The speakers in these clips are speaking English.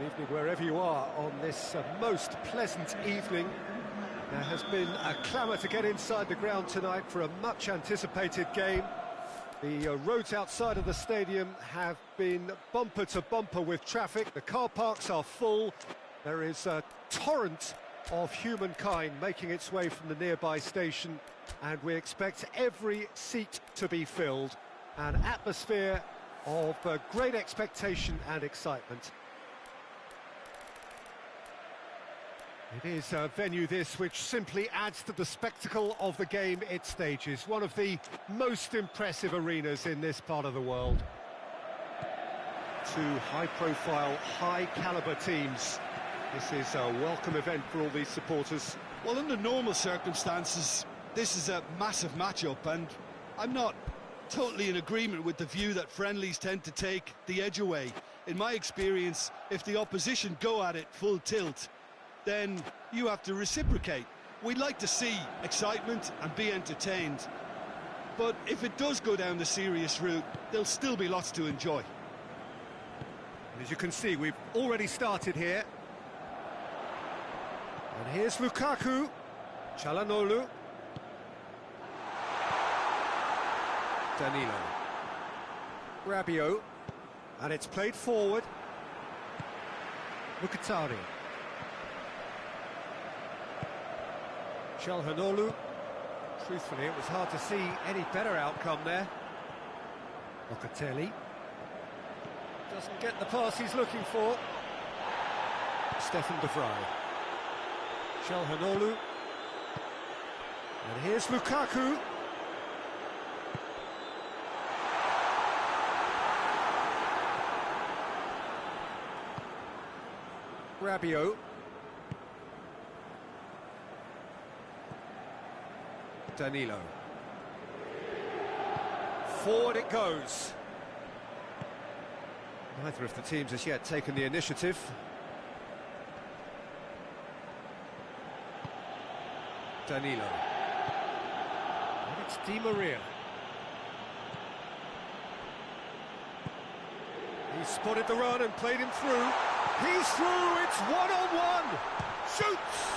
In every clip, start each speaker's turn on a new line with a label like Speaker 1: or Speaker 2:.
Speaker 1: Good evening wherever you are on this most pleasant evening. There has been a clamour to get inside the ground tonight for a much anticipated game. The roads outside of the stadium have been bumper to bumper with traffic. The car parks are full. There is a torrent of humankind making its way from the nearby station, and we expect every seat to be filled. An atmosphere of great expectation and excitement. It is a venue this which simply adds to the spectacle of the game it stages. One of the most impressive arenas in this part of the world. Two high-profile, high-caliber teams. This is a welcome event for all these supporters.
Speaker 2: Well, under normal circumstances, this is a massive match-up, and I'm not totally in agreement with the view that friendlies tend to take the edge away. In my experience, if the opposition go at it full tilt, then you have to reciprocate. We'd like to see excitement and be entertained, but if it does go down the serious route, there'll still be lots to enjoy.
Speaker 1: And as you can see, we've already started here. And here's Lukaku, Çalhanoğlu, Danilo, Rabiot, and it's played forward. Mkhitaryan. Çalhanoğlu. Truthfully, it was hard to see any better outcome there. Locatelli. Doesn't get the pass he's looking for. Stefan de Vrij. Çalhanoğlu. And here's Lukaku. Rabiot. Danilo. Forward it goes. Neither of the teams has yet taken the initiative. Danilo. And it's Di Maria. He spotted the run and played him through. He's through, it's one-on-one! Shoots!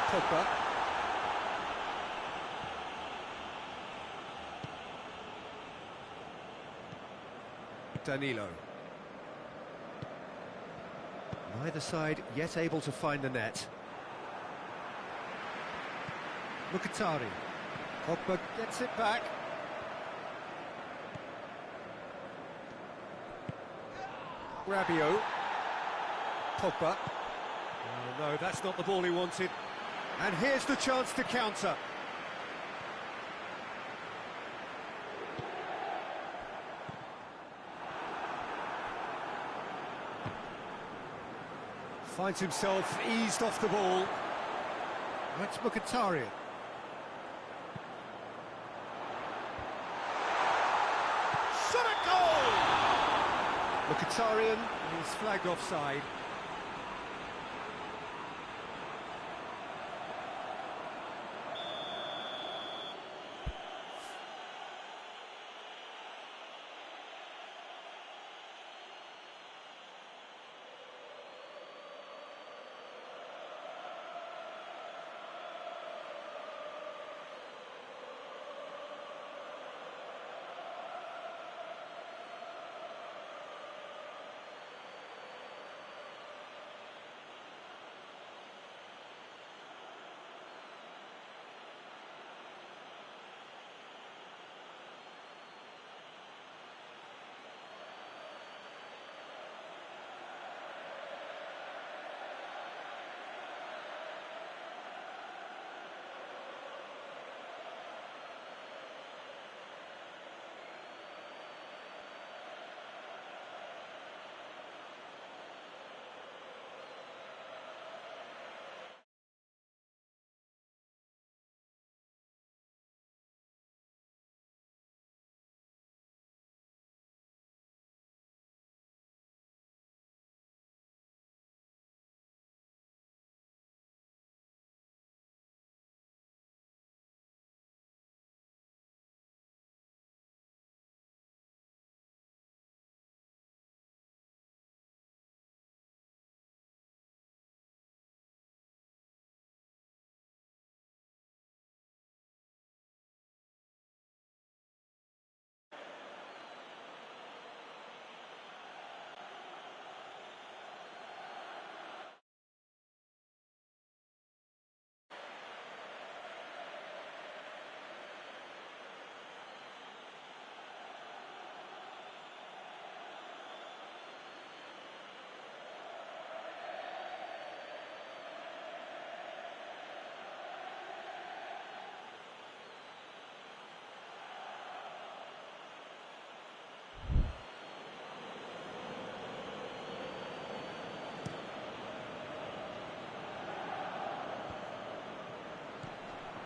Speaker 1: Pogba. Danilo. Neither side yet able to find the net. Mkhitaryan. Pogba gets it back. Rabiot. Pogba. Oh, no, that's not the ball he wanted. And here's the chance to counter. Finds himself eased off the ball. That's Mkhitaryan. Shot a goal! Mkhitaryan is flagged offside.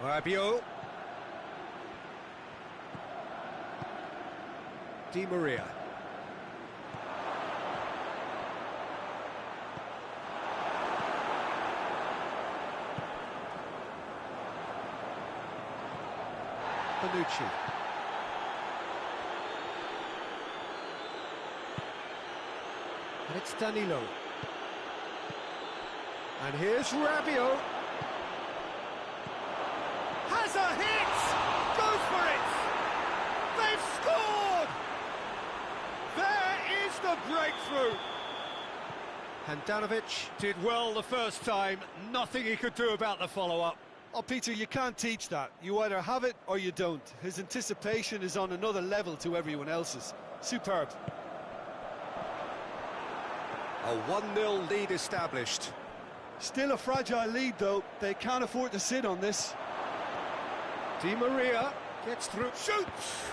Speaker 1: Rabiot. Di Maria. Bonucci. And it's Danilo. And here's Rabiot. Has a hit! Goes for it! They've scored! There is the breakthrough! Handanovic did well the first time. Nothing he could do about the follow-up.
Speaker 2: Oh, Peter, you can't teach that. You either have it or you don't. His anticipation is on another level to everyone else's. Superb.
Speaker 1: A 1-0 lead established.
Speaker 2: Still a fragile lead, though. They can't afford to sit on this.
Speaker 1: Di Maria gets through, shoots!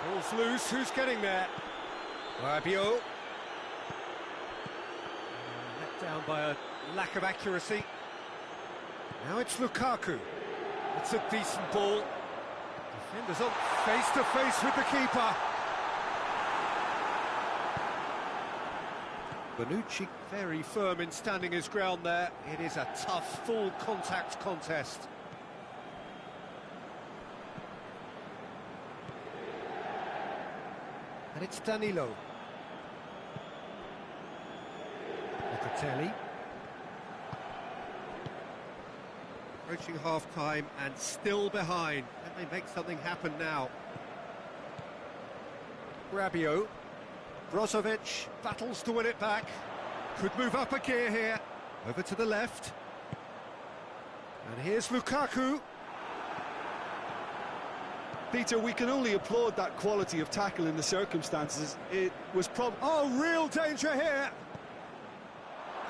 Speaker 1: Ball's loose, who's getting there? Rabiot. Let down by a lack of accuracy. Now it's Lukaku. It's a decent ball. Defenders on face-to-face with the keeper. Bonucci very firm in standing his ground there. It is a tough, full-contact contest. And it's Danilo. Locatelli. Approaching half-time and still behind. Can they make something happen now? Rabiot. Brozovic battles to win it back. Could move up a gear here. Over to the left. And here's Lukaku.
Speaker 2: Peter, we can only applaud that quality of tackle in the circumstances. It was
Speaker 1: Oh, real danger here!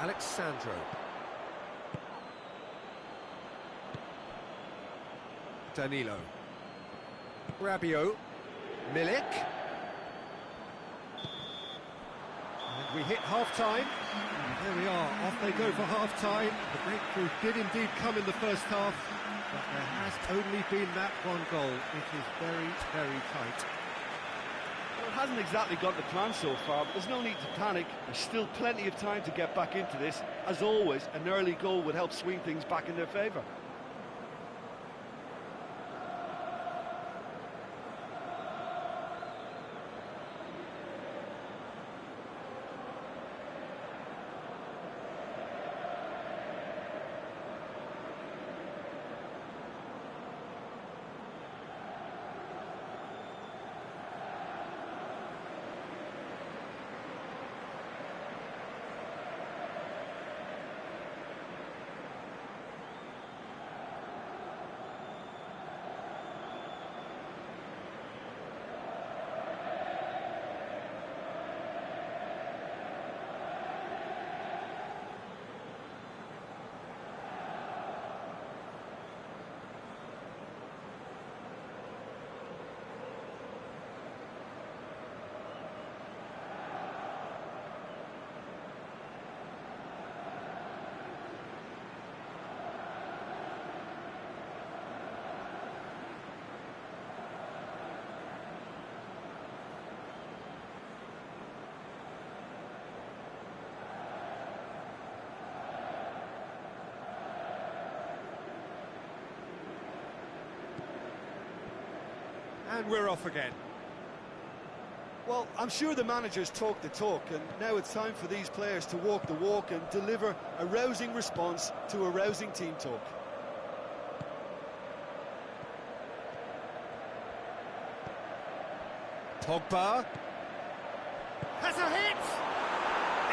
Speaker 1: Alexandro. Danilo. Rabiot. Milik. And we hit half-time. There we are, off they go for half-time. The breakthrough did indeed come in the first half, but there has only been that one goal. It is very, very tight.
Speaker 3: Well, it hasn't exactly got the plan so far, but there's no need to panic. There's still plenty of time to get back into this. As always, an early goal would help swing things back in their favour.
Speaker 1: And we're off again.
Speaker 2: Well, I'm sure the managers talk the talk, and now it's time for these players to walk the walk and deliver a rousing response to a rousing team talk.
Speaker 1: Pogba. Has a hit!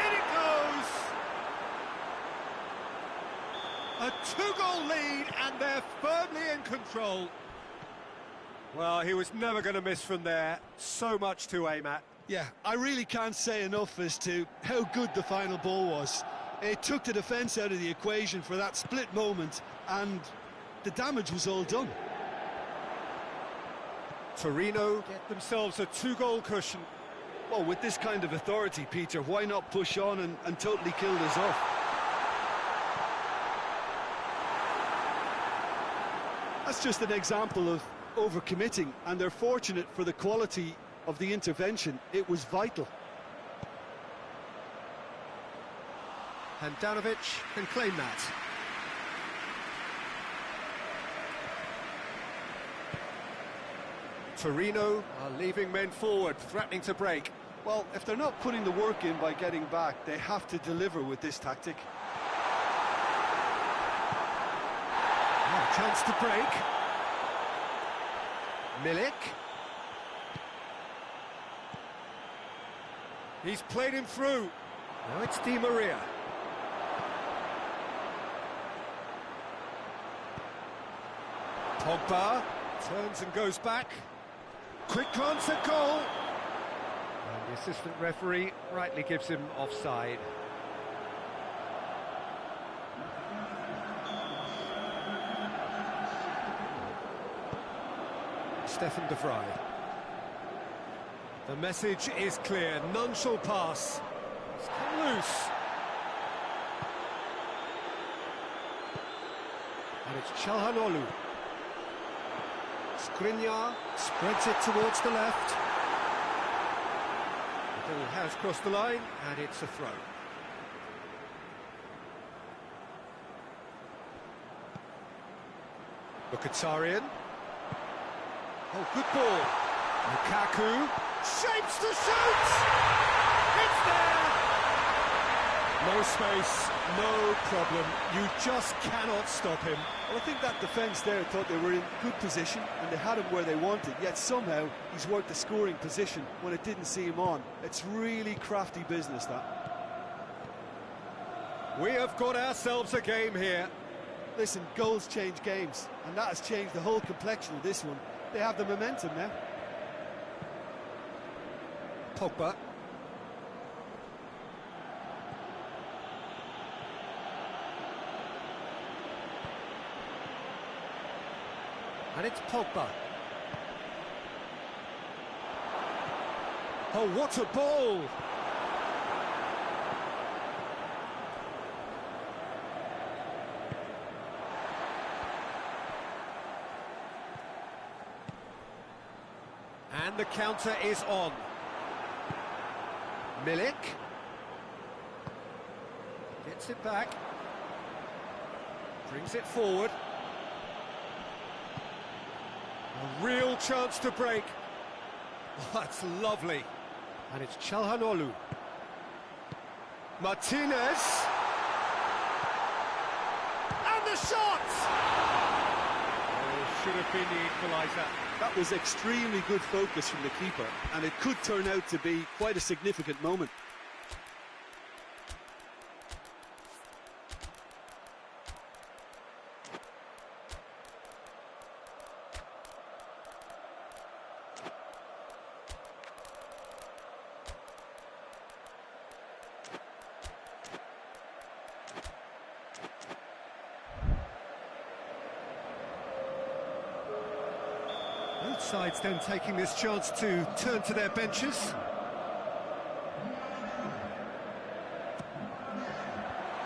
Speaker 1: In it goes! A two-goal lead, and they're firmly in control. Well, he was never going to miss from there. So much to aim at.
Speaker 2: Yeah, I really can't say enough as to how good the final ball was. It took the defence out of the equation for that split moment, and the damage was all done.
Speaker 1: Torino get themselves a 2-goal cushion.
Speaker 2: Well, with this kind of authority, Peter, why not push on and totally kill this off? That's just an example of overcommitting, and they're fortunate for the quality of the intervention. It was vital.
Speaker 1: Handanovic can claim that. Torino are leaving men forward, threatening to break.
Speaker 2: Well, if they're not putting the work in by getting back, they have to deliver with this tactic.
Speaker 1: Oh, chance to break. Milik. He's played him through. Now it's Di Maria. Pogba turns and goes back. Quick glance at goal. And the assistant referee rightly gives him offside. Stefan de Vrij. The message is clear, none shall pass. It's come loose. And it's Çalhanoğlu. Skriniar spreads it towards the left. The ball has crossed the line, and it's a throw. Mkhitaryan. Oh, good ball. Lukaku shapes to shoot! It's there! No space, no problem. You just cannot stop him.
Speaker 2: Well, I think that defence there thought they were in good position and they had him where they wanted, yet somehow he's worked the scoring position when it didn't see him on. It's really crafty business, that.
Speaker 1: We have got ourselves a game here.
Speaker 2: Listen, goals change games, and that has changed the whole complexion of this one. They have the momentum now.
Speaker 1: Pogba. And it's Pogba. Oh, what a ball! And the counter is on. Milik gets it back, brings it forward. A real chance to break. Oh, that's lovely. And it's Çalhanoğlu. Martinez. And the shot! Oh, should have been the equaliser.
Speaker 2: That was extremely good focus from the keeper, and it could turn out to be quite a significant moment.
Speaker 1: Both sides then taking this chance to turn to their benches.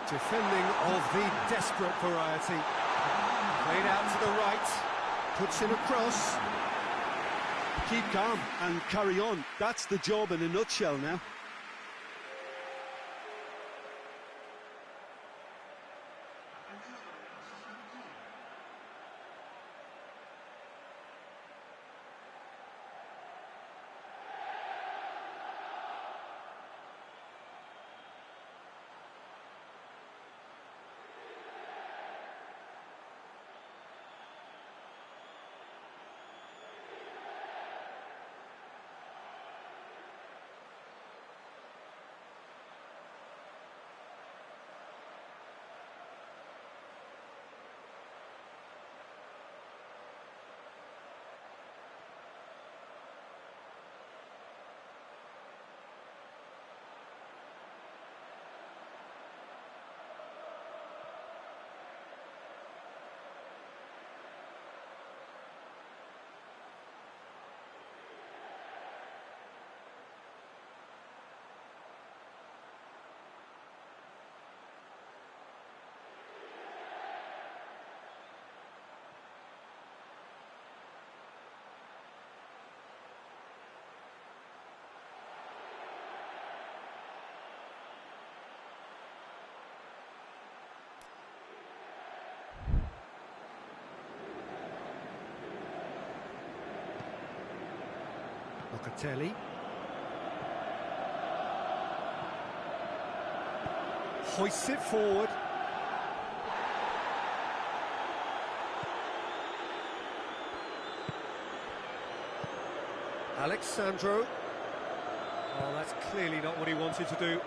Speaker 1: Defending of the desperate variety. Played out to the right, puts in a cross.
Speaker 2: Keep calm and carry on. That's the job in a nutshell now.
Speaker 1: Locatelli. Hoists it forward. Alexandro. Oh, that's clearly not what he wanted to do.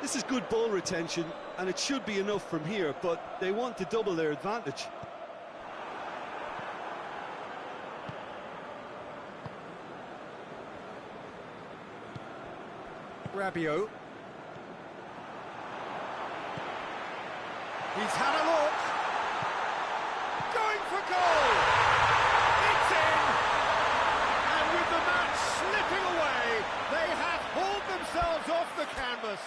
Speaker 2: This is good ball retention, and it should be enough from here, but they want to double their advantage.
Speaker 1: Rabiot. He's had a look. Going for goal. It's in. And with the match slipping away, they have hauled themselves off the canvas.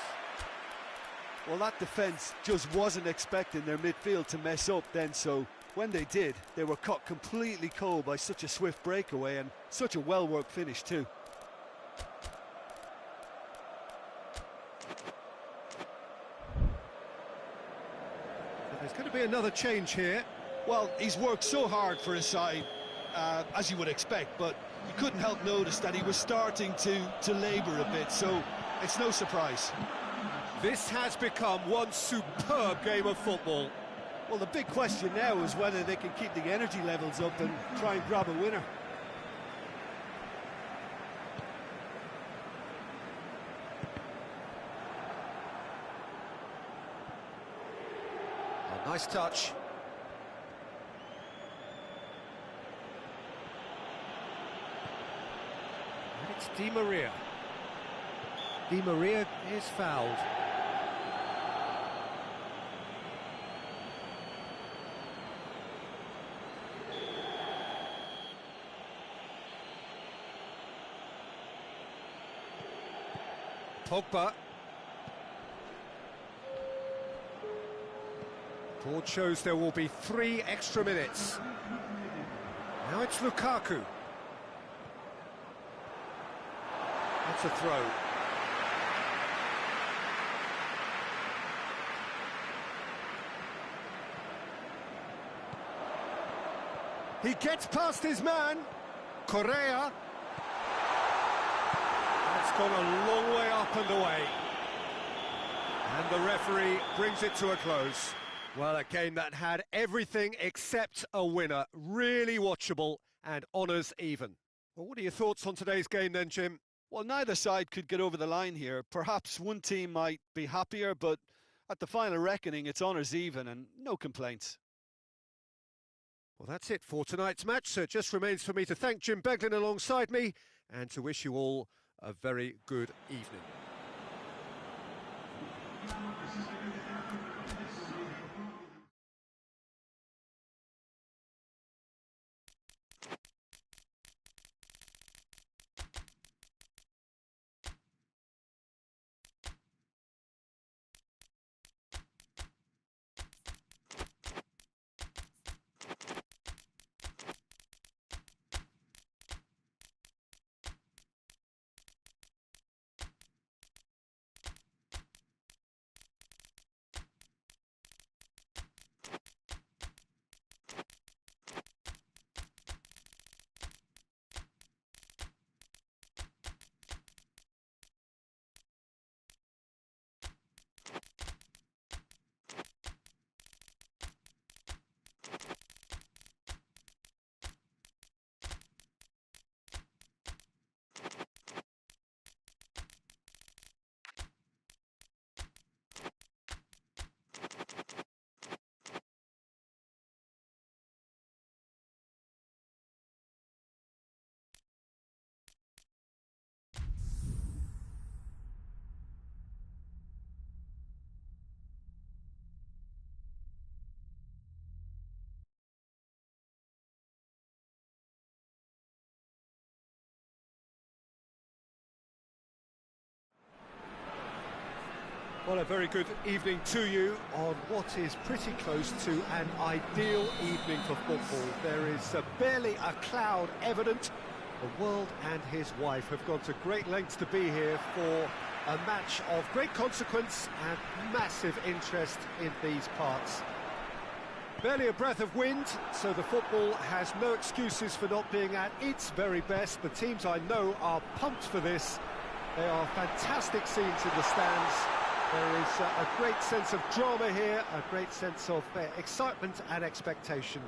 Speaker 2: Well, that defence just wasn't expecting their midfield to mess up then, so when they did, they were caught completely cold by such a swift breakaway and such a well-worked finish too.
Speaker 1: There's going to be another change here.
Speaker 2: Well, he's worked so hard for his side, as you would expect, but you couldn't help notice that he was starting to labour a bit, so it's no surprise.
Speaker 1: This has become one superb game of football.
Speaker 2: Well, the big question now is whether they can keep the energy levels up and try and grab a winner.
Speaker 1: A nice touch. And it's Di Maria. Di Maria is fouled. Pogba. Board shows there will be 3 extra minutes. Now it's Lukaku. That's a throw. He gets past his man. Correa. That's gone a long way up and away. And the referee brings it to a close. Well, a game that had everything except a winner. Really watchable and honours even. Well, what are your thoughts on today's game then, Jim?
Speaker 2: Well, neither side could get over the line here. Perhaps one team might be happier, but at the final reckoning, it's honours even and no complaints.
Speaker 1: Well, that's it for tonight's match, so it just remains for me to thank Jim Beglin alongside me and to wish you all a very good evening. Well, a very good evening to you on what is pretty close to an ideal evening for football. There is barely a cloud evident. The world and his wife have gone to great lengths to be here for a match of great consequence and massive interest in these parts. Barely a breath of wind, so the football has no excuses for not being at its very best. The teams I know are pumped for this. There are fantastic scenes in the stands. There is a great sense of drama here, a great sense of excitement and expectation.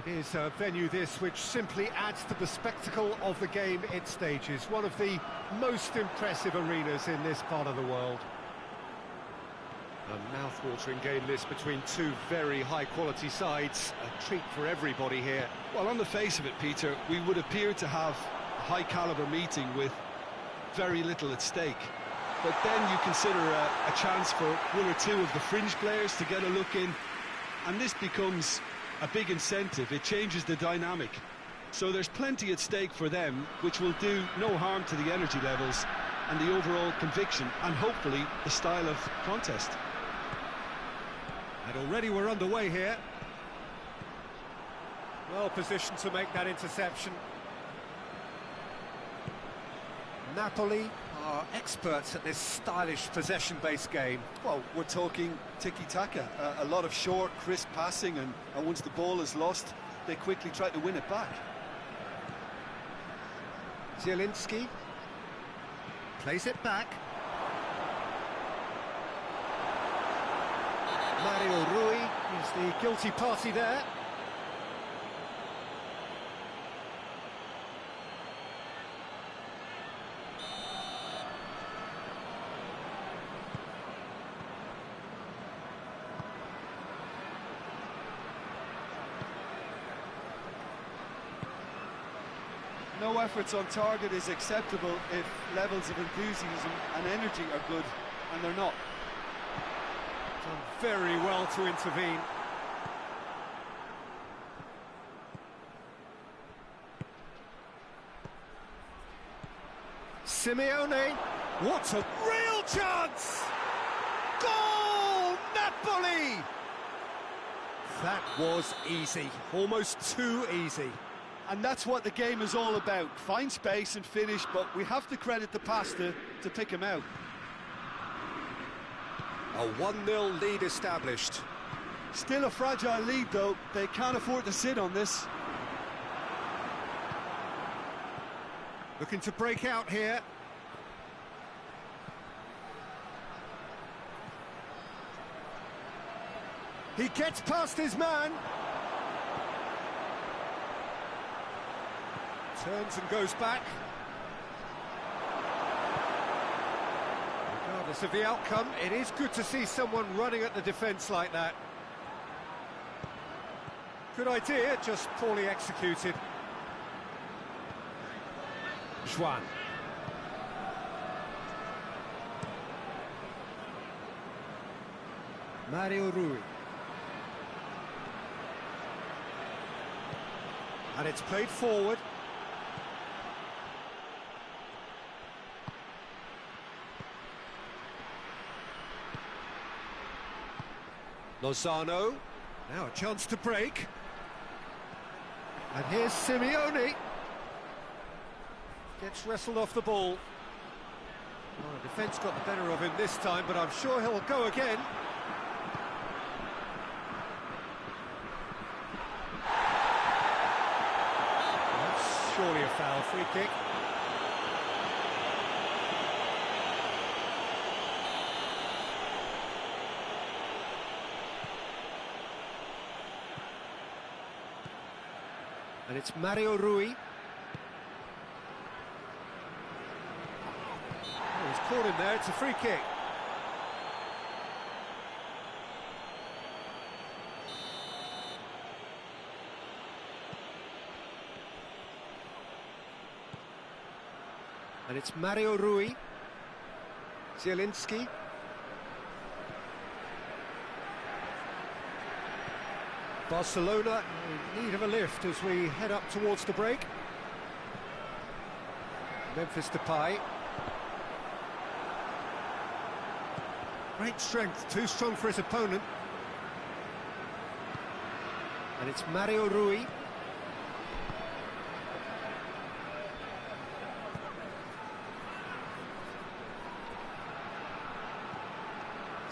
Speaker 1: It is a venue this which simply adds to the spectacle of the game it stages. One of the most impressive arenas in this part of the world. A mouth-watering game this between two very high-quality sides. A treat for everybody here.
Speaker 2: Well, on the face of it, Peter, we would appear to have a high-caliber meeting with very little at stake. But then you consider a chance for one or two of the fringe players to get a look in, and this becomes a big incentive. It changes the dynamic. So there's plenty at stake for them, which will do no harm to the energy levels and the overall conviction, and hopefully the style of contest.
Speaker 1: And already we're underway here. Well positioned to make that interception. Napoli are experts at this stylish possession-based game.
Speaker 2: Well, we're talking tiki-taka, a lot of short, crisp passing, and once the ball is lost, they quickly try to win it back.
Speaker 1: Zielinski plays it back. Mario Rui is the guilty party there.
Speaker 3: No efforts on target is acceptable if levels of enthusiasm and energy are good, and they're not.
Speaker 1: Done very well to intervene. Simeone, what a real chance! Goal! Napoli! That was easy, almost too easy.
Speaker 3: And that's what the game is all about. Find space and finish, but we have to credit the pasta to pick him out.
Speaker 1: A 1-0 lead established.
Speaker 3: Still a fragile lead, though. They can't afford to sit on this.
Speaker 1: Looking to break out here. He gets past his man. Turns and goes back. Regardless of the outcome, it is good to see someone running at the defence like that. Good idea, just poorly executed. Juan. Mario Rui. And it's played forward. Lozano, now a chance to break. And here's Simeone. Gets wrestled off the ball. Oh, the defence got the better of him this time, but I'm sure he'll go again. That's surely a foul, free kick. And it's Mario Rui. Oh, he's caught him there, it's a free kick. And it's Mario Rui. Zielinski. Barcelona in need of a lift as we head up towards the break. Memphis Depay. Great strength, too strong for his opponent. And it's Mario Rui.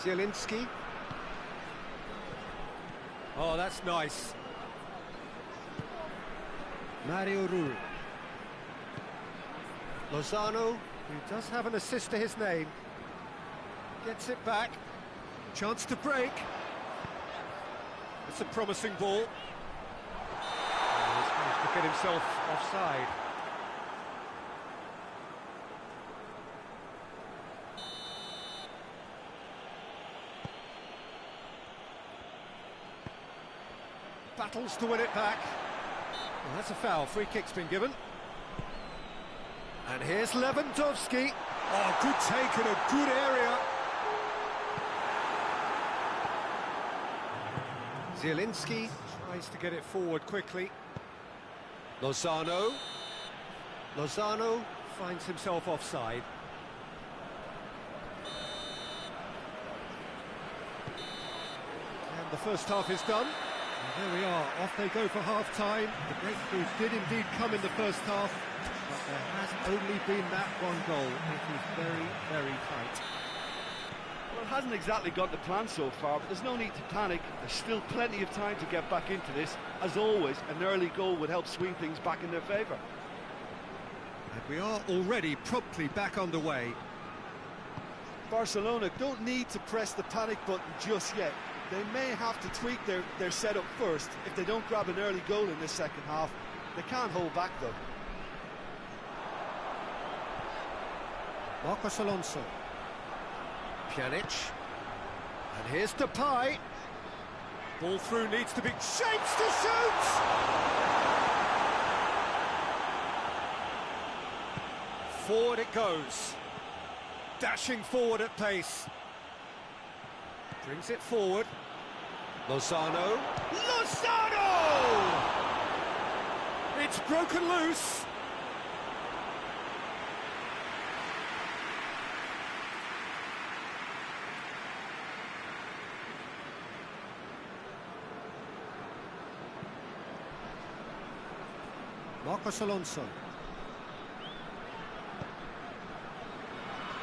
Speaker 1: Zielinski. Oh, that's nice. Mario Rui. Lozano, who does have an assist to his name, gets it back. Chance to break. It's a promising ball. He's managed to get himself offside. Battles to win it back. Well, that's a foul. Free kick's been given. And here's Lewandowski. Oh, good take in a good area. Zielinski tries to get it forward quickly. Lozano. Lozano finds himself offside. And the first half is done. And there we are, off they go for half-time. The breakthrough did indeed come in the first half, but there has only been that one goal. It is very, very tight.
Speaker 3: Well, it hasn't exactly got the plan so far, but there's no need to panic. There's still plenty of time to get back into this. As always, an early goal would help swing things back in their favour.
Speaker 1: And we are already promptly back underway.
Speaker 2: Barcelona don't need to press the panic button just yet. They may have to tweak their setup first. If they don't grab an early goal in this second half, they can't hold back though.
Speaker 1: Marcos Alonso. Pjanic. And here's Depay. Ball through, needs to be... Shapes to shoot! Forward it goes. Dashing forward at pace. Brings it forward. Lozano. Lozano! It's broken loose. Marcos Alonso.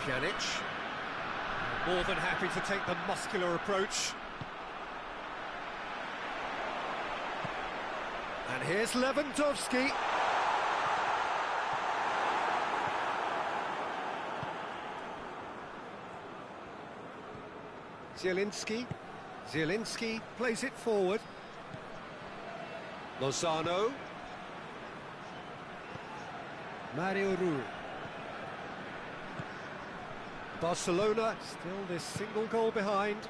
Speaker 1: Pjanic. More than happy to take the muscular approach. And here's Lewandowski. Zielinski. Zielinski plays it forward. Lozano. Mario Rui. Barcelona still this single goal behind.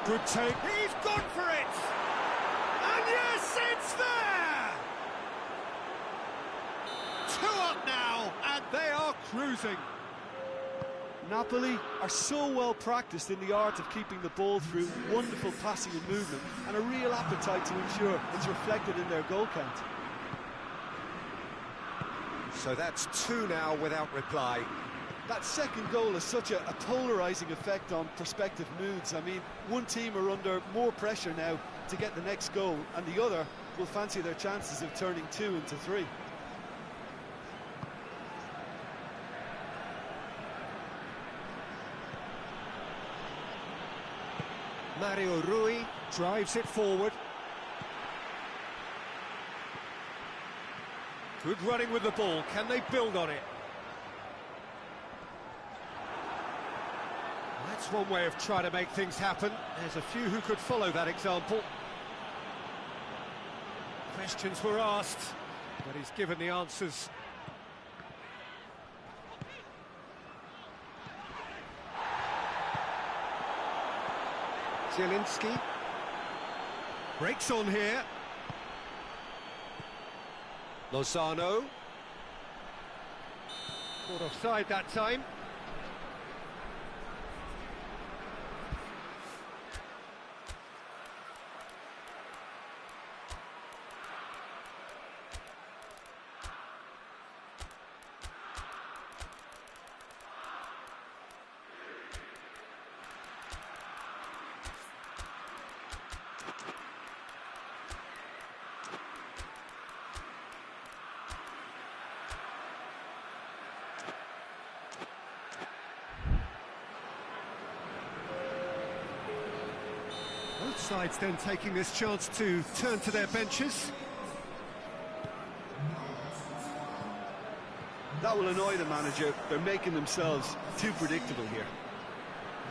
Speaker 1: Good take. He's gone for it! And yes, it's there! 2 up now, and they are cruising.
Speaker 2: Napoli are so well practiced in the art of keeping the ball through, wonderful passing and movement, and a real appetite to ensure it's reflected in their goal count.
Speaker 1: So that's 2 now without reply.
Speaker 2: That second goal has such a polarising effect on prospective moods. I mean, one team are under more pressure now to get the next goal, and the other will fancy their chances of turning 2 into 3.
Speaker 1: Mario Rui drives it forward. Good running with the ball. Can they build on it? That's one way of trying to make things happen. There's a few who could follow that example. Questions were asked, but he's given the answers. Zielinski. Breaks on here. Lozano. Caught offside that time. sides then taking this chance to turn to their benches.
Speaker 2: That will annoy the manager. They're making themselves too predictable here.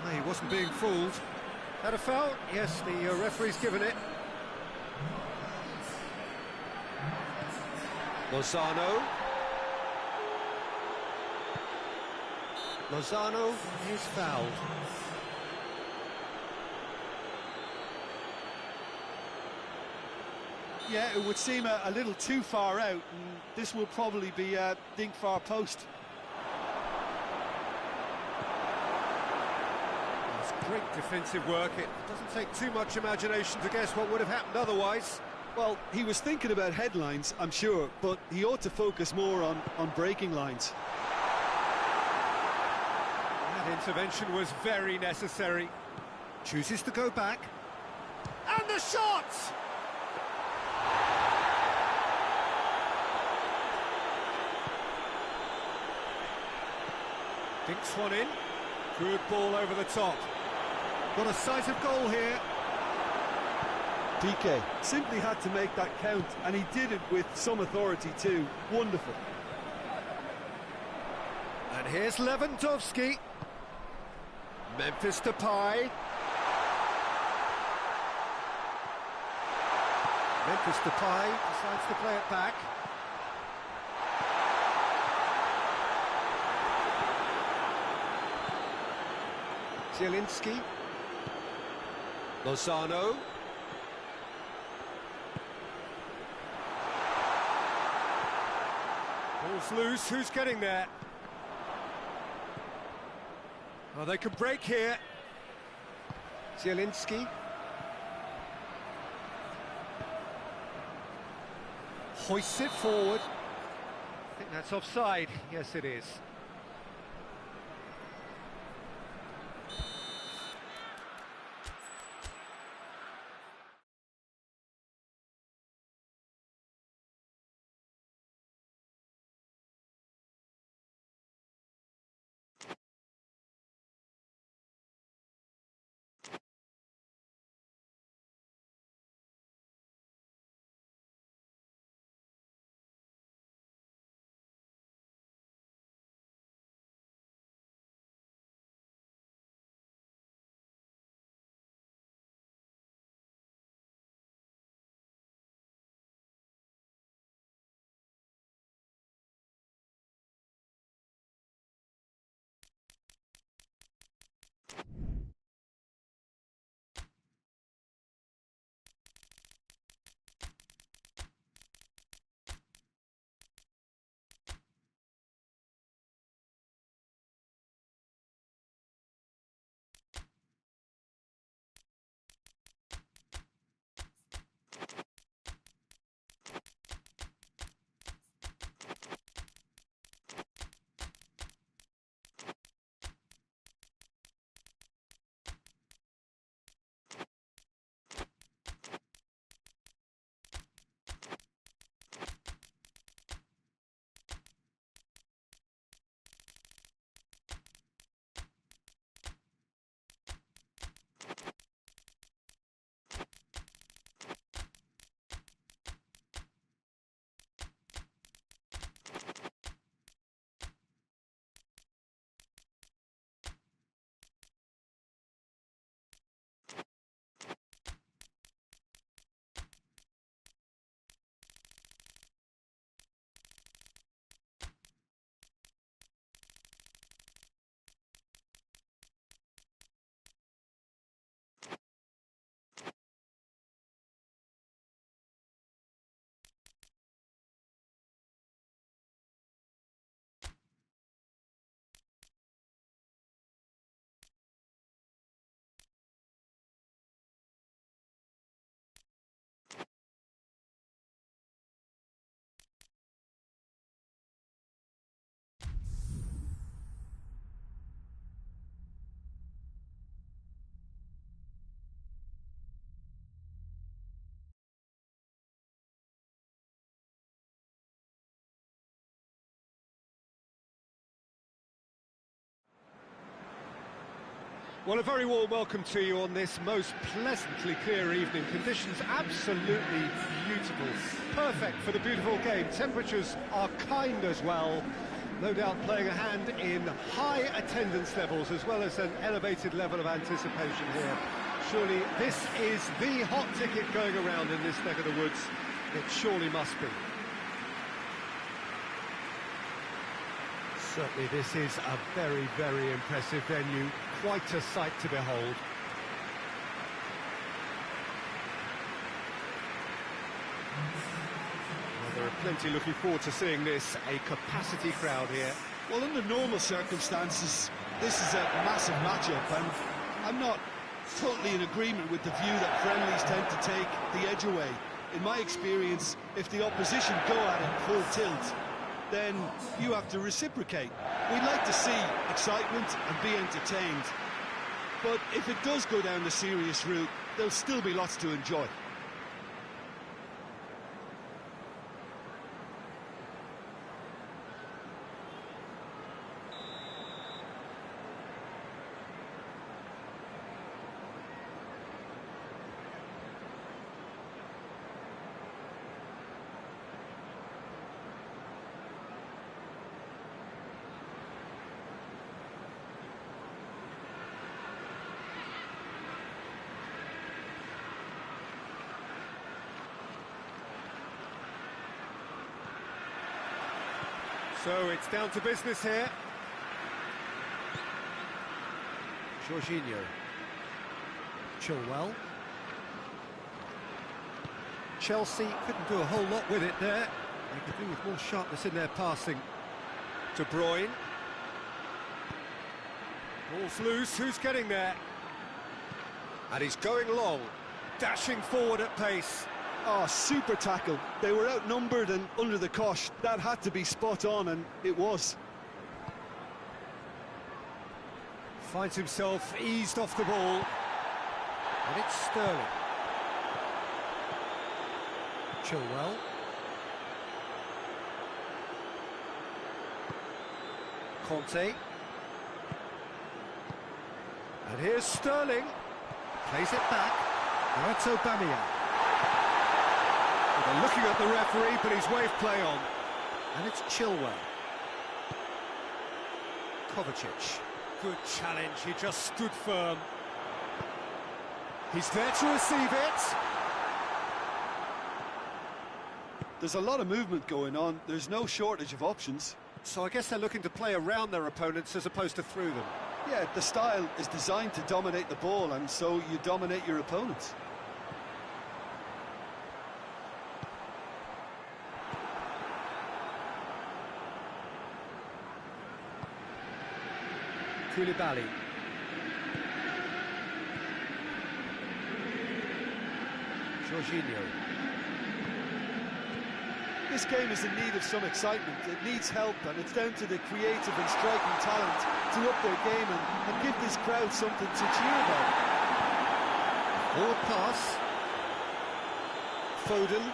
Speaker 1: No, he wasn't being fooled. Had a foul? Yes, the referee's given it. Lozano. Lozano is fouled.
Speaker 2: Yeah, it would seem a little too far out, and this will probably be a dink far post.
Speaker 1: It's great defensive work. It doesn't take too much imagination to guess what would have happened otherwise.
Speaker 2: Well, he was thinking about headlines, I'm sure, but he ought to focus more on breaking lines.
Speaker 1: That intervention was very necessary. Chooses to go back. And the shot! Dinks one in. Good ball over the top. Got a sight of goal here.
Speaker 2: PK simply had to make that count, and he did it with some authority too. Wonderful.
Speaker 1: And here's Lewandowski. Memphis Depay. Memphis Depay decides to play it back. Zielinski. Lozano. Ball's loose, who's getting there? Oh, they could break here. Zielinski. Hoists it forward. I think that's offside. Yes, it is. Well, a very warm welcome to you on this most pleasantly clear evening. Conditions absolutely beautiful. Perfect for the beautiful game. Temperatures are kind as well. No doubt playing a hand in high attendance levels as well as an elevated level of anticipation here. Surely this is the hot ticket going around in this neck of the woods. It surely must be. Certainly this is a very, very impressive venue. Quite a sight to behold. Well, there are plenty looking forward to seeing this. A capacity crowd here.
Speaker 2: Well, under normal circumstances, this is a massive matchup, and I'm not totally in agreement with the view that friendlies tend to take the edge away. In my experience, if the opposition go at it full tilt, then you have to reciprocate. We'd like to see excitement and be entertained. But if it does go down the serious route, there'll still be lots to enjoy.
Speaker 1: So it's down to business here. Jorginho. Chilwell. Chelsea couldn't do a whole lot with it there. They could do with more sharpness in their passing. De Bruyne. Ball's loose, who's getting there? And he's going long, dashing forward at pace.
Speaker 2: Oh, super tackle. They were outnumbered and under the cosh. That had to be spot on, and it was.
Speaker 1: Finds himself eased off the ball. And it's Sterling. Chilwell. Conte. And here's Sterling. Plays it back. Now it's Aubameyang. They're looking at the referee, but he's waved play on. And it's Chilwell. Kovacic. Good challenge, he just stood firm. He's there to receive it.
Speaker 2: There's a lot of movement going on. There's no shortage of options.
Speaker 1: So I guess they're looking to play around their opponents as opposed to through them.
Speaker 2: Yeah, the style is designed to dominate the ball, and so you dominate your opponents.
Speaker 1: Koulibaly. Jorginho.
Speaker 2: This game is in need of some excitement. It needs help, and it's down to the creative and striking talent to up their game and give this crowd something to cheer about.
Speaker 1: Forward pass. Foden.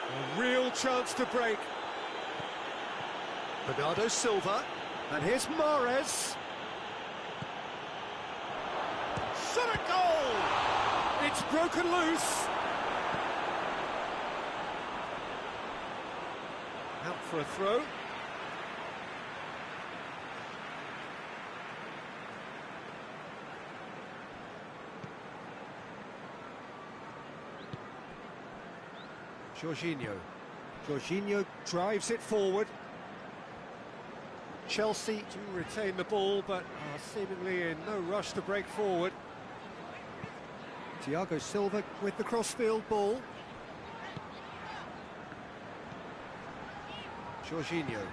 Speaker 1: A real chance to break. Bernardo Silva. And here's Mahrez. Shot a goal! It's broken loose. Out for a throw. Jorginho. Jorginho drives it forward. Chelsea do retain the ball, but are seemingly in no rush to break forward. Thiago Silva with the crossfield ball. Jorginho.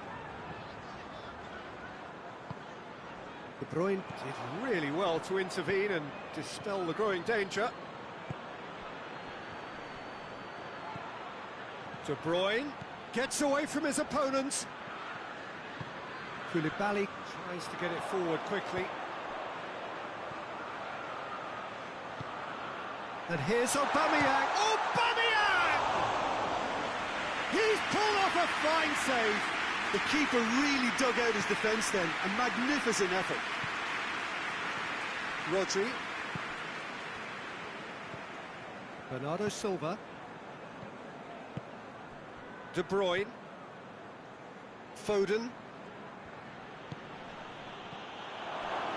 Speaker 1: De Bruyne did really well to intervene and dispel the growing danger. De Bruyne gets away from his opponent. Koulibaly tries to get it forward quickly. And here's Aubameyang. Aubameyang! He's pulled off a fine save.
Speaker 2: The keeper really dug out his defence then. A magnificent effort.
Speaker 1: Rodri. Bernardo Silva. De Bruyne. Foden.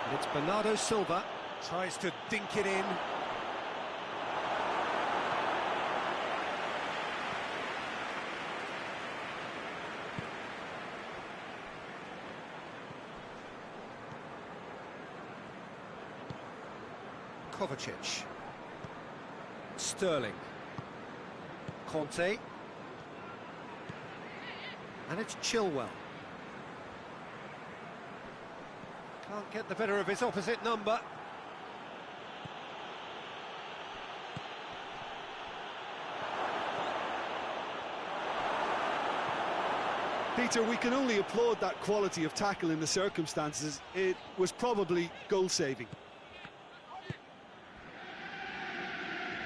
Speaker 1: And it's Bernardo Silva. Tries to dink it in. Kovacic. Sterling. Conte. And it's Chilwell. Can't get the better of his opposite number.
Speaker 2: Peter, we can only applaud that quality of tackle in the circumstances. It was probably goal-saving.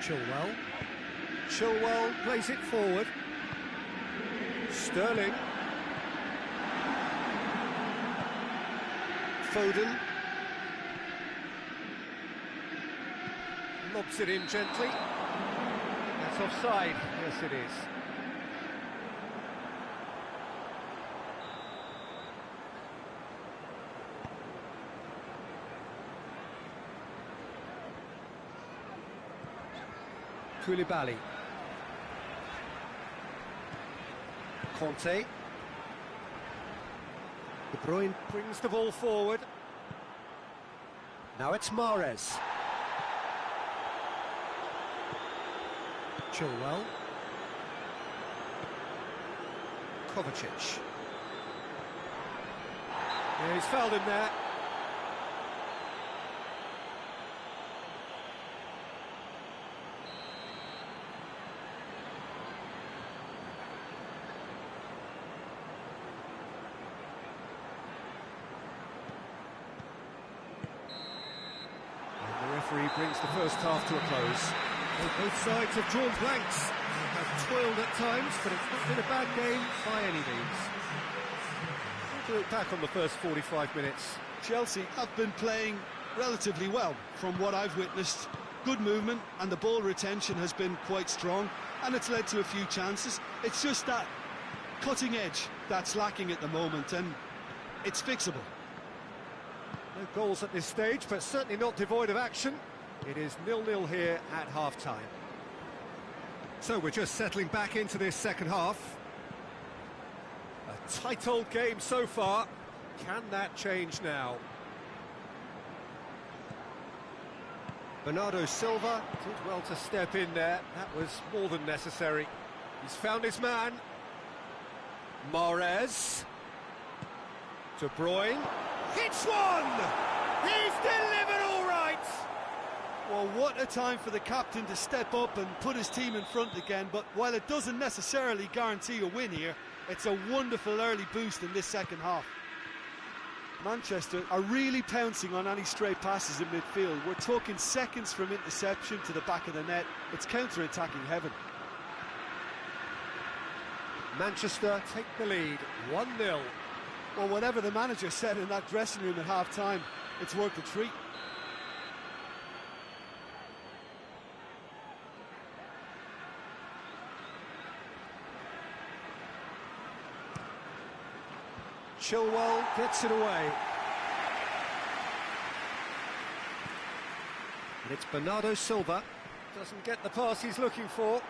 Speaker 1: Chilwell. Chilwell plays it forward. Sterling. Foden. Lobs it in gently. That's offside. Yes, it is. Koulibaly. Conte. De Bruyne brings the ball forward. Now it's Mahrez. Chilwell. Kovacic. Yeah, he's fouled him there. Referee brings the first half to a close. Well, both sides have drawn blanks. They have toiled at times, but it's not been a bad game by any means. We'll look back on the first 45 minutes.
Speaker 2: Chelsea have been playing relatively well from what I've witnessed. Good movement and the ball retention has been quite strong, and it's led to a few chances. It's just that cutting edge that's lacking at the moment, and it's fixable.
Speaker 1: No goals at this stage, but certainly not devoid of action. It is 0-0 here at half-time. So we're just settling back into this second half. A tight old game so far. Can that change now? Bernardo Silva did well to step in there. That was more than necessary. He's found his man. Mahrez. De Bruyne. Hits one! He's delivered all right!
Speaker 2: Well, what a time for the captain to step up and put his team in front again, but while it doesn't necessarily guarantee a win here, it's a wonderful early boost in this second half. Manchester are really pouncing on any stray passes in midfield. We're talking seconds from interception to the back of the net. It's counter-attacking heaven.
Speaker 1: Manchester take the lead, 1-0.
Speaker 2: Well, whatever the manager said in that dressing room at half-time, it's worth a treat.
Speaker 1: Chilwell gets it away. And it's Bernardo Silva. Doesn't get the pass he's looking for.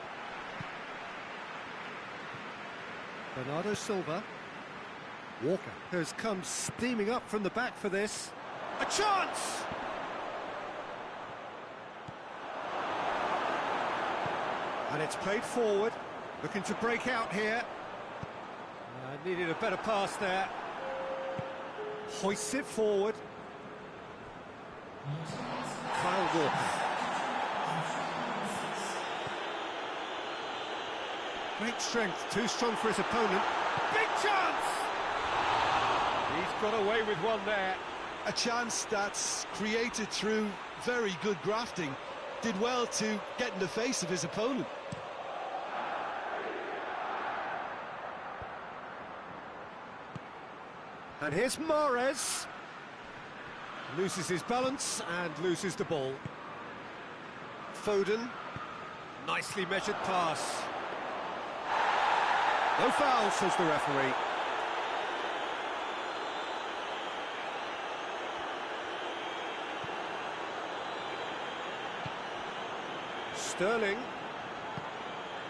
Speaker 1: Bernardo Silva. Walker has come steaming up from the back for this. A chance! And it's played forward, looking to break out here. Needed a better pass there. Hoists it forward. Kyle Walker. Great strength, too strong for his opponent. Big chance! He's got away with one there.
Speaker 2: A chance that's created through very good grafting. Did well to get in the face of his opponent.
Speaker 1: And here's Mahrez. Loses his balance and loses the ball. Foden, nicely measured pass. No foul, says the referee. Sterling.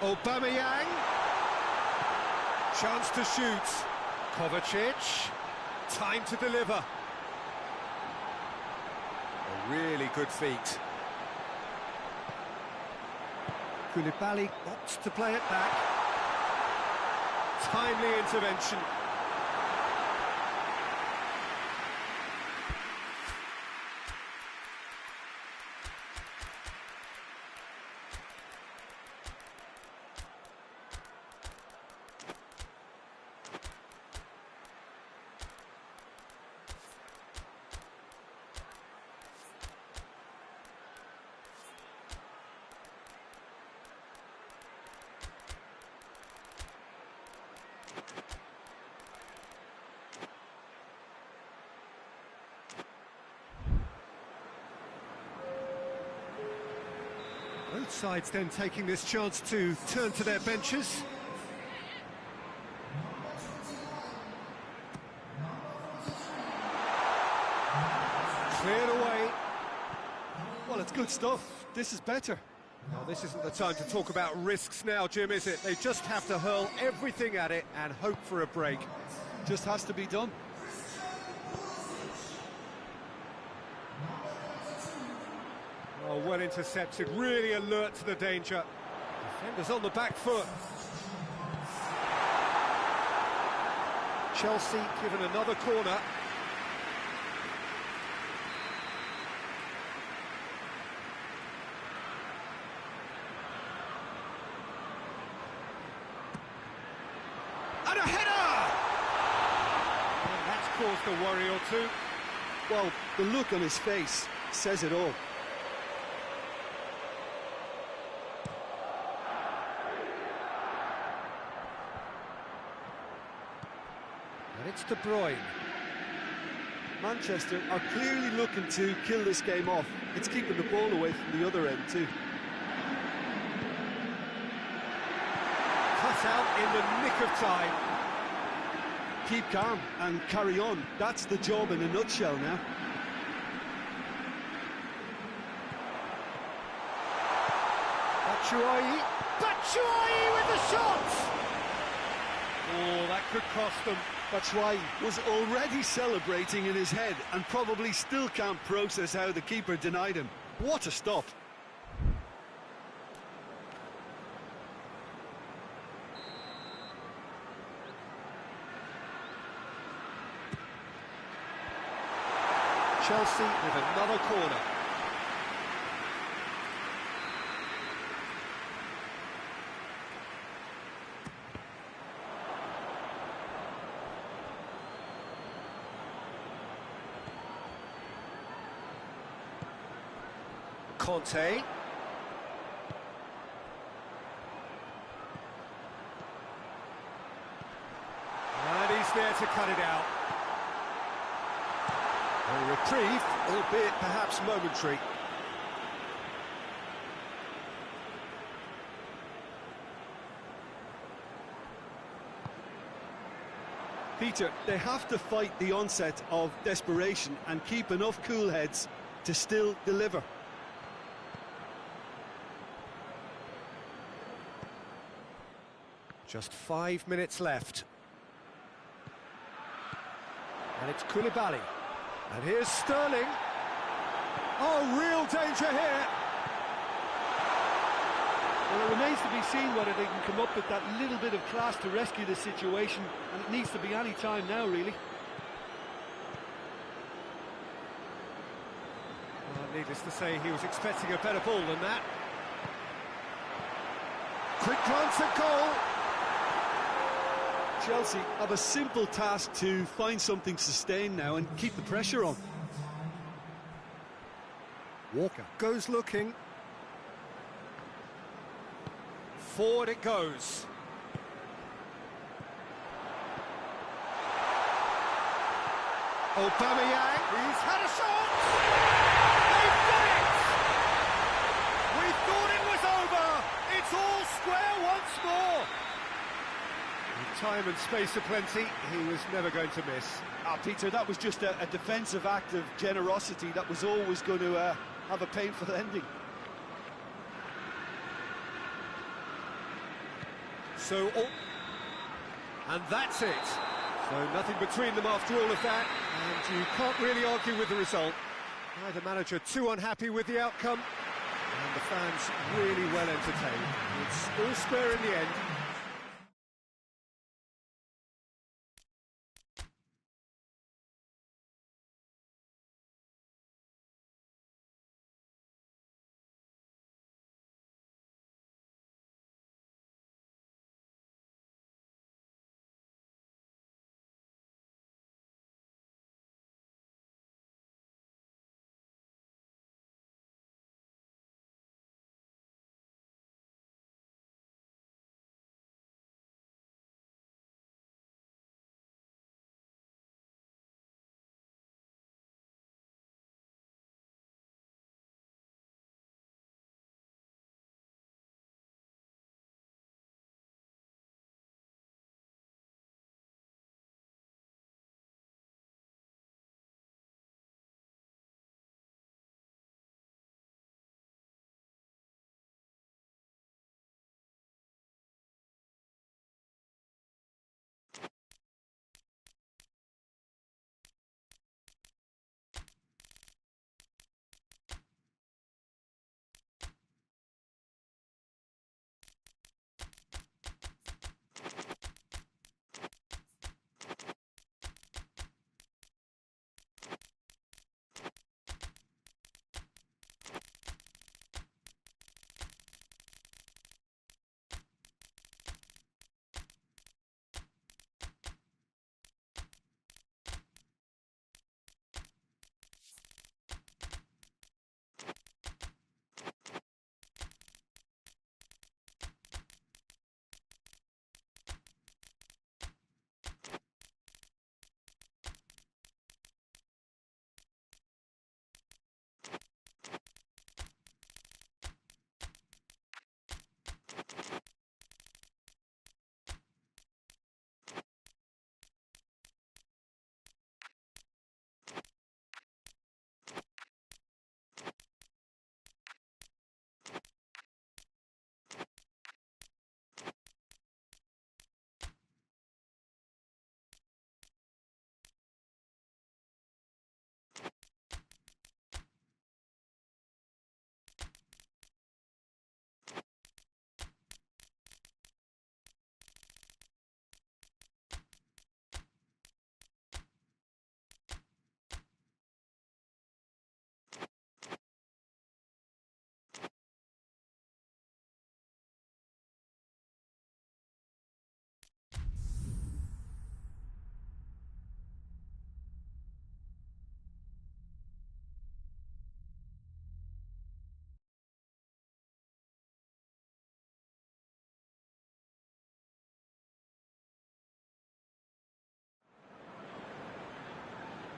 Speaker 1: Aubameyang. Chance to shoot. Kovacic. Time to deliver. A really good feat. Koulibaly opts to play it back. Timely intervention. Both sides then taking this chance to turn to their benches. Cleared away.
Speaker 2: Well, it's good stuff. This is better.
Speaker 1: Now, this isn't the time to talk about risks now, Jim, is it? They just have to hurl everything at it and hope for a break.
Speaker 2: Just has to be done.
Speaker 1: Oh, well intercepted, really alert to the danger. Defenders on the back foot. Chelsea given another corner. And a header! And that's caused a worry or two.
Speaker 2: Well, the look on his face says it all.
Speaker 1: And it's De Bruyne.
Speaker 2: Manchester are clearly looking to kill this game off. It's keeping the ball away from the other end too.
Speaker 1: Cut out in the nick of time.
Speaker 2: Keep calm and carry on. That's the job in a nutshell now.
Speaker 1: Batshuayi. Batshuayi with the shot! Oh, that could cost them.
Speaker 2: Batshuayi was already celebrating in his head and probably still can't process how the keeper denied him. What a stop.
Speaker 1: Chelsea with another corner. Conte. And he's there to cut it out. A reprieve, albeit perhaps momentary.
Speaker 2: Peter, they have to fight the onset of desperation and keep enough cool heads to still deliver.
Speaker 1: Just 5 minutes left. And it's Koulibaly. And here's Sterling. Oh, real danger here.
Speaker 3: Well, it remains to be seen whether they can come up with that little bit of class to rescue the situation, and it needs to be any time now, really.
Speaker 1: Well, needless to say, he was expecting a better ball than that. Quick glance at goal.
Speaker 2: Chelsea have a simple task to find something sustained now and keep the pressure on.
Speaker 1: Walker goes looking. Forward it goes. Aubameyang, he's had a shot! They've done it! We thought it was over! It's all square once more! With time and space aplenty, he was never going to miss.
Speaker 3: Peter, that was just a defensive act of generosity that was always going to have a painful ending.
Speaker 1: And that's it. So nothing between them after all of that, and you can't really argue with the result. Neither manager too unhappy with the outcome, and the fans really well entertained. It's all square in the end.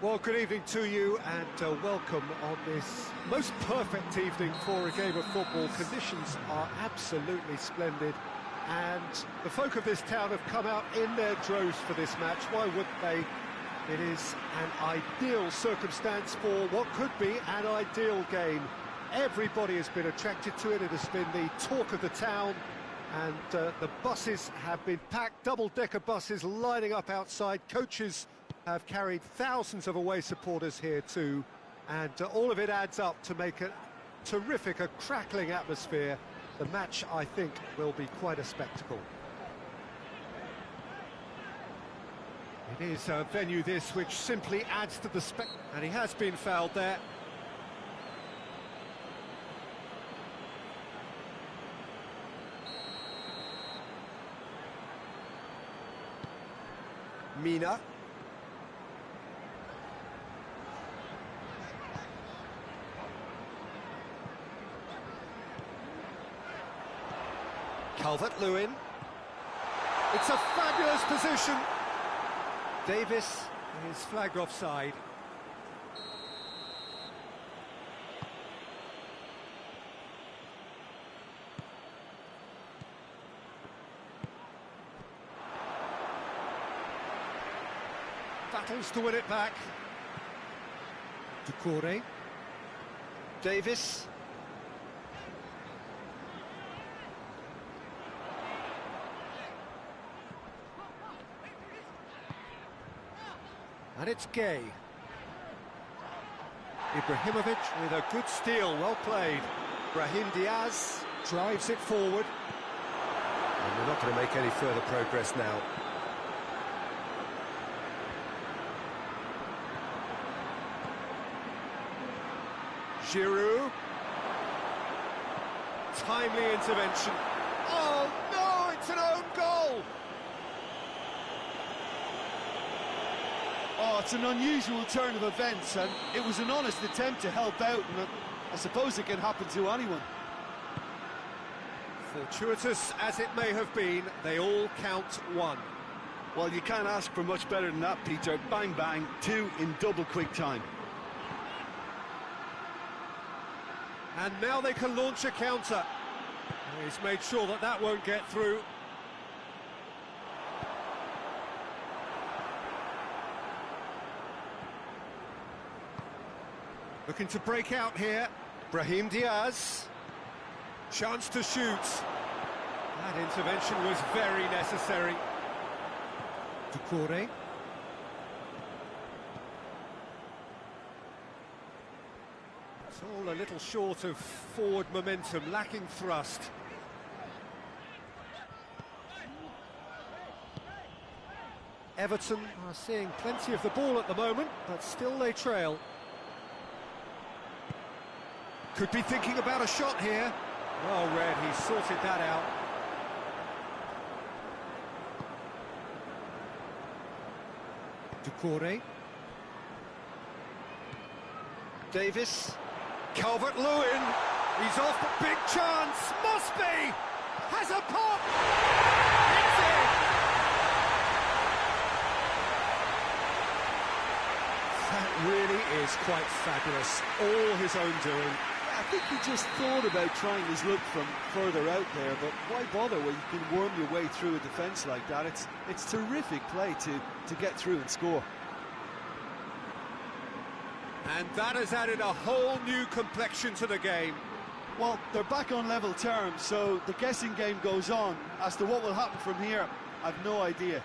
Speaker 1: Well, good evening to you, and welcome on this most perfect evening for a game of football. Conditions are absolutely splendid, and the folk of this town have come out in their droves for this match. Why wouldn't they? It is an ideal circumstance for what could be an ideal game. Everybody has been attracted to it. It has been the talk of the town, and the buses have been packed, double-decker buses lining up outside. Coaches have carried thousands of away supporters here too, and all of it adds up to make a terrific, a crackling atmosphere. The match, I think, will be quite a spectacle. It is a venue this which simply adds to the spectacle, and he has been fouled there. Mina. Calvert-Lewin. It's a fabulous position. Davis He's flagged offside. Battles to win it back. Ducouré. Davis. And it's Gay. Ibrahimovic with a good steal, well played. Brahim Diaz drives it forward. And we're not going to make any further progress now. Giroud. Timely intervention. Oh no, it's an own goal!
Speaker 2: Oh, it's an unusual turn of events, and it was an honest attempt to help out, and I suppose it can happen to anyone.
Speaker 1: Fortuitous as it may have been, they all count one.
Speaker 3: Well, you can't ask for much better than that, Peter. Bang, bang, two in double quick time.
Speaker 1: And now they can launch a counter. He's made sure that that won't get through. Looking to break out here. Brahim Diaz. Chance to shoot. That intervention was very necessary. Ducouré. It's all a little short of forward momentum, lacking thrust. Everton are seeing plenty of the ball at the moment, but still they trail. Could be thinking about a shot here. Well read, he sorted that out. Ducouré. Davis. Calvert-Lewin. He's off, but big chance. Must be. Has a pop. It's in. That really is quite fabulous. All his own doing.
Speaker 2: I think he just thought about trying his luck from further out there, but why bother when you can worm your way through a defence like that? It's terrific play to get through and score.
Speaker 1: And that has added a whole new complexion to the game.
Speaker 2: Well, they're back on level terms, so the guessing game goes on. As to what will happen from here, I've no idea.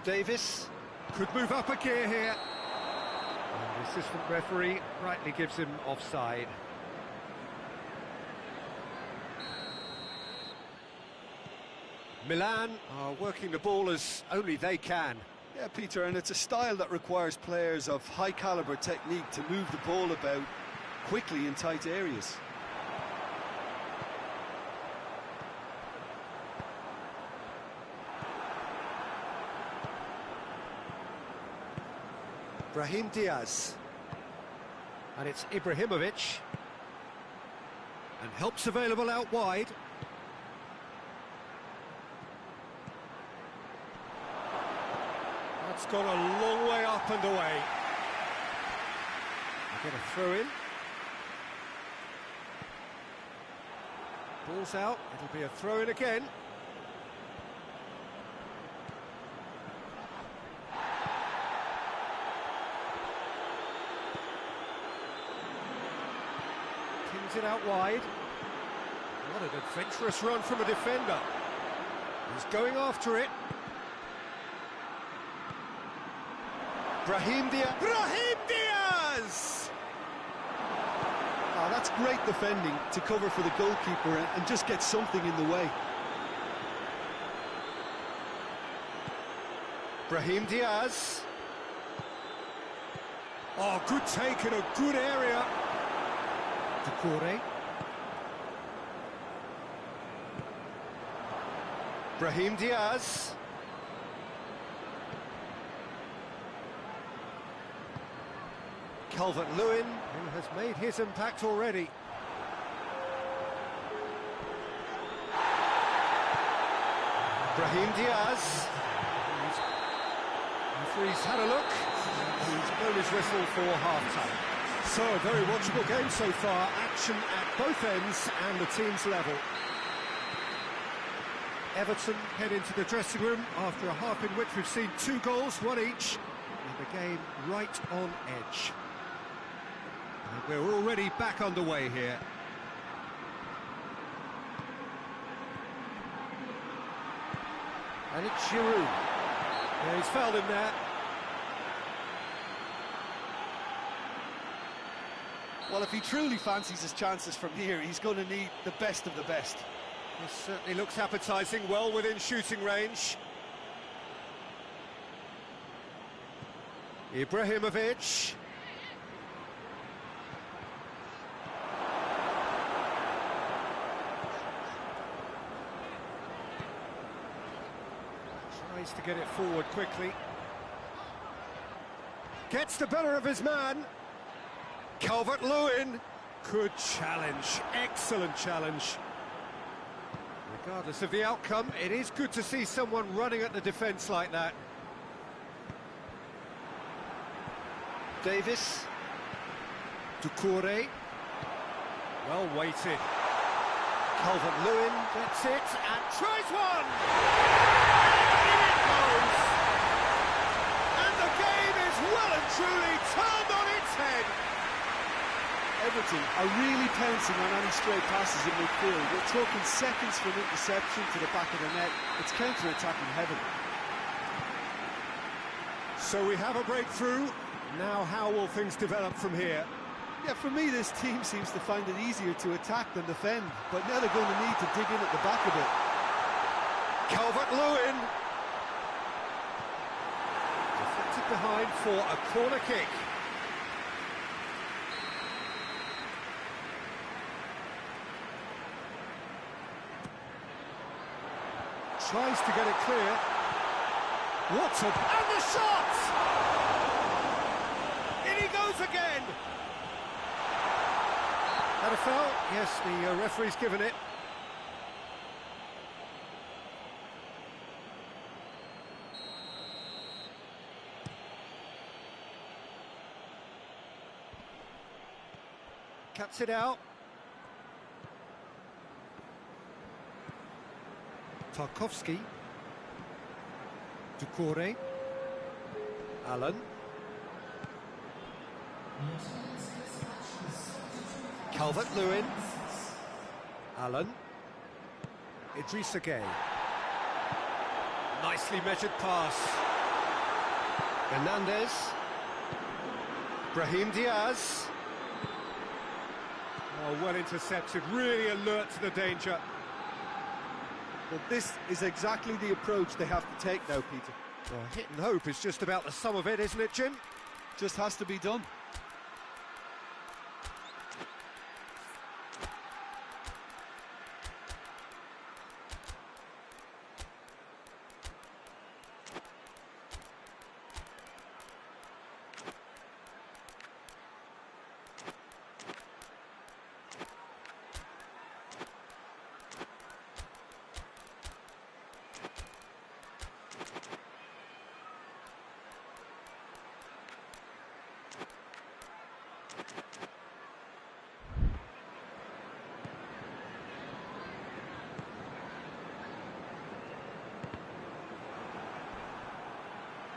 Speaker 1: Davis could move up a gear here. And the assistant referee rightly gives him offside. Milan are working the ball as only they can.
Speaker 2: Yeah, Peter, and it's a style that requires players of high caliber technique to move the ball about quickly in tight areas.
Speaker 1: Brahim Diaz. And it's Ibrahimovic. And help's available out wide. That's gone a long way up and away. Get a throw in. Ball's out, it'll be a throw in again. Pins it out wide. What an adventurous run from a defender. He's going after it. Brahim Diaz. Brahim Diaz!
Speaker 2: Oh, that's great defending to cover for the goalkeeper and just get something in the way.
Speaker 1: Brahim Diaz. Oh, good take in a good area. Ducouré. Brahim Diaz. Calvert-Lewin, who has made his impact already. Brahim Diaz. Referee's had a look, and he's blown his whistle for half-time. So, a very watchable game so far, action at both ends and the team's level. Everton head into the dressing room after a half in which we've seen 2 goals, 1 each, and the game right on edge. And we're already back underway here. And it's Giroud. Yeah, he's fouled him there.
Speaker 2: Well, if he truly fancies his chances from here, he's going to need the best of the best.
Speaker 1: This certainly looks appetising, well within shooting range. Ibrahimovic. Tries to get it forward quickly. Gets the better of his man. Calvert-Lewin. Good challenge, excellent challenge. Regardless of the outcome, it is good to see someone running at the defence like that.
Speaker 3: Davis.
Speaker 1: Doucouré. Well weighted. Calvert-Lewin gets it and tries one! In it goes! And the game is well and truly turned on its head!
Speaker 2: Everton are really pouncing on any stray passes in midfield. We're talking seconds from interception to the back of the net. It's counter-attacking heaven.
Speaker 1: So we have a breakthrough. Now how will things develop from here?
Speaker 2: Yeah, for me, this team seems to find it easier to attack than defend, but now they're going to need to dig in at the back a bit.
Speaker 1: Calvert-Lewin. Deflected behind for a corner kick. Tries to get it clear. What a... And the shot! In he goes again! Had a foul? Yes, the referee's given it. Cuts it out. Tarkowski. Doucouré. Allen. Calvert-Lewin. Allen. Idrissa Gueye. Nicely measured pass. Hernandez. Brahim Diaz. Oh, well intercepted, really alert to the danger.
Speaker 2: Well, this is exactly the approach they have to take now, Peter.
Speaker 1: Well, hit and hope is just about the sum of it, isn't it, Jim?
Speaker 2: Just has to be done.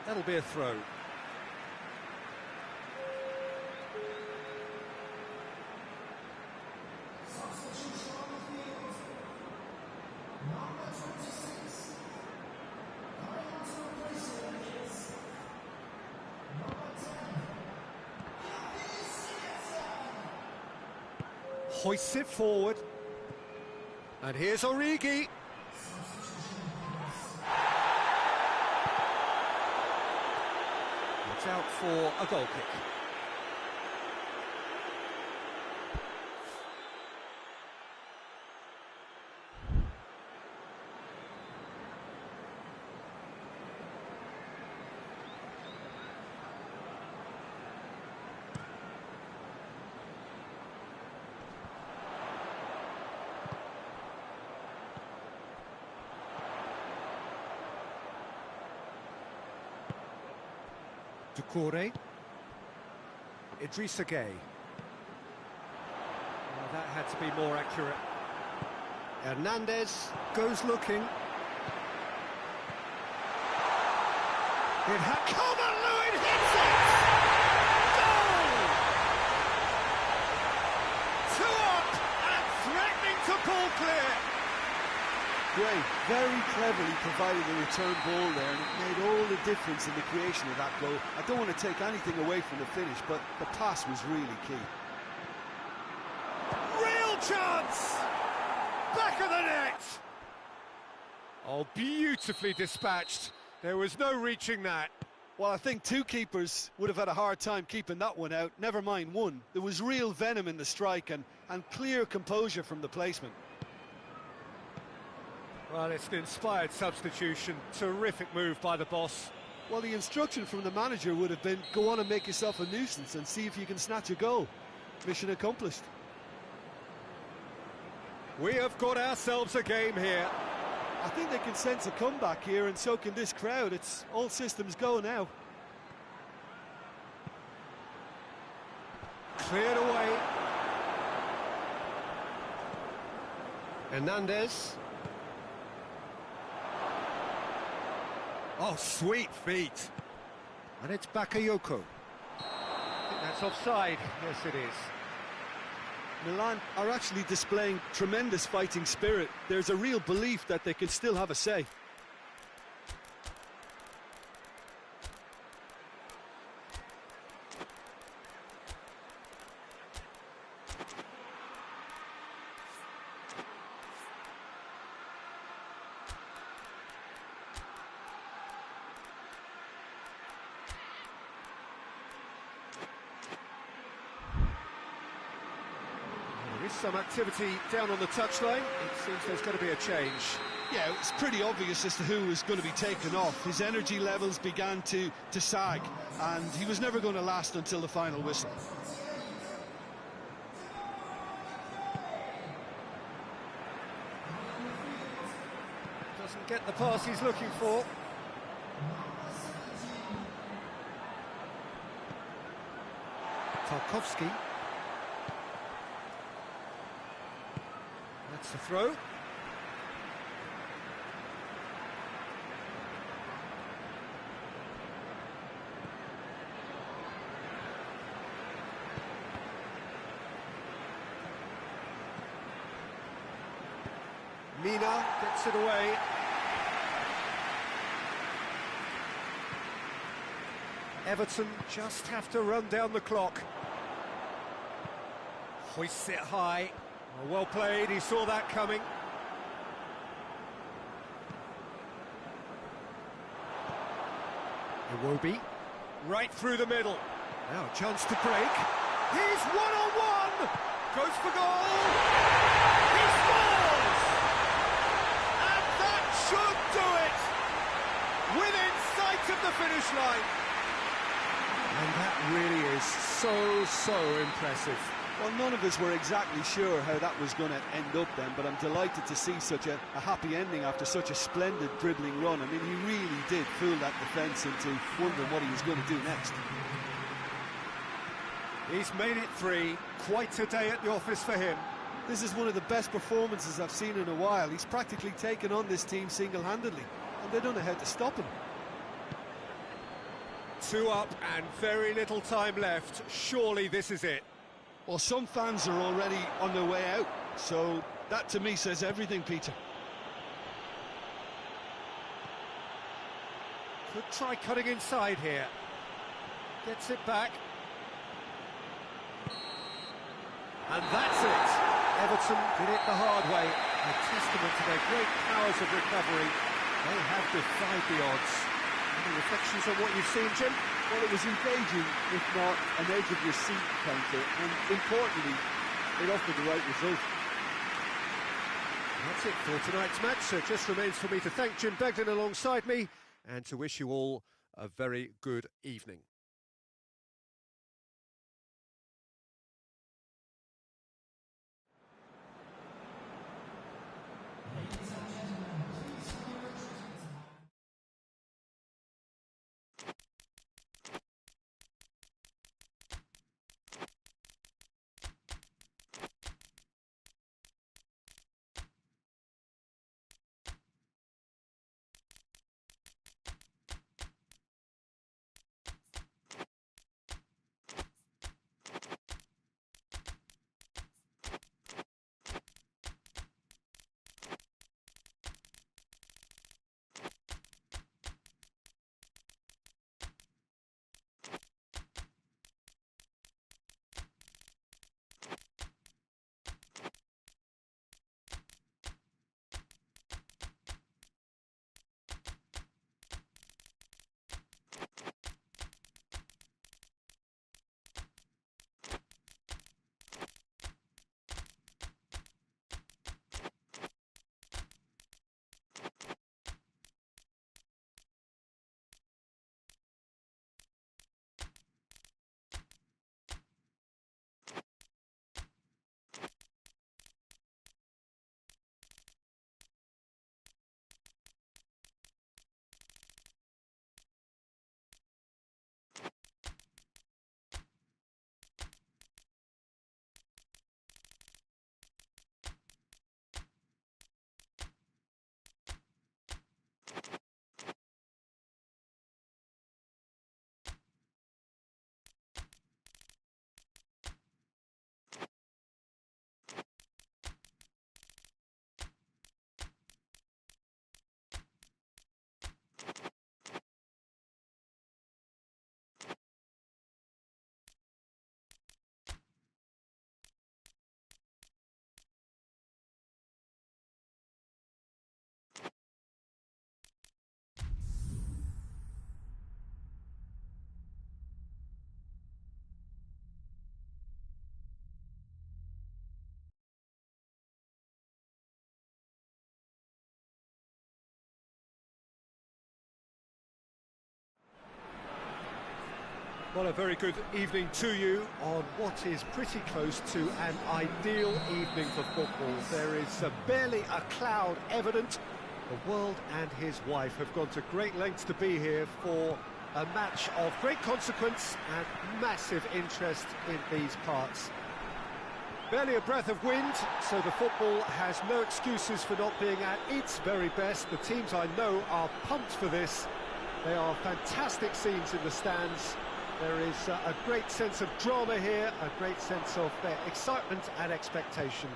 Speaker 1: That'll be a throw. Hoists it forward. And here's Origi. It's out for a goal kick. Doucouré. Idrissa Gueye. Well, that had to be more accurate. Hernandez goes looking. Calvert-Lewin hits it! Goal! 2 up and threatening to pull clear.
Speaker 2: Gray very cleverly provided the return ball there, and it made all the difference in the creation of that goal. I don't want to take anything away from the finish, but the pass was really key.
Speaker 1: Real chance! Back of the net! Oh, beautifully dispatched. There was no reaching that.
Speaker 2: Well, I think two keepers would have had a hard time keeping that one out, never mind one. There was real venom in the strike and clear composure from the placement.
Speaker 1: Well, it's an inspired substitution. Terrific move by the boss.
Speaker 2: Well, the instruction from the manager would have been, go on and make yourself a nuisance and see if you can snatch a goal. Mission accomplished.
Speaker 1: We have got ourselves a game here.
Speaker 2: I think they can sense a comeback here, and so can this crowd. It's all systems go now.
Speaker 1: Cleared away. Hernandez. Oh, sweet feet. And it's Bakayoko. I think that's offside. Yes, it is.
Speaker 2: Milan are actually displaying tremendous fighting spirit. There's a real belief that they can still have a say.
Speaker 1: There is some activity down on the touchline. It seems there's going to be a change.
Speaker 2: Yeah, it's pretty obvious as to who was going to be taken off. His energy levels began to sag, and he was never going to last until the final whistle.
Speaker 1: Doesn't get the pass he's looking for. Tarkowski. That's the throw. Mina gets it away. Everton just have to run down the clock. Hoists it high. Well played, he saw that coming. Iwobi, right through the middle. Now a chance to break. He's one-on-one! Goes for goal! He scores! And that should do it! Within sight of the finish line. And that really is so impressive.
Speaker 2: Well, none of us were exactly sure how that was going to end up then, but I'm delighted to see such a happy ending after such a splendid dribbling run. I mean, he really did fool that defence into wondering what he was going to do next.
Speaker 1: He's made it 3. Quite a day at the office for him.
Speaker 2: This is one of the best performances I've seen in a while. He's practically taken on this team single-handedly, and they don't know how to stop him.
Speaker 1: 2 up and very little time left. Surely this is it.
Speaker 2: Well, some fans are already on their way out, so that to me says everything, Peter.
Speaker 1: Could try cutting inside here. Gets it back. And that's it. Everton did it the hard way. A testament to their great powers of recovery. They have defied the odds. Any reflections on what you've seen, Jim?
Speaker 4: Well, it was engaging, if not an edge-of-your-seat counter, and importantly, it offered the right result.
Speaker 1: That's it for tonight's match, so it just remains for me to thank Jim Begden alongside me, and to wish you all a very good evening. Well, a very good evening to you on what is pretty close to an ideal evening for football. There is barely a cloud evident. The world and his wife have gone to great lengths to be here for a match of great consequence and massive interest in these parts. Barely a breath of wind, so the football has no excuses for not being at its very best. The teams I know are pumped for this. They are fantastic scenes in the stands. There is a great sense of drama here, a great sense of excitement and expectation.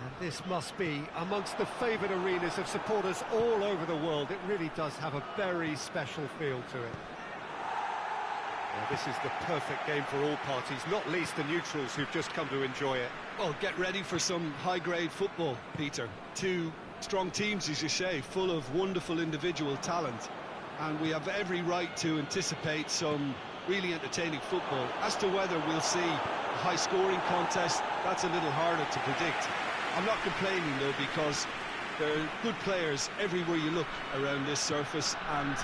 Speaker 1: And this must be amongst the favoured arenas of supporters all over the world. It really does have a very special feel to it. Well, this is the perfect game for all parties, not least the neutrals who've just come to enjoy it.
Speaker 2: Well, get ready for some high-grade football, Peter. Two strong teams, as you say, full of wonderful individual talent. And we have every right to anticipate some really entertaining football. As to whether we'll see a high-scoring contest, that's a little harder to predict. I'm not complaining, though, because there are good players everywhere you look around this surface, and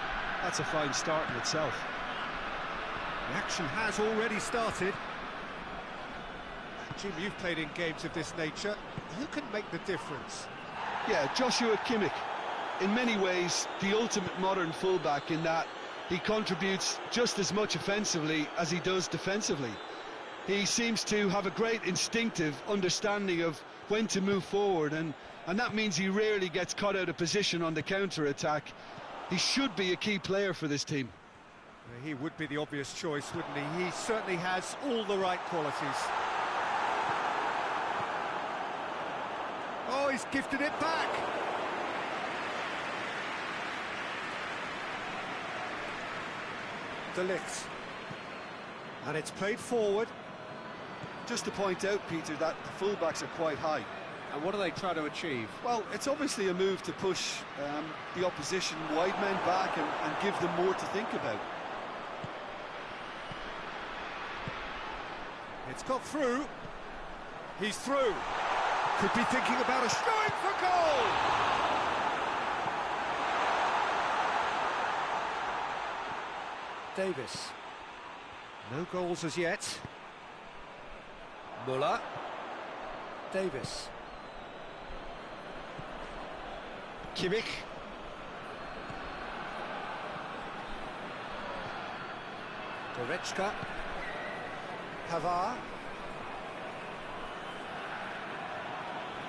Speaker 2: that's a fine start in itself.
Speaker 1: The action has already started. Jim, you've played in games of this nature. Who can make the difference?
Speaker 2: Yeah, Joshua Kimmich. In many ways, the ultimate modern fullback in that he contributes just as much offensively as he does defensively. He seems to have a great instinctive understanding of when to move forward, and that means he rarely gets caught out of position on the counter-attack. He should be a key player for this team.
Speaker 1: He would be the obvious choice, wouldn't he? He certainly has all the right qualities. Oh, he's gifted it back! De Ligt. And it's played forward.
Speaker 3: Just to point out, Peter, that the fullbacks are quite high.
Speaker 4: And what do they try to achieve?
Speaker 3: Well, it's obviously a move to push the opposition wide men back and give them more to think about.
Speaker 1: It's got through. He's through. Could be thinking about a showing for goal! Davis. No goals as yet. Muller. Davis. Kimmich. Goretzka. Pavard.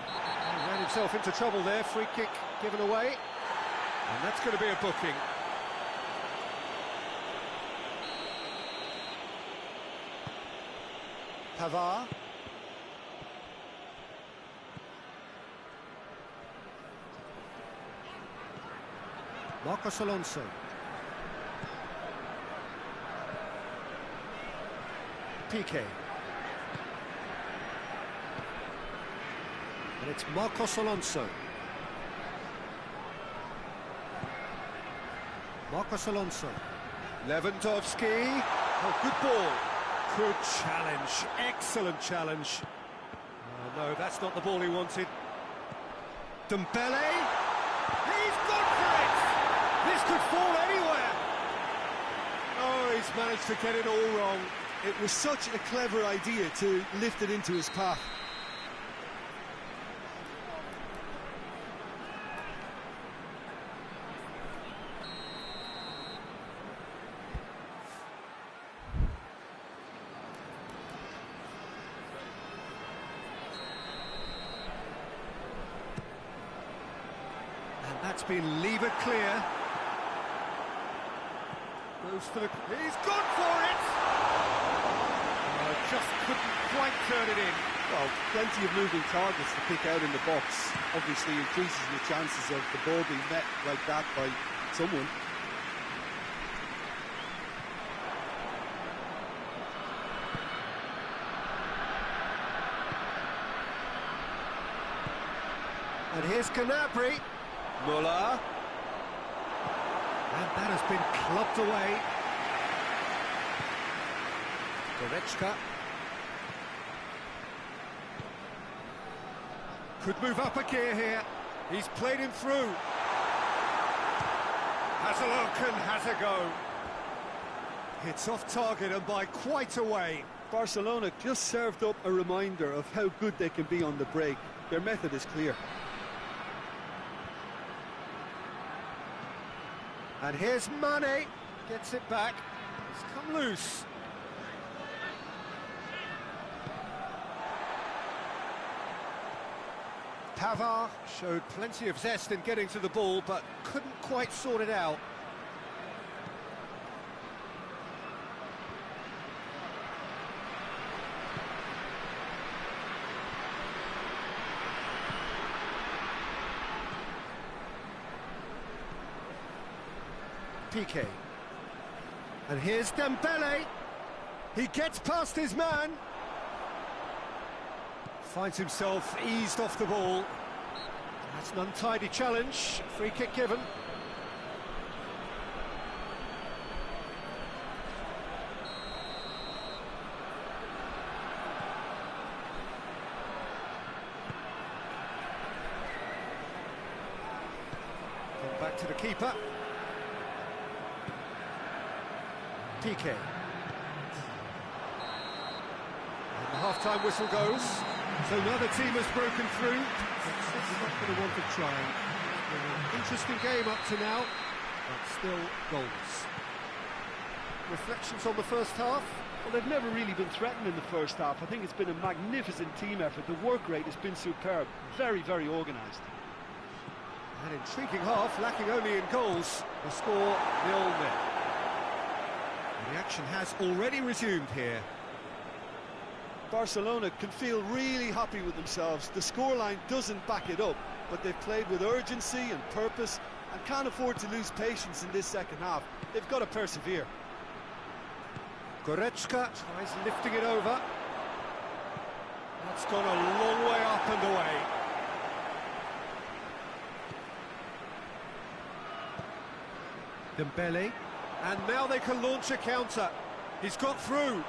Speaker 1: He ran himself into trouble there. Free kick given away. And that's going to be a booking. Pavard. Marcos Alonso. Piqué. And it's Marcos Alonso. Marcos Alonso. Lewandowski. Oh, good ball. Good challenge. Excellent challenge. Oh, no, that's not the ball he wanted. Dembele. He's gone for it! This could fall anywhere. Oh, he's managed to get it all wrong.
Speaker 2: It was such a clever idea to lift it into his path.
Speaker 1: And that's been levered clear. Goes for the... He's gone for it! Just couldn't quite turn it in.
Speaker 3: Well, plenty of moving targets to pick out in the box. Obviously increases the chances of the ball being met like that by someone.
Speaker 1: And here's Gnabry. Muller. And that has been clubbed away. Goretzka. Could move up a gear here. He's played him through. Has a look and has a go. It's off target and by quite a way.
Speaker 3: Barcelona just served up a reminder of how good they can be on the break. Their method is clear.
Speaker 1: And here's Mane, gets it back. It's come loose. Pavard showed plenty of zest in getting to the ball, but couldn't quite sort it out. Piqué. And here's Dembele. He gets past his man. Finds himself eased off the ball. That's an untidy challenge. Free kick given. Come back to the keeper. Piqué. And the half-time whistle goes. So another team has broken through. It's not going to want to try. Interesting game up to now, but still goals. Reflections on the first half?
Speaker 3: Well, they've never really been threatened in the first half. I think it's been a magnificent team effort. The work rate has been superb. Very, very organised.
Speaker 1: An intriguing half, lacking only in goals. The score 0-0. The action has already resumed here.
Speaker 3: Barcelona can feel really happy with themselves. The scoreline doesn't back it up, but they've played with urgency and purpose and can't afford to lose patience in this second half. They've got to persevere.
Speaker 1: Goretzka tries lifting it over. That's gone a long way up and away. Dembele. And now they can launch a counter. He's got through.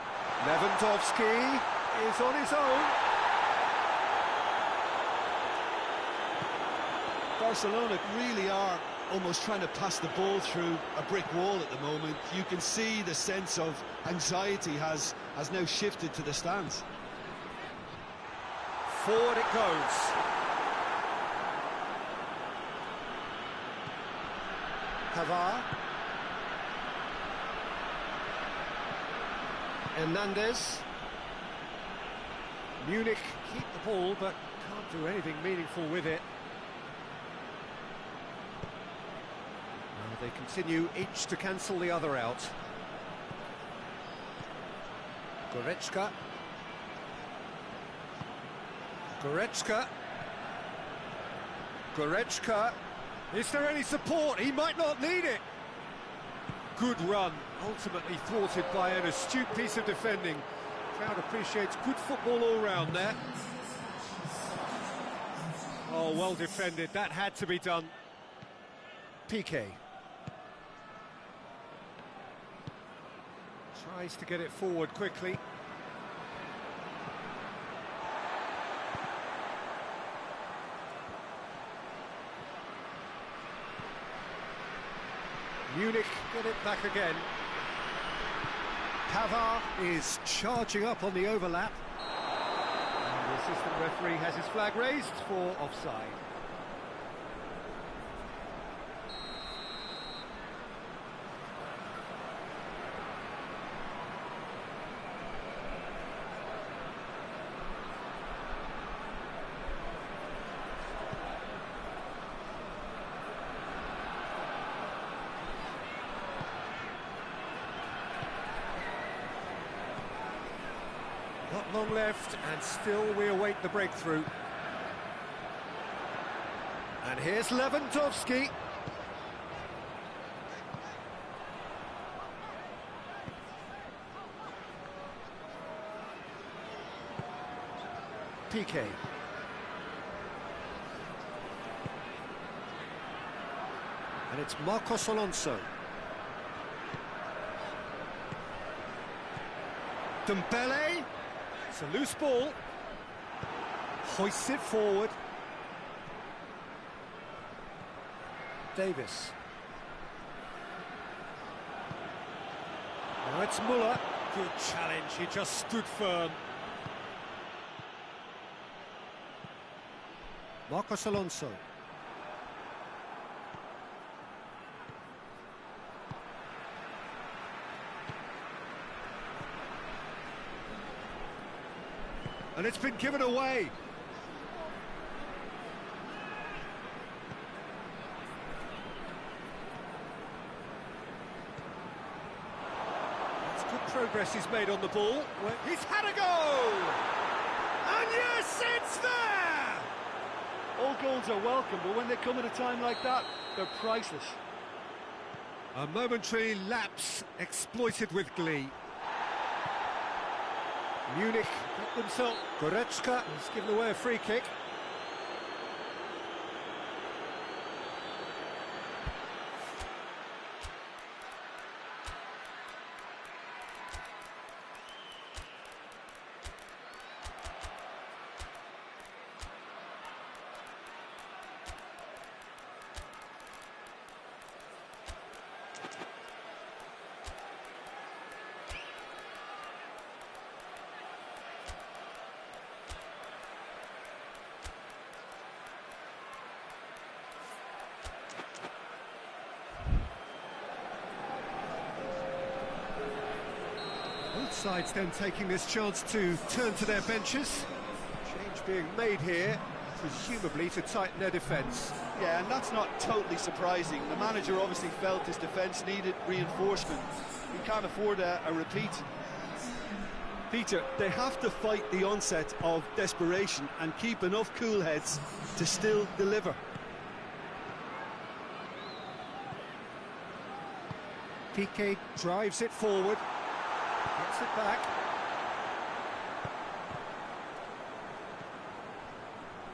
Speaker 1: Lewandowski is on his own.
Speaker 2: Barcelona really are almost trying to pass the ball through a brick wall at the moment. You can see the sense of anxiety has now shifted to the stands.
Speaker 1: Forward it goes. Pavard. Hernandez. Munich keep the ball, but can't do anything meaningful with it. Now they continue each to cancel the other out. Goretzka. Goretzka. Goretzka. Is there any support? He might not need it. Good run, ultimately thwarted by an astute piece of defending. Crowd appreciates good football all round there. Oh, well defended. That had to be done. Piqué. Tries to get it forward quickly. Munich get it back again. Pavard is charging up on the overlap. And the assistant referee has his flag raised for offside. Not long left, and still we await the breakthrough. And here's Lewandowski. Piqué. And it's Marcos Alonso. Dembele. It's a loose ball. Hoists it forward. Davis. Now it's Muller. Good challenge, he just stood firm. Marcos Alonso. And it's been given away. That's good progress he's made on the ball. He's had a go! And yes, it's there!
Speaker 3: All goals are welcome, but when they come at a time like that, they're priceless.
Speaker 1: A momentary lapse exploited with glee. Munich got themselves. Goretzka has given away a free kick. Both sides then taking this chance to turn to their benches. Change being made here, presumably to tighten their defence.
Speaker 3: Yeah, and that's not totally surprising. The manager obviously felt his defence needed reinforcement. He can't afford a repeat.
Speaker 2: Peter, they have to fight the onset of desperation and keep enough cool heads to still deliver.
Speaker 1: Piqué drives it forward. Gets it back.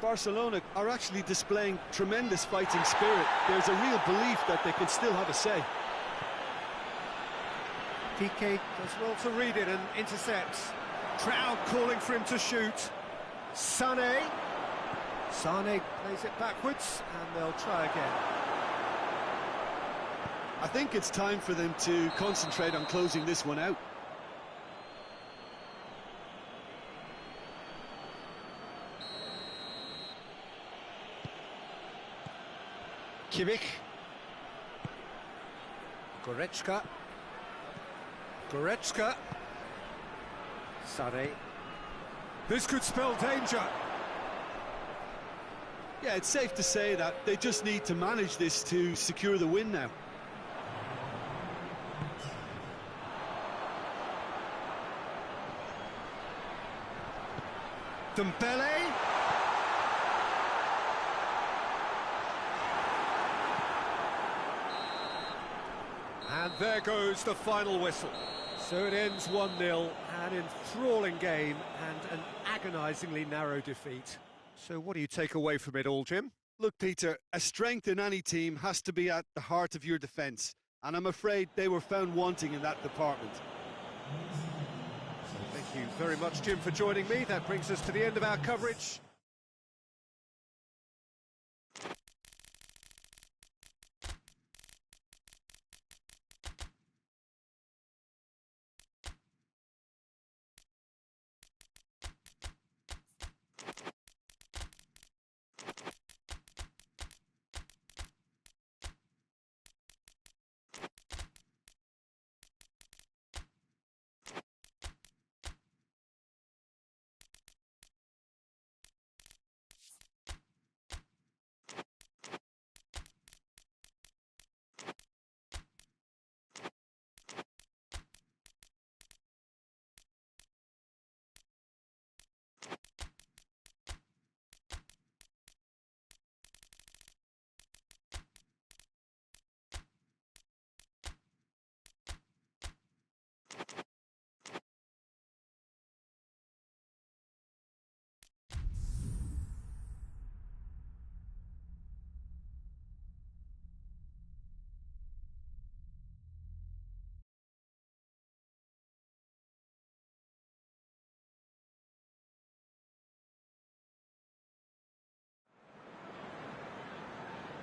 Speaker 2: Barcelona are actually displaying tremendous fighting spirit. There's a real belief that they can still have a say.
Speaker 1: Piqué does well to read it and intercepts. Crowd calling for him to shoot. Sané plays it backwards and they'll try again.
Speaker 2: I think it's time for them to concentrate on closing this one out.
Speaker 1: Kimmich. Goretzka. Sané. This could spell danger.
Speaker 2: Yeah, it's safe to say that they just need to manage this to secure the win now.
Speaker 1: Dembele. And there goes the final whistle. So it ends 1-0, an enthralling game and an agonisingly narrow defeat. So what do you take away from it all, Jim?
Speaker 2: Look, Peter, a strength in any team has to be at the heart of your defence, and I'm afraid they were found wanting in that department.
Speaker 1: Thank you very much, Jim, for joining me. That brings us to the end of our coverage.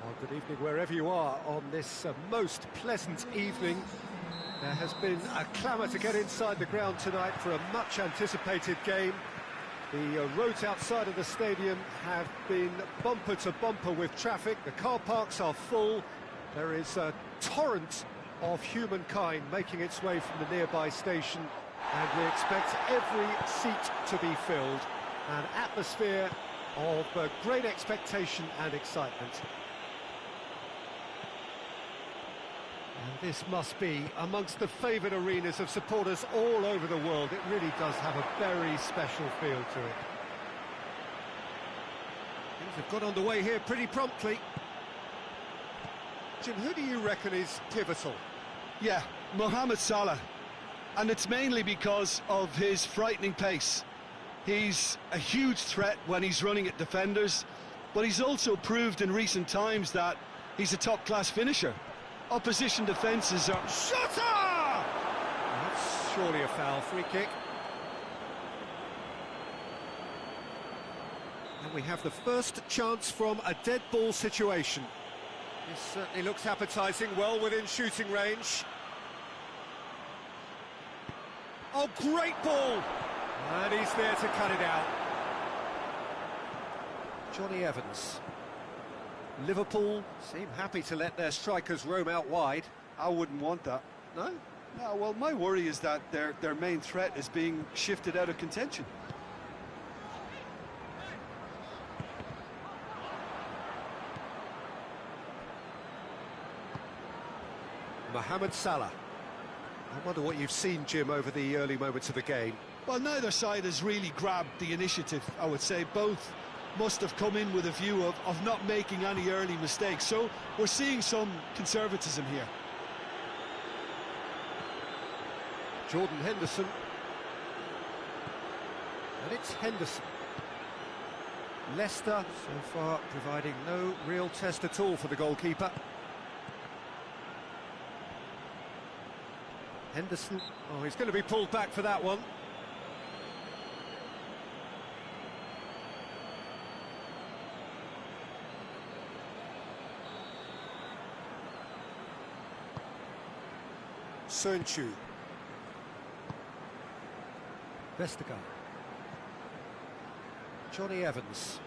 Speaker 1: Well, good evening wherever you are on this most pleasant evening. There has been a clamour to get inside the ground tonight for a much-anticipated game. The roads outside of the stadium have been bumper to bumper with traffic. The car parks are full. There is a torrent of humankind making its way from the nearby station, and we expect every seat to be filled. An atmosphere of great expectation and excitement. And this must be amongst the favoured arenas of supporters all over the world. It really does have a very special feel to it. Things have got underway here pretty promptly. Jim, who do you reckon is pivotal?
Speaker 2: Yeah, Mohamed Salah. And it's mainly because of his frightening pace. He's a huge threat when he's running at defenders, but he's also proved in recent times that he's a top-class finisher. Opposition defences are...
Speaker 1: Shutter! That's surely a foul, free kick. And we have the first chance from a dead ball situation. This certainly looks appetising, well within shooting range. Oh, great ball! And he's there to cut it out. Johnny Evans. Liverpool seem happy to let their strikers roam out wide.
Speaker 3: I wouldn't want that.
Speaker 1: No?
Speaker 3: No, well, my worry is that their main threat is being shifted out of contention.
Speaker 1: Mohamed Salah. I wonder what you've seen, Jim, over the early moments of the game.
Speaker 2: Well, neither side has really grabbed the initiative, I would say. Both must have come in with a view of not making any early mistakes. So we're seeing some conservatism here.
Speaker 1: Jordan Henderson. And it's Henderson. Leicester, so far, providing no real test at all for the goalkeeper. Henderson, oh, he's going to be pulled back for that one. Sönchu. Vestergaard. Johnny Evans.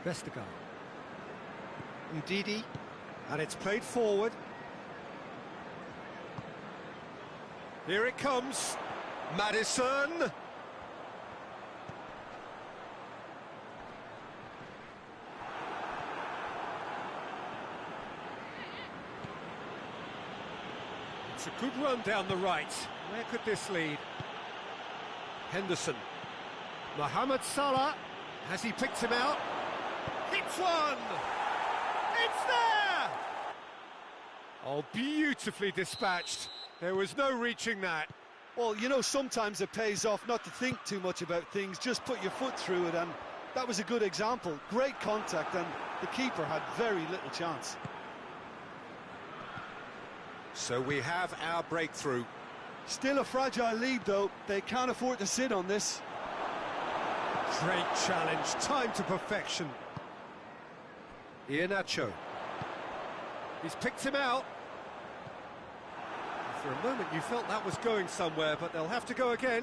Speaker 1: Vestergaard. Ndidi. And it's played forward. Here it comes. Maddison. It's a good run down the right. Where could this lead? Henderson. Mohamed Salah. Has he picked him out? Hits one! It's there! Oh, beautifully dispatched. There was no reaching that.
Speaker 3: Well, you know, sometimes it pays off not to think too much about things, just put your foot through it, and that was a good example. Great contact, and the keeper had very little chance.
Speaker 1: So we have our breakthrough.
Speaker 3: Still a fragile lead, though. They can't afford to sit on this.
Speaker 1: Great challenge, time to perfection. Iheanacho. He's picked him out. For a moment you felt that was going somewhere, but they'll have to go again.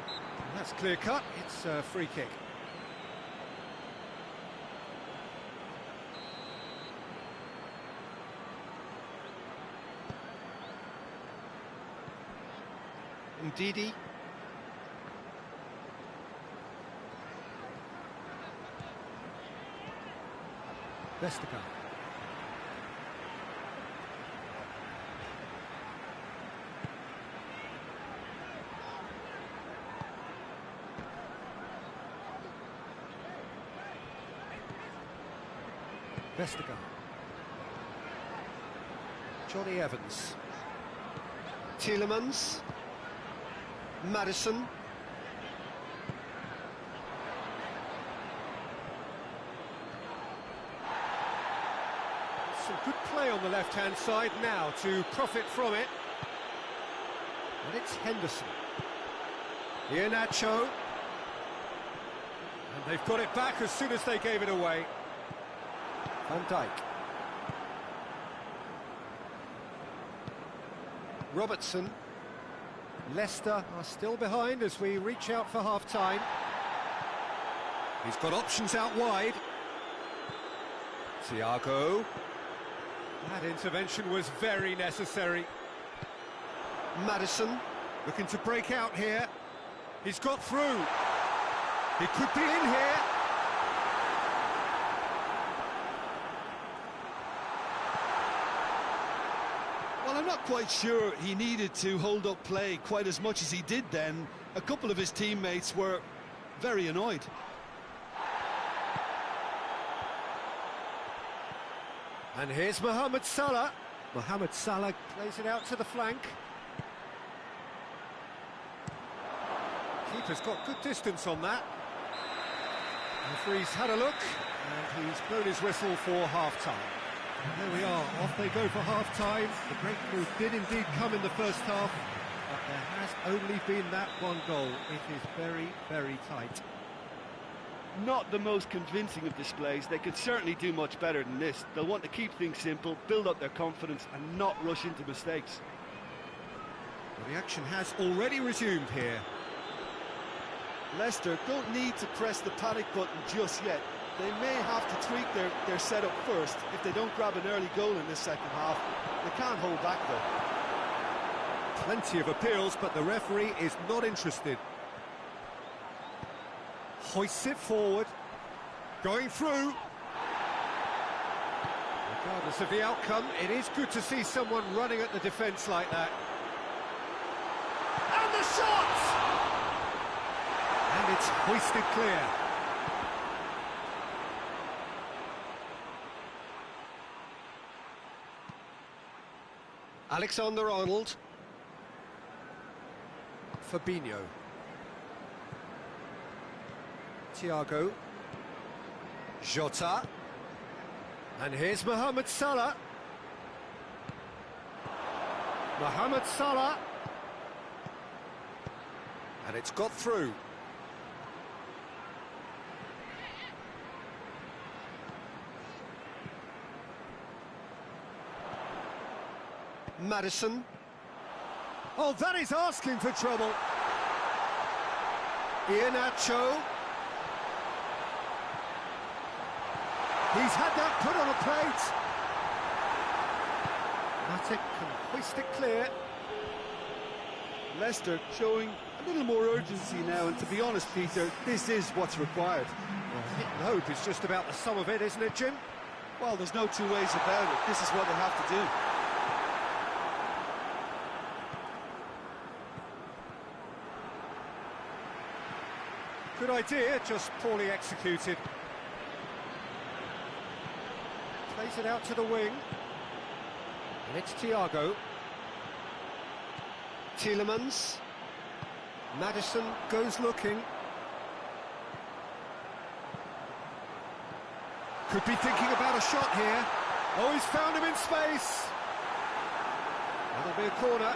Speaker 1: And that's clear cut, it's a free kick. Ndidi. Vestergaard. Vestergaard. Johnny Evans. Tielemans. Maddison. Some good play on the left-hand side now to profit from it. And it's Henderson. Iheanacho. And they've got it back as soon as they gave it away. Van Dijk. Robertson. Leicester are still behind as we reach out for half-time. He's got options out wide. Thiago. That intervention was very necessary. Maddison looking to break out here. He's got through. He could be in here.
Speaker 2: Well, I'm not quite sure he needed to hold up play quite as much as he did then. A couple of his teammates were very annoyed.
Speaker 1: And here's Mohamed Salah. Mohamed Salah plays it out to the flank. Keeper's got good distance on that. Referee's had a look, and he's blown his whistle for half-time. There we are, off they go for half-time. The breakthrough did indeed come in the first half, but there has only been that one goal. It is very, very tight.
Speaker 3: Not the most convincing of displays. They could certainly do much better than this. They'll want to keep things simple, build up their confidence and not rush into mistakes.
Speaker 1: Well, the action has already resumed here.
Speaker 3: Leicester don't need to press the panic button just yet. They may have to tweak their setup first if they don't grab an early goal in this second half. They can't hold back though.
Speaker 1: Plenty of appeals, but the referee is not interested. Hoists it forward, going through. Regardless of the outcome, it is good to see someone running at the defence like that. And the shot! And it's hoisted clear. Alexander-Arnold. Fabinho. Thiago. Jota. And here's Mohamed Salah. Mohamed Salah. And it's got through. Maddison. Oh, that is asking for trouble. Iheanacho. He's had that put on a plate. Matic can hoist it clear.
Speaker 3: Leicester showing a little more urgency now, and to be honest, Peter, this is what's required.
Speaker 1: Well, hitting hope is just about the sum of it, isn't it, Jim?
Speaker 3: Well, there's no two ways about it. This is what they have to do.
Speaker 1: Good idea, just poorly executed. Plays it out to the wing. And it's Thiago. Tielemans. Maddison goes looking. Could be thinking about a shot here. Oh, he's found him in space. That'll be a corner.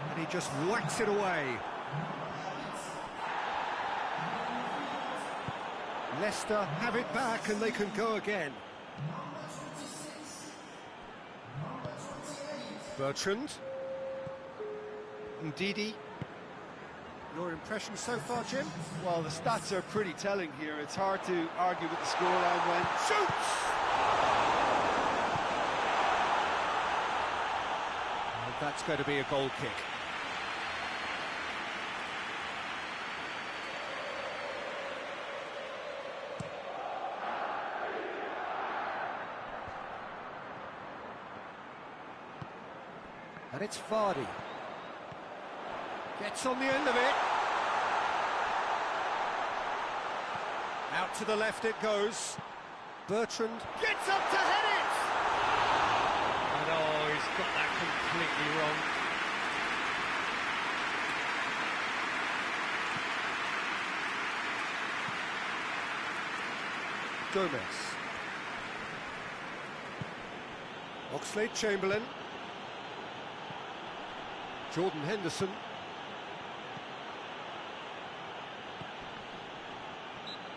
Speaker 1: And he just whacks it away. Leicester have it back and they can go again. Bertrand. Ndidi. Your impression so far, Jim?
Speaker 3: Well, the stats are pretty telling here. It's hard to argue with the scoreline when... Shoots!
Speaker 1: And that's going to be a goal kick. It's Vardy. Gets on the end of it. Out to the left it goes. Bertrand gets up to head it! And oh, he's got that completely wrong. Gomez. Oxlade-Chamberlain. Jordan Henderson.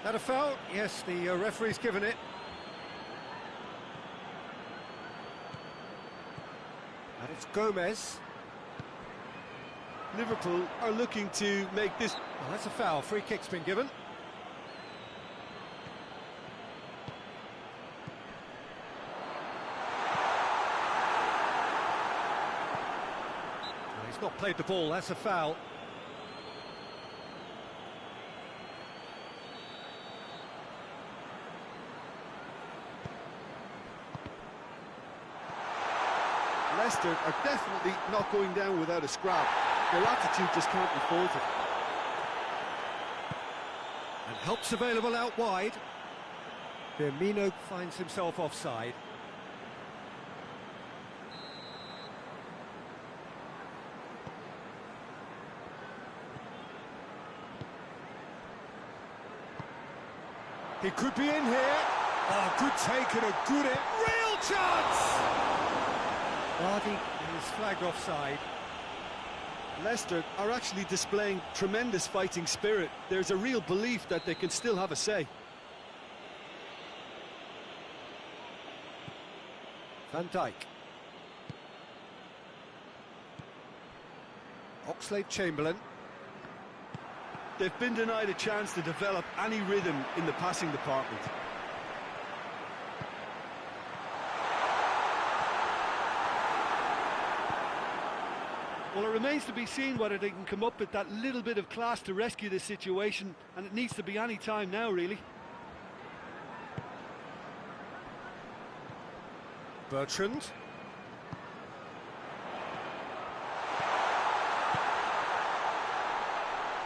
Speaker 1: That a foul? Yes, the referee's given it. And it's Gomez.
Speaker 3: Liverpool are looking to make this...
Speaker 1: Well, that's a foul. Free kick's been given. Well, he's not played the ball. That's a foul.
Speaker 3: Leicester are definitely not going down without a scrap. Their attitude just can't be faulted.
Speaker 1: And help's available out wide. Firmino finds himself offside. He could be in here. Oh, good take and a good real chance! Vardy is flagged offside.
Speaker 3: Leicester are actually displaying tremendous fighting spirit. There's a real belief that they can still have a say.
Speaker 1: Van Dijk. Oxlade-Chamberlain.
Speaker 3: They've been denied a chance to develop any rhythm in the passing department.
Speaker 2: Well, it remains to be seen whether they can come up with that little bit of class to rescue this situation, and it needs to be any time now, really.
Speaker 1: Bertrand.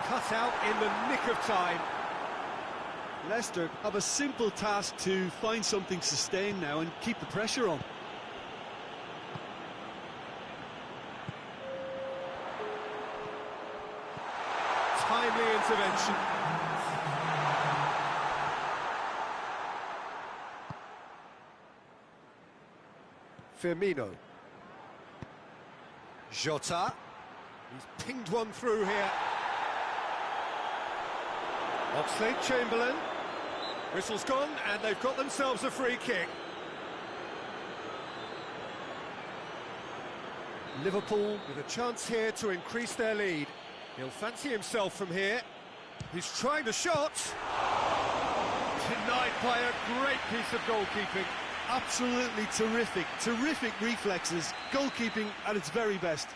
Speaker 1: Cut out in the nick of time.
Speaker 3: Leicester have a simple task to find something sustained now and keep the pressure on.
Speaker 1: Timely intervention. Firmino. Jota. He's pinged one through here. Oxlade-Chamberlain. Whistle's gone, and they've got themselves a free kick. Liverpool with a chance here to increase their lead. He'll fancy himself from here. He's trying the shot. Denied by a great piece of goalkeeping.
Speaker 3: Absolutely terrific, terrific reflexes. Goalkeeping at its very best.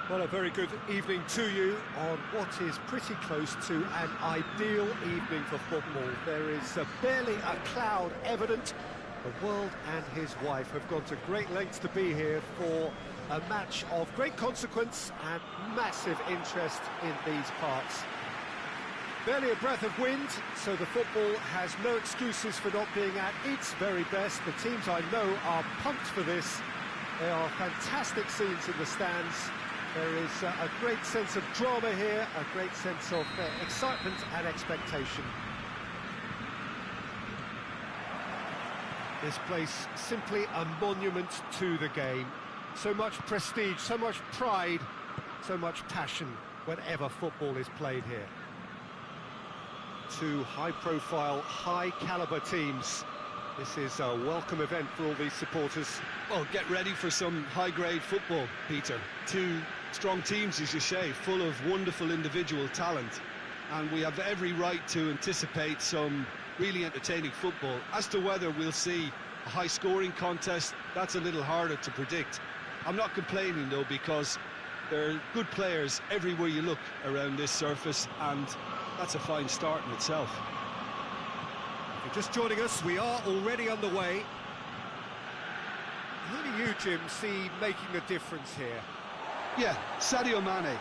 Speaker 1: Well, a very good evening to you on what is pretty close to an ideal evening for football. There is barely a cloud evident. The world and his wife have gone to great lengths to be here for a match of great consequence and massive interest in these parts. Barely a breath of wind, so the football has no excuses for not being at its very best. The teams I know are pumped for this. There are fantastic scenes in the stands. There is a great sense of drama here, a great sense of excitement and expectation. This place simply a monument to the game. So much prestige, so much pride, so much passion whenever football is played here. Two high-profile, high-caliber teams. This is a welcome event for all these supporters.
Speaker 2: Well, get ready for some high-grade football, Peter. Two strong teams, as you say, full of wonderful individual talent. And we have every right to anticipate some really entertaining football. As to whether we'll see a high-scoring contest, that's a little harder to predict. I'm not complaining, though, because there are good players everywhere you look around this surface, and that's a fine start in itself.
Speaker 1: If you're just joining us, we are already underway. Who do you, Jim, see making a difference here?
Speaker 2: Yeah, Sadio Mane.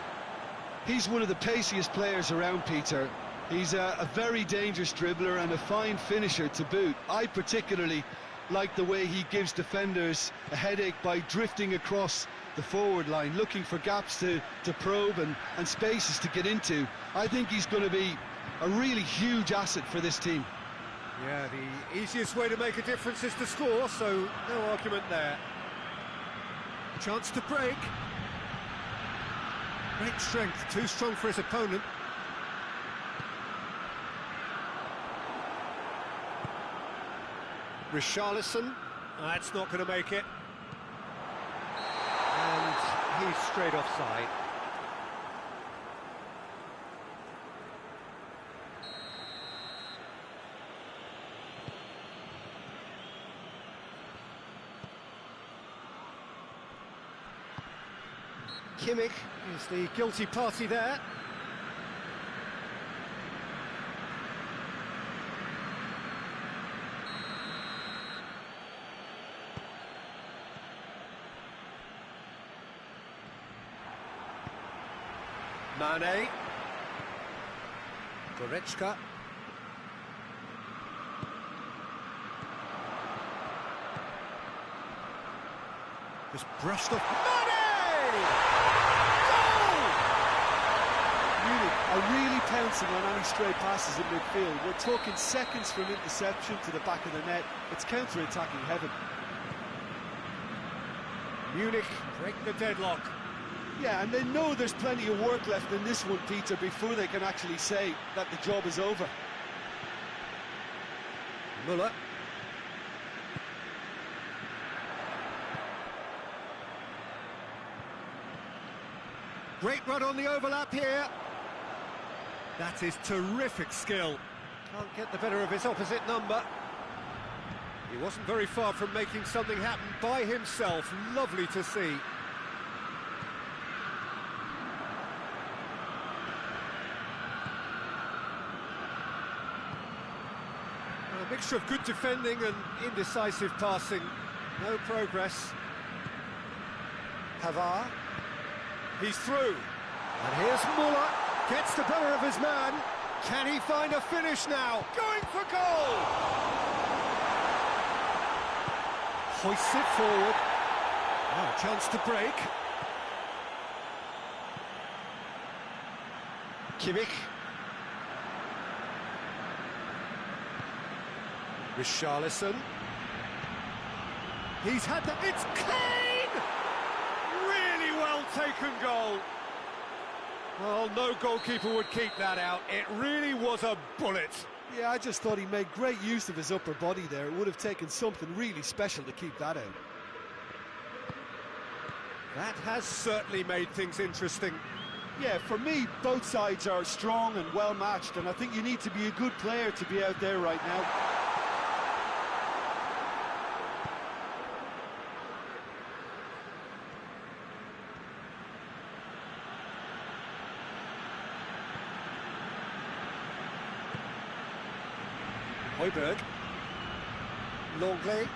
Speaker 2: He's one of the paciest players around, Peter. He's a very dangerous dribbler and a fine finisher to boot. I particularly like the way he gives defenders a headache by drifting across the forward line, looking for gaps to probe and spaces to get into. I think he's going to be a really huge asset for this team.
Speaker 1: Yeah, the easiest way to make a difference is to score, so no argument there. Chance to break. Great strength, too strong for his opponent. Richarlison, that's not going to make it. And he's straight offside. Kimmich is the guilty party there. Mane. Goretzka. Just brushed off. Mane! Goal!
Speaker 3: Munich are really pouncing on any stray passes in midfield. We're talking seconds from interception to the back of the net. It's counter-attacking heaven.
Speaker 1: Munich break the deadlock.
Speaker 3: Yeah, and they know there's plenty of work left in this one, Peter, before they can actually say that the job is over.
Speaker 1: Müller. Great run on the overlap here. That is terrific skill. Can't get the better of his opposite number. He wasn't very far from making something happen by himself. Lovely to see. A mixture of good defending and indecisive passing. No progress. Pavard. He's through. And here's Müller. Gets the better of his man. Can he find a finish now? Going for goal! Hoists it forward. Oh, a chance to break. Kimmich. Richarlison. He's had the... It's Kane! Really well taken goal. Well, no goalkeeper would keep that out. It really was a bullet.
Speaker 3: Yeah, I just thought he made great use of his upper body there. It would have taken something really special to keep that out.
Speaker 1: That has certainly made things interesting.
Speaker 3: Yeah, for me, both sides are strong and well matched, and I think you need to be a good player to be out there right now.
Speaker 1: Højbjerg. Longley.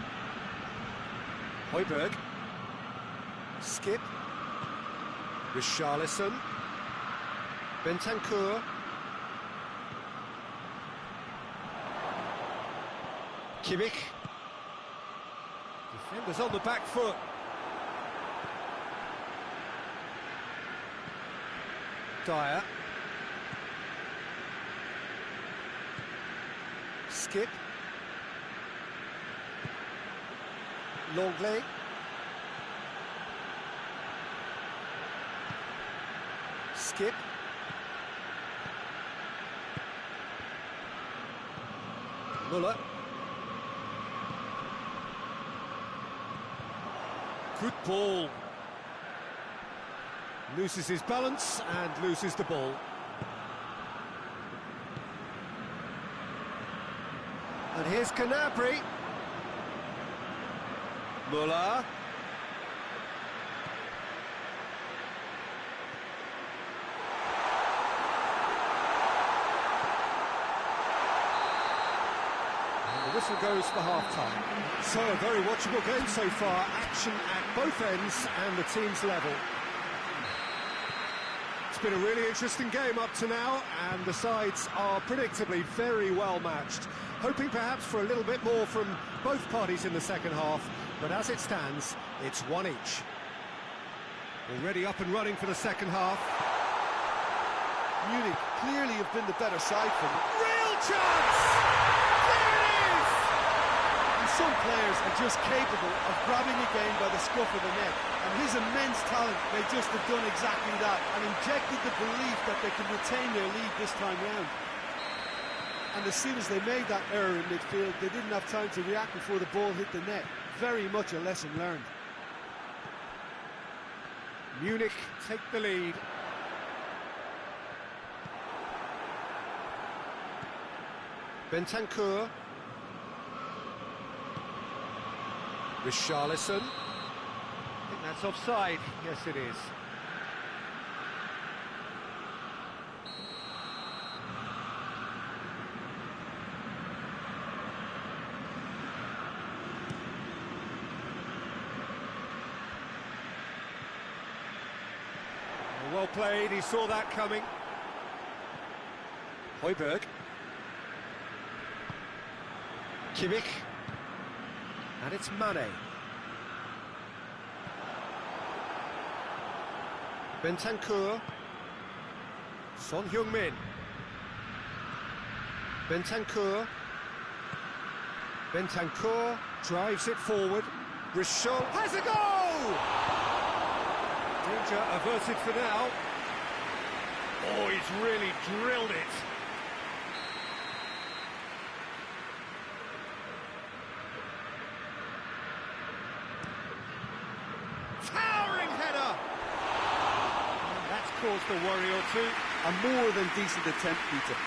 Speaker 1: Højbjerg. Skip. Richarlison. Bentancur. Kimmich. Defenders on the back foot. Dyer. Skip. Longley. Skip. Muller. Good ball. Loses his balance and loses the ball. And here's Gnabry. Muller. And the whistle goes for half-time. So a very watchable game so far. Action at both ends and the team's level. It's been a really interesting game up to now, and the sides are predictably very well matched. Hoping perhaps for a little bit more from both parties in the second half, but as it stands, it's one each. Already up and running for the second half.
Speaker 3: Munich clearly have been the better side for them.
Speaker 1: Real chance! There it is!
Speaker 3: And some players are just capable of grabbing a game by the scruff of the neck, and his immense talent may just have done exactly that and injected the belief that they can retain their lead this time round. And as soon as they made that error in midfield, they didn't have time to react before the ball hit the net. Very much a lesson learned.
Speaker 1: Munich take the lead. Bentancur. Richarlison. I think that's offside. Yes, it is. Well played, he saw that coming. Højbjerg. Kimmich. And it's Mane. Bentancur. Son Heung-min. Bentancur. Bentancur drives it forward. Richarlison has a goal! Danger averted for now. Oh, he's really drilled it. Towering header! And that's caused a worry or two.
Speaker 3: A more than decent attempt, Peter.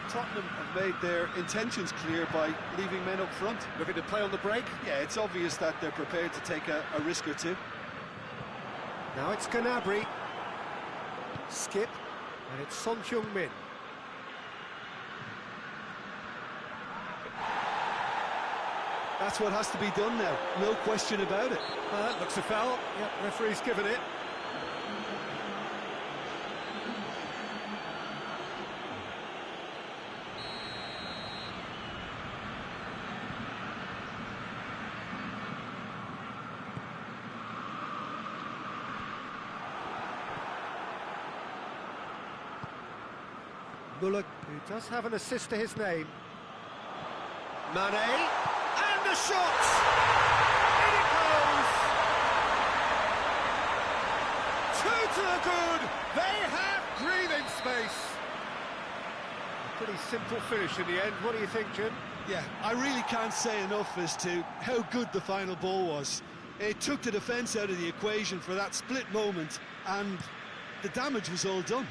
Speaker 3: Tottenham have made their intentions clear by leaving men up front.
Speaker 1: Looking to play on the break.
Speaker 3: Yeah, it's obvious that they're prepared to take a risk or two.
Speaker 1: Now it's Gnabry. Skip. And it's Son Heung-min.
Speaker 3: That's what has to be done now, no question about it.
Speaker 1: That looks a foul. Yep, referee's given it. Muller, who does have an assist to his name. Mane, and the shot! In it goes! Two to the good! They have breathing space! A pretty simple finish in the end. What do you think, Jim?
Speaker 2: Yeah, I really can't say enough as to how good the final ball was. It took the defence out of the equation for that split moment, and the damage was all done.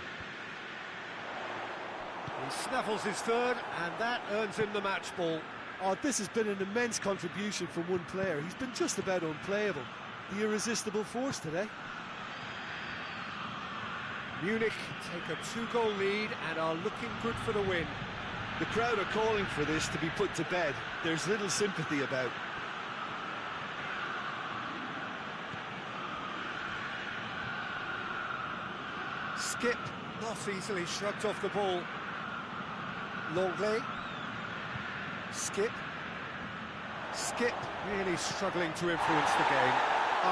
Speaker 1: He snaffles his third, and that earns him the match ball.
Speaker 3: Oh, this has been an immense contribution from one player. He's been just about unplayable. the irresistible force today.
Speaker 1: Munich take a 2-goal lead and are looking good for the win.
Speaker 2: The crowd are calling for this to be put to bed. There's little sympathy about.
Speaker 1: Skip, not easily shrugged off the ball. Longley. Skip. Skip really struggling to influence the game.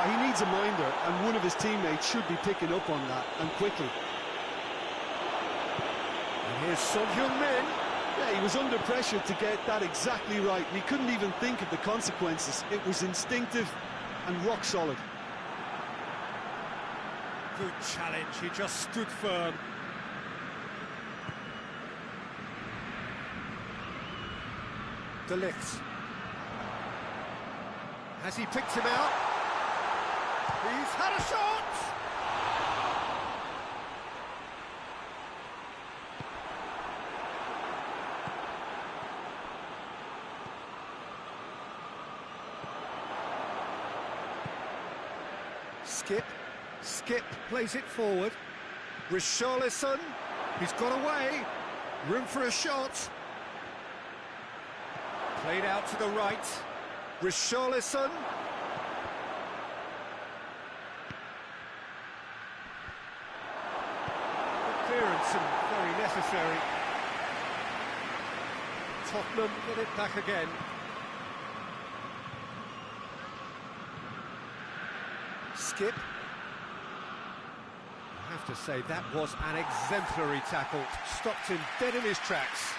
Speaker 2: He needs a minder, and one of his teammates should be picking up on that, and quickly.
Speaker 1: And here's Son Heung-min.
Speaker 2: Yeah, he was under pressure to get that exactly right, and he couldn't even think of the consequences. It was instinctive and rock solid.
Speaker 1: Good challenge, he just stood firm. De Ligt. Has he picked him out? He's had a shot! Skip plays it forward. Richarlison, he's got away. Room for a shot. Played out to the right. Richarlison. Good clearance and very necessary. Tottenham get it back again. Skip. I have to say, that was an exemplary tackle. Stopped him dead in his tracks.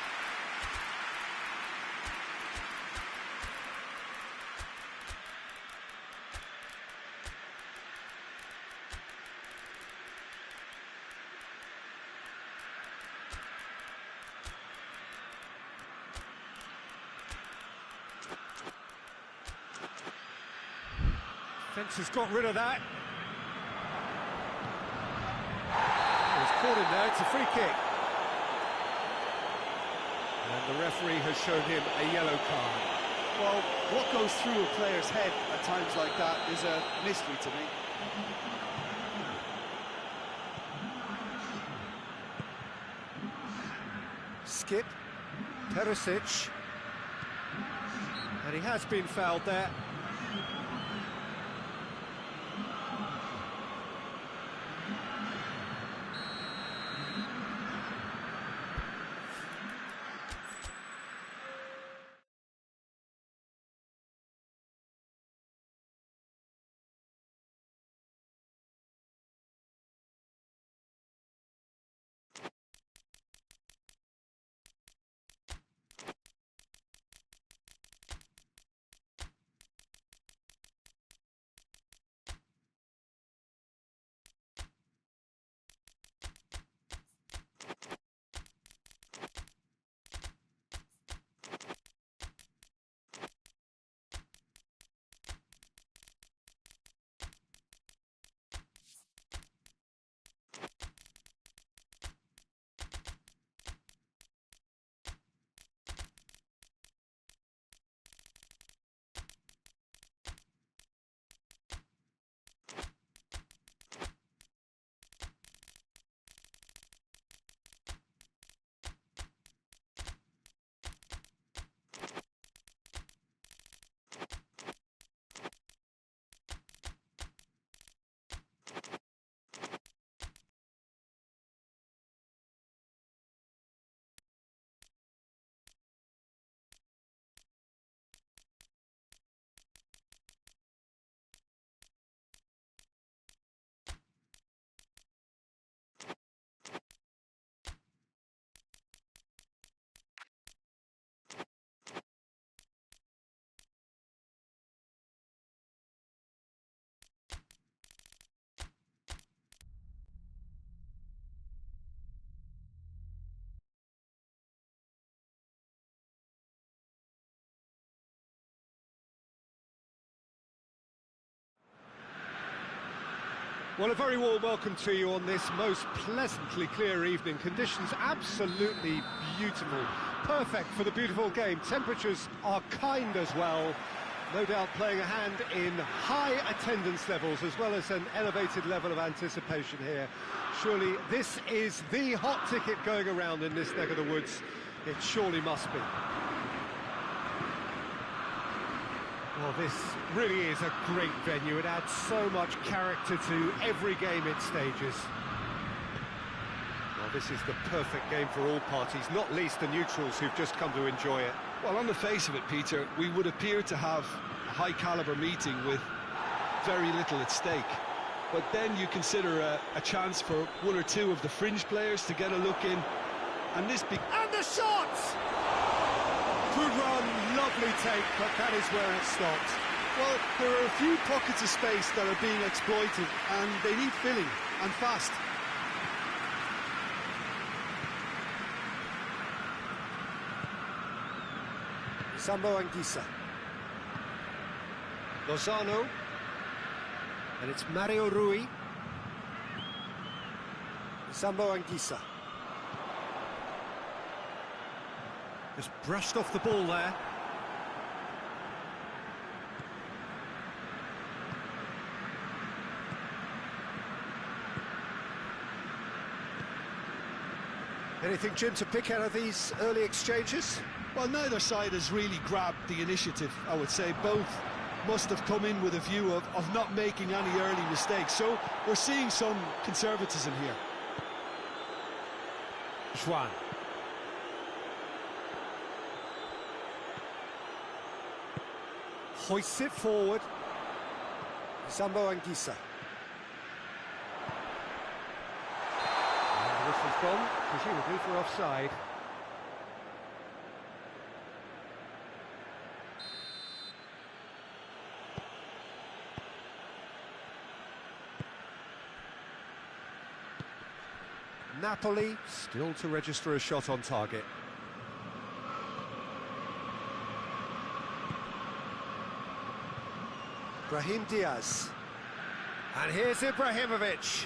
Speaker 1: Fence has got rid of that. Caught him there, it's a free kick. And the referee has shown him a yellow card.
Speaker 3: Well, what goes through a player's head at times like that is a mystery to me.
Speaker 1: Skip, Perisic. And he has been fouled there. Well, a very warm welcome to you on this most pleasantly clear evening. Conditions absolutely beautiful. Perfect for the beautiful game. Temperatures are kind as well. no doubt playing a hand in high attendance levels as well as an elevated level of anticipation here. Surely this is the hot ticket going around in this neck of the woods. It surely must be. Well, this really is a great venue. It adds so much character to every game it stages. Well, this is the perfect game for all parties, not least the neutrals who've just come to enjoy it.
Speaker 2: Well, on the face of it, Peter, we would appear to have a high-caliber meeting with very little at stake. But then you consider a chance for one or two of the fringe players to get a look in, and this big...
Speaker 1: And the shot! Good run, lovely take, but that is where it stopped.
Speaker 3: Well, there are a few pockets of space that are being exploited, and they need filling, and fast.
Speaker 1: Sambo Anguissa. Lozano. And it's Mario Rui. Sambo Anguissa. Just brushed off the ball there. Anything, Jim, to pick out of these early exchanges?
Speaker 2: Well, neither side has really grabbed the initiative, I would say. Both must have come in with a view of not making any early mistakes. So we're seeing some conservatism here.
Speaker 1: Juan. Hoists it forward. Sambo Anguissa. And this has gone, presumably for offside. Napoli still to register a shot on target. Brahim Diaz. And here's Ibrahimovic.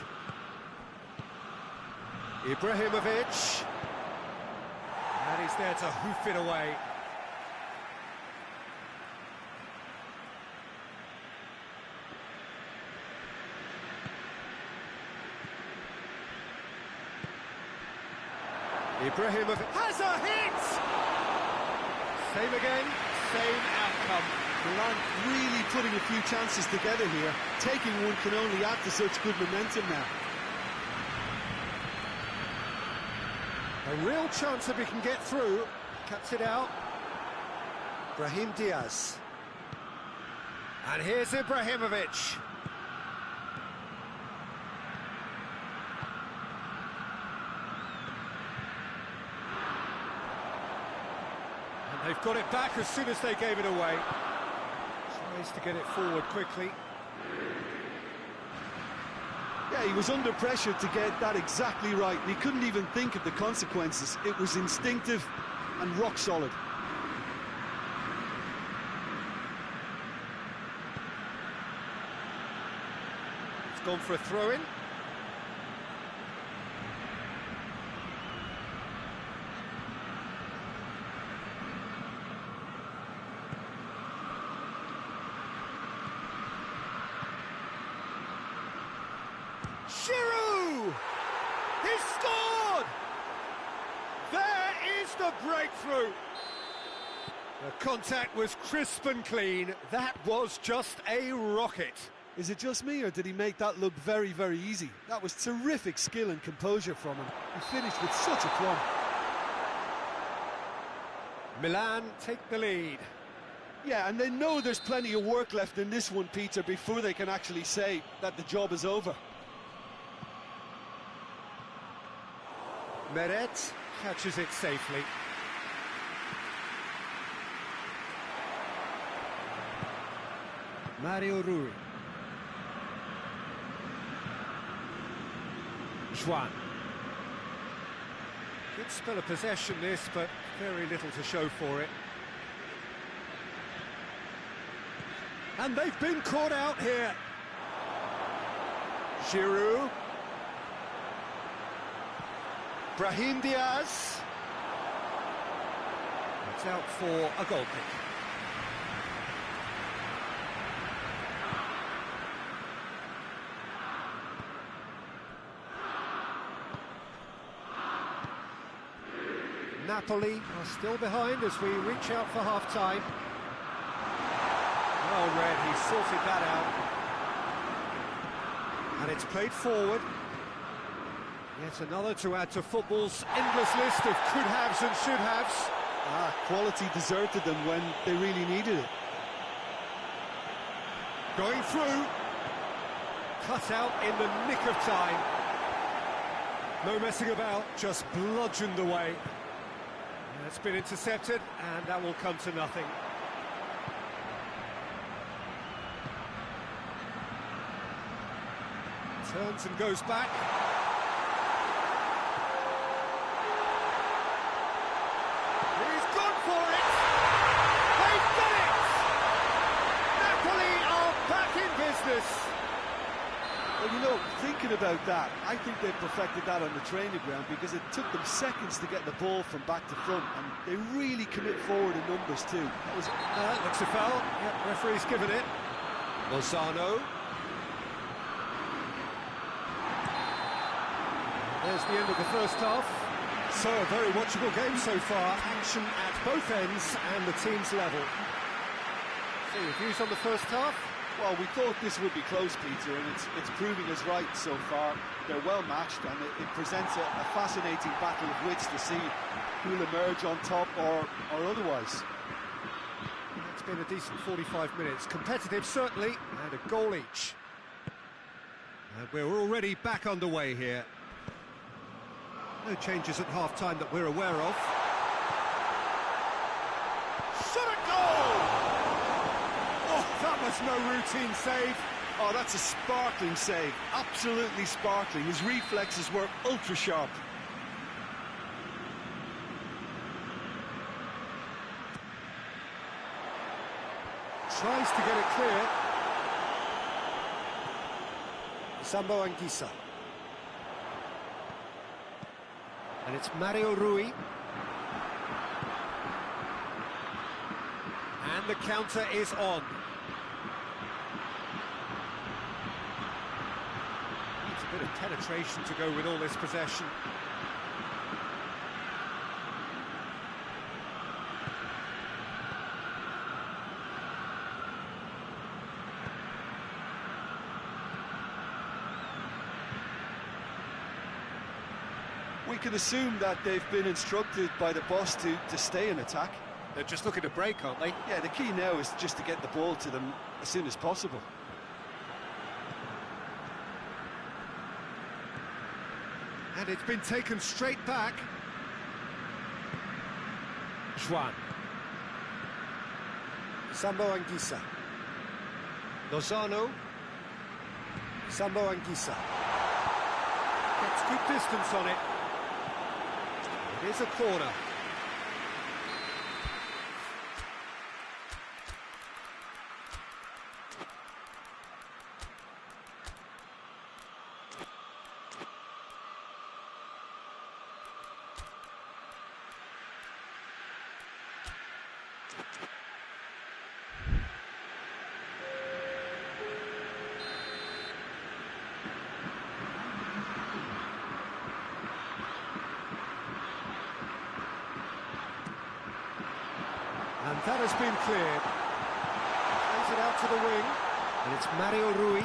Speaker 1: Ibrahimovic. And he's there to hoof it away. Ibrahimovic has a hit! Same again, same outcome.
Speaker 3: Milan really putting a few chances together here. Taking one can only add to such good momentum now.
Speaker 1: A real chance if he can get through. Cuts it out. Brahim Diaz. And here's Ibrahimovic. They've got it back as soon as they gave it away. Tries to get it forward quickly.
Speaker 3: Yeah, he was under pressure to get that exactly right, and he couldn't even think of the consequences. It was instinctive and rock solid.
Speaker 1: It's gone for a throw-in. Giroud! He scored! There is the breakthrough. The contact was crisp and clean. That was just a rocket.
Speaker 3: Is it just me, or did he make that look very, very easy? That was terrific skill and composure from him. He finished with such aplomb.
Speaker 1: Milan take the lead.
Speaker 3: Yeah, and they know there's plenty of work left in this one, Peter, before they can actually say that the job is over.
Speaker 1: Meret catches it safely. Mario Rui. Juan. Good spell of possession this, but very little to show for it. And they've been caught out here. Giroud. Brahim Diaz. It's out for a goal kick. Napoli are still behind as we reach out for half-time. Well read, he sorted that out. And it's played forward. Yet another to add to football's endless list of could-haves and should-haves.
Speaker 2: Quality deserted them when they really needed it.
Speaker 1: Going through. Cut out in the nick of time. No messing about, just bludgeoned away. It's been intercepted, and that will come to nothing. Turns and goes back. He's gone for it! They've done it! Napoli are back in business!
Speaker 3: Well, you know, thinking about that, I think they perfected that on the training ground because it took them seconds to get the ball from back to front, and they really commit forward in numbers too. That was
Speaker 1: looks a foul. Yep, referee's given it. Lozano. There's the end of the first half. So, a very watchable game so far. Action at both ends and the team's level. So, your views on the first half?
Speaker 3: Well, we thought this would be close, Peter, and it's proving us right so far. They're well matched, and it presents a fascinating battle of wits to see who'll emerge on top or otherwise.
Speaker 1: It's been a decent 45 minutes. Competitive, certainly, and a goal each. And we're already back underway here. No changes at half-time that we're aware of. Shot at goal! Oh, that was no routine save.
Speaker 2: Oh, that's a sparkling save. Absolutely sparkling. His reflexes were ultra-sharp.
Speaker 1: Tries to get it clear. Sambo Anguissa. And it's Mario Rui. And the counter is on. Needs a bit of penetration to go with all this possession.
Speaker 3: We can assume that they've been instructed by the boss to stay in attack.
Speaker 1: They're just looking to break, aren't they?
Speaker 3: Yeah, the key now is just to get the ball to them as soon as possible.
Speaker 1: And it's been taken straight back. Juan. Sambo Anguissa. Lozano. Sambo Anguissa. Gets good distance on it. It is a corner. And that has been cleared. Plays it out to the wing, and it's Mario Rui.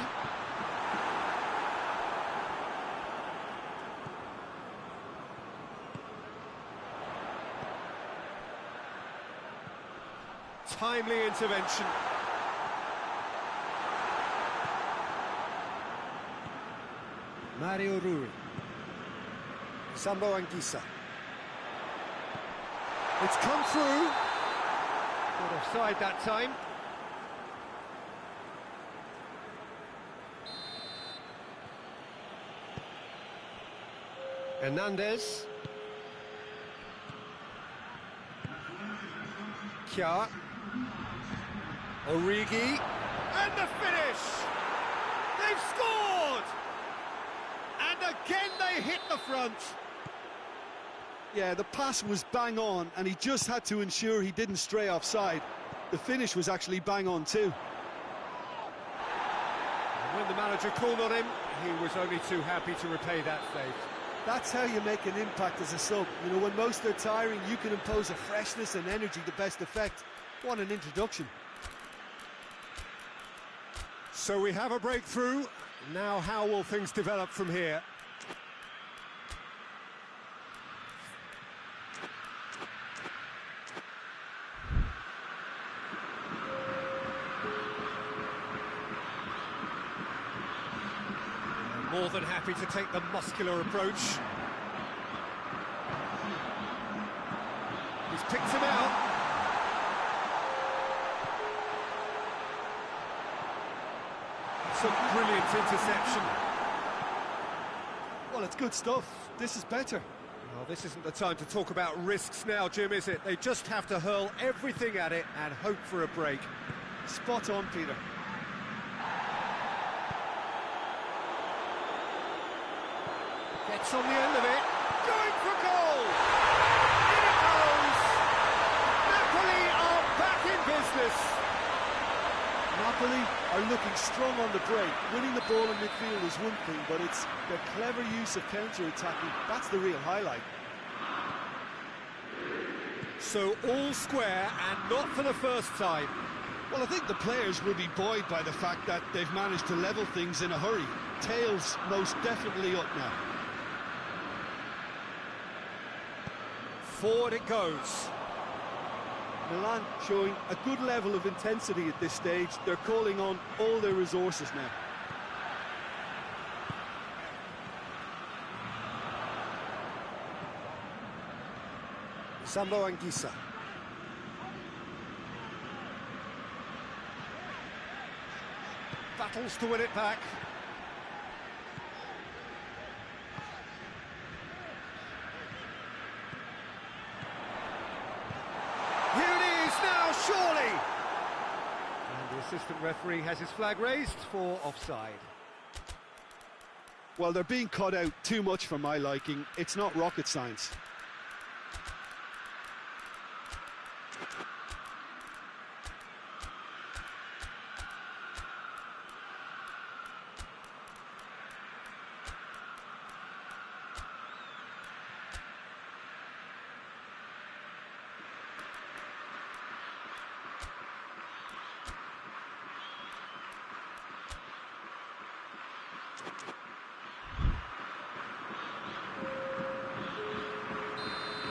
Speaker 1: Timely intervention. Mario Rui. Sambo Anguissa. It's come through. Not offside that time. Hernandez. Kja. Origi. And the finish! They've scored! And again they hit the front.
Speaker 2: Yeah, the pass was bang on, and he just had to ensure he didn't stray offside. The finish was actually bang on too.
Speaker 1: And when the manager called on him, he was only too happy to repay that save.
Speaker 3: That's how you make an impact as a sub. You know, when most are tiring, you can impose a freshness and energy to best effect. What an introduction.
Speaker 1: So we have a breakthrough. Now how will things develop from here? More than happy to take the muscular approach. He's picked him out. It's a brilliant interception.
Speaker 3: Well, it's good stuff. This is better.
Speaker 1: Well, this isn't the time to talk about risks now, Jim, is it? They just have to hurl everything at it and hope for a break.
Speaker 3: Spot on, Peter.
Speaker 1: Gets on the end of it. Going for goal! In it goes! Napoli are back in business.
Speaker 3: Napoli are looking strong on the break. Winning the ball in midfield is one thing, but it's their clever use of counter-attacking. That's the real highlight.
Speaker 1: So all square, and not for the first time.
Speaker 2: Well, I think the players will be buoyed by the fact that they've managed to level things in a hurry. Tails most definitely up now.
Speaker 1: Forward it goes.
Speaker 3: Milan showing a good level of intensity at this stage. They're calling on all their resources now.
Speaker 1: Sambo Anguissa. Battles to win it back. Here it is now, surely! And the assistant referee has his flag raised for offside.
Speaker 2: Well, they're being cut out too much for my liking. It's not rocket science.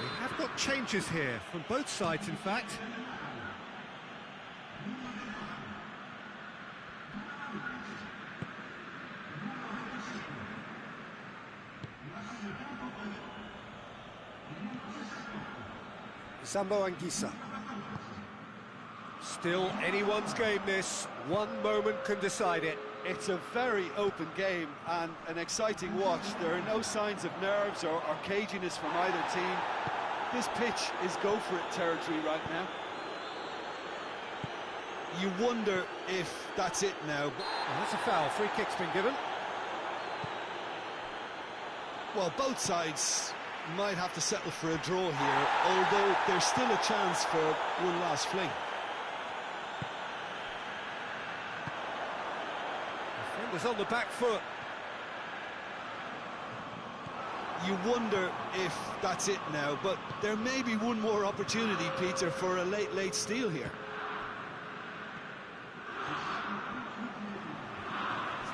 Speaker 1: We have got changes here from both sides, in fact. Sambo Anguissa. Still anyone's game, this. One moment can decide it.
Speaker 3: It's a very open game and an exciting watch. There are no signs of nerves or caginess from either team. This pitch is go-for-it territory right now.
Speaker 2: You wonder if that's it now.
Speaker 1: Well, that's a foul. Free kick's been given.
Speaker 2: Well, both sides might have to settle for a draw here, although there's still a chance for one last fling.
Speaker 1: Defenders on the back foot.
Speaker 2: You wonder if that's it now, but there may be one more opportunity, Peter, for a late steal here.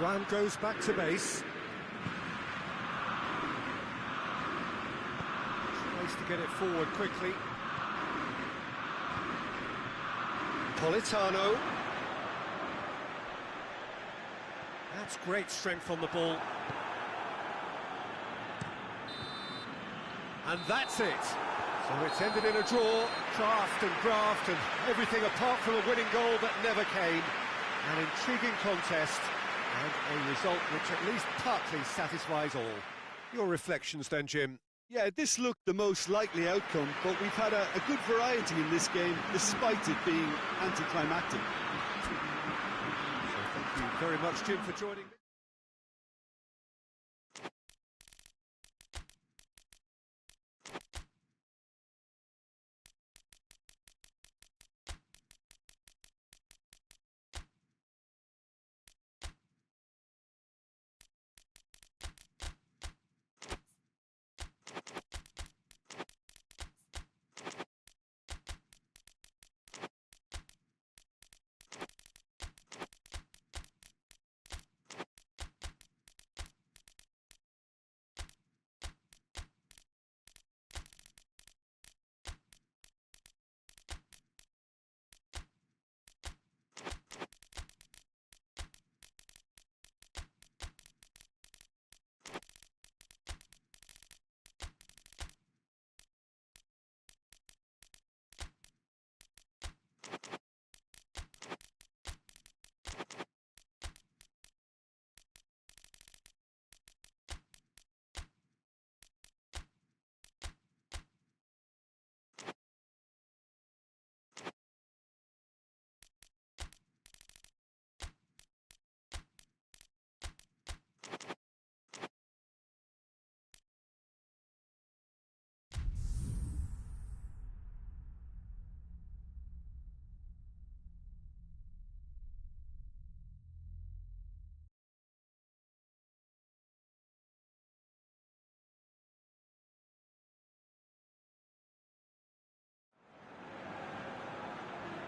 Speaker 1: Juan goes back to base. Tries to get it forward quickly. Politano. That's great strength on the ball. And that's it. So it's ended in a draw, craft and graft and everything apart from a winning goal that never came. An intriguing contest and a result which at least partly satisfies all. Your reflections then, Jim?
Speaker 3: Yeah, this looked the most likely outcome, but we've had a good variety in this game, despite it being anticlimactic.
Speaker 1: So thank you very much, Jim, for joining me.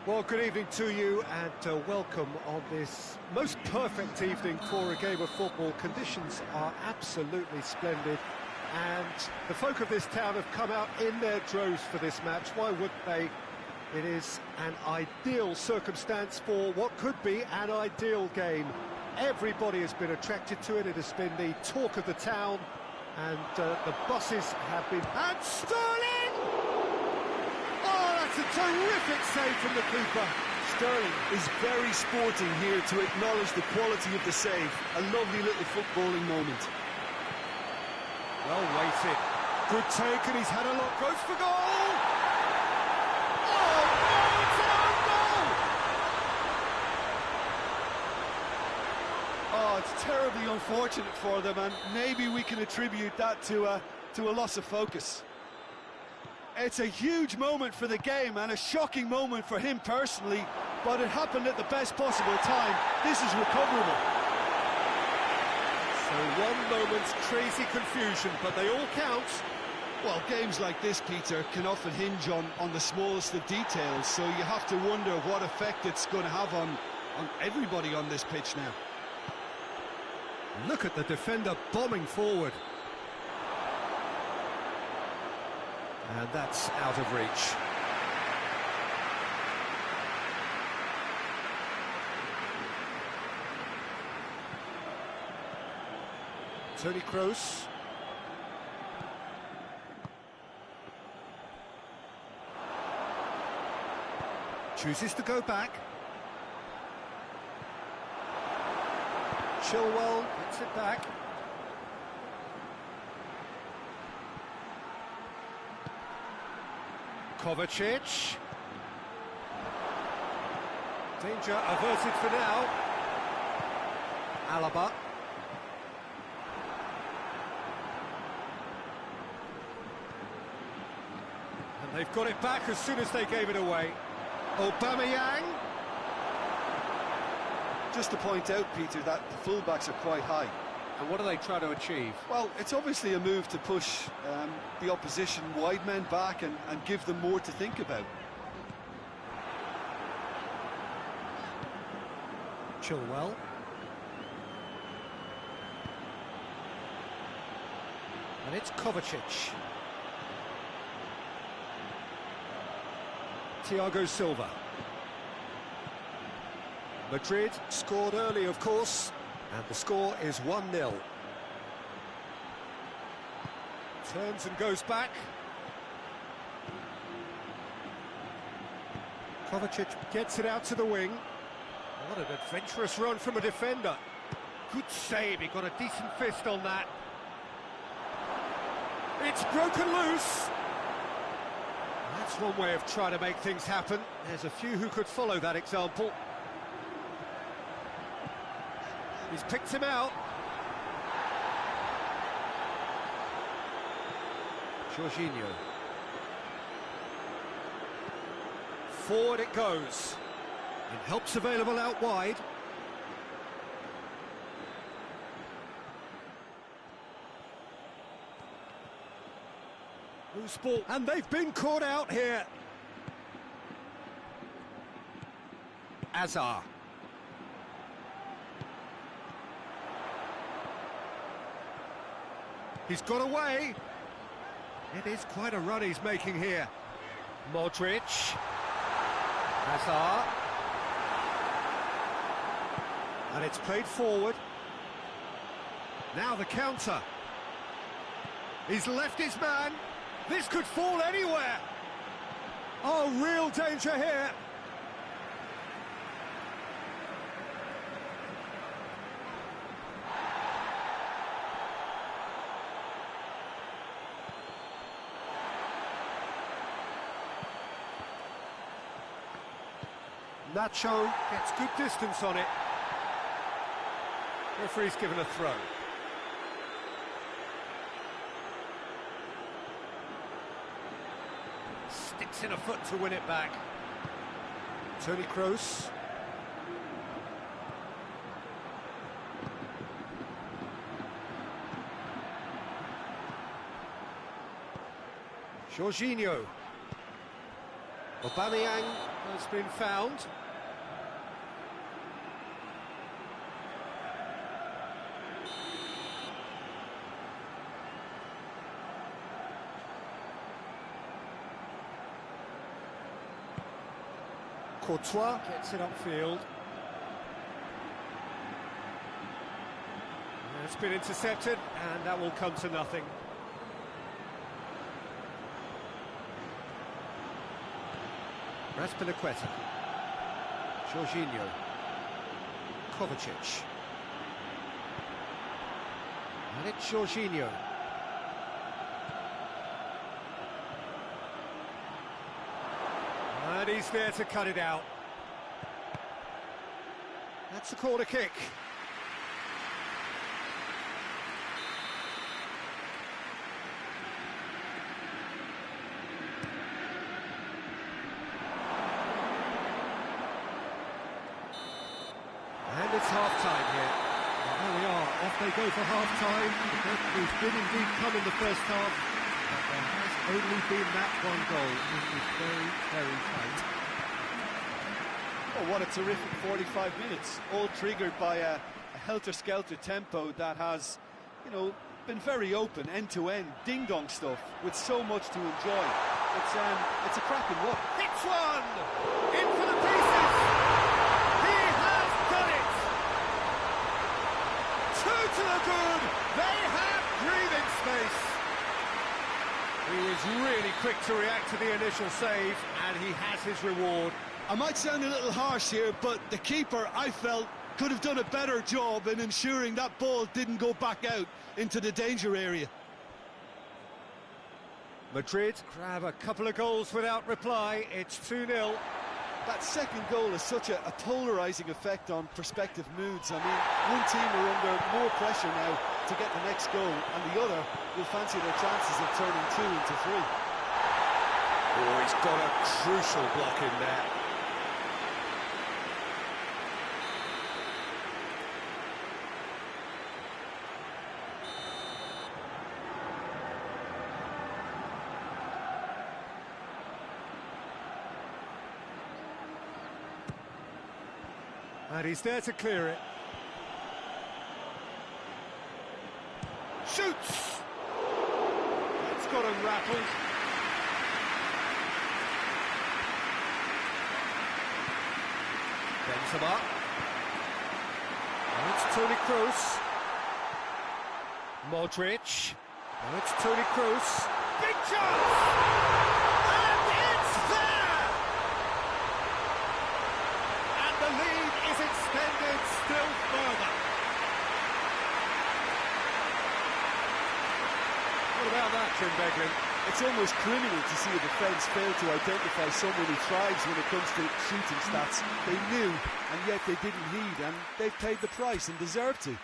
Speaker 1: Well, good evening to you and welcome on this most perfect evening for a game of football. Conditions are absolutely splendid and the folk of this town have come out in their droves for this match. Why wouldn't they? It is an ideal circumstance for what could be an ideal game. Everybody has been attracted to it. It has been the talk of the town and the buses have been... And Sterling! Oh, that's a terrific save from the keeper.
Speaker 3: Sterling is very sporting here to acknowledge the quality of the save. A lovely little footballing moment.
Speaker 1: Well weighted. Good take, and he's had a lot. Goes for goal! Oh, no, it's an own goal!
Speaker 3: Oh, it's terribly unfortunate for them, and maybe we can attribute that to a loss of focus. It's a huge moment for the game and a shocking moment for him personally, but it happened at the best possible time. This is recoverable.
Speaker 1: So one moment's crazy confusion, but they all count.
Speaker 2: Well, games like this, Peter, can often hinge on the smallest of details, so you have to wonder what effect it's going to have on everybody on this pitch now.
Speaker 1: Look at the defender bombing forward. And that's out of reach. Toni Kroos. Chooses to go back. Chilwell gets it back. Kovacic. Danger averted for now. Alaba. And they've got it back as soon as they gave it away. Aubameyang.
Speaker 3: Just to point out, Peter, that the fullbacks are quite high.
Speaker 1: And what are they trying to achieve?
Speaker 3: Well, it's obviously a move to push the opposition wide men back and give them more to think about.
Speaker 1: Chilwell. And it's Kovacic. Thiago Silva. Madrid scored early, of course, and the score is 1-0. Turns and goes back. Kovacic gets it out to the wing. What an adventurous run from a defender. Good save, he got a decent fist on that. It's broken loose. That's one way of trying to make things happen. There's a few who could follow that example. He's picked him out. Jorginho. Forward it goes. And help's available out wide. Loose ball. And they've been caught out here. Azar. He's got away. It is quite a run he's making here. Modric. Hazard. And it's played forward. Now the counter. He's left his man. This could fall anywhere. Oh, real danger here. Nacho gets good distance on it. Referee's given a throw. Sticks in a foot to win it back. Toni Kroos. Jorginho. Aubameyang has been found. Courtois gets it upfield. It's been intercepted, and that will come to nothing. Raspinaqueta, Jorginho, Kovacic, and it's Jorginho. And he's there to cut it out. That's a corner kick. And it's half-time here.
Speaker 3: And there we are, off they go for half-time. We've did indeed come in the first half, but there has only been that one goal. It was very, very tight.
Speaker 4: Oh, what a terrific 45 minutes, all triggered by a helter-skelter tempo that has, you know, been very open, end-to-end, ding-dong stuff, with so much to enjoy. It's a cracking look.
Speaker 1: Hits one! In for the pieces! He has done it! Two to the good! They have breathing space! He was really quick to react to the initial save, and he has his reward.
Speaker 2: I might sound a little harsh here, but the keeper, I felt, could have done a better job in ensuring that ball didn't go back out into the danger area.
Speaker 1: Madrid grab a couple of goals without reply. It's 2-0.
Speaker 4: That second goal has such a polarising effect on prospective moods. I mean, one team are under more pressure now to get the next goal, and the other will fancy their chances of turning 2 into 3.
Speaker 1: Oh, he's got a crucial block in there. And he's there to clear it. Shoots! It's got him rattled. Benzema. And it's Toni Kroos. Modric. And it's Toni Kroos. Big chance! And it's there! And the lead is extended still further. What about that, Tim Beglin?
Speaker 4: It's almost criminal to see a defence fail to identify so many tribes when it comes to shooting stats. They knew, and yet they didn't heed, and they've paid the price and deserved to.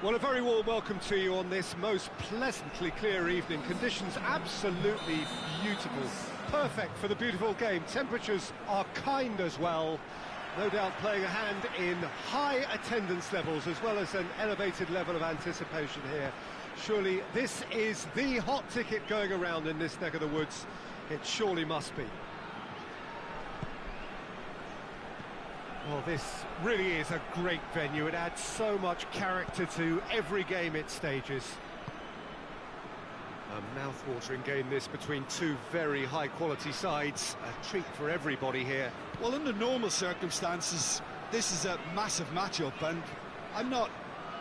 Speaker 1: Well, a very warm welcome to you on this most pleasantly clear evening. Conditions absolutely beautiful. Perfect for the beautiful game. Temperatures are kind as well. No doubt playing a hand in high attendance levels as well as an elevated level of anticipation here. Surely this is the hot ticket going around in this neck of the woods. It surely must be. Well, this really is a great venue. It adds so much character to every game it stages. A mouth-watering game this between two very high-quality sides. A treat for everybody here.
Speaker 2: Well, under normal circumstances, this is a massive matchup, and I'm not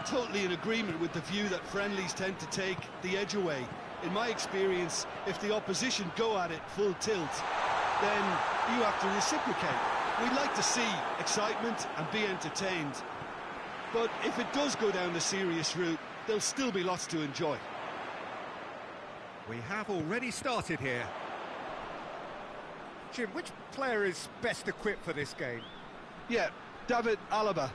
Speaker 2: totally in agreement with the view that friendlies tend to take the edge away. In my experience, if the opposition go at it full tilt, then you have to reciprocate. We'd like to see excitement and be entertained, but if it does go down the serious route, there'll still be lots to enjoy.
Speaker 1: We have already started here. Jim, which player is best equipped for this game?
Speaker 2: Yeah, David Alaba,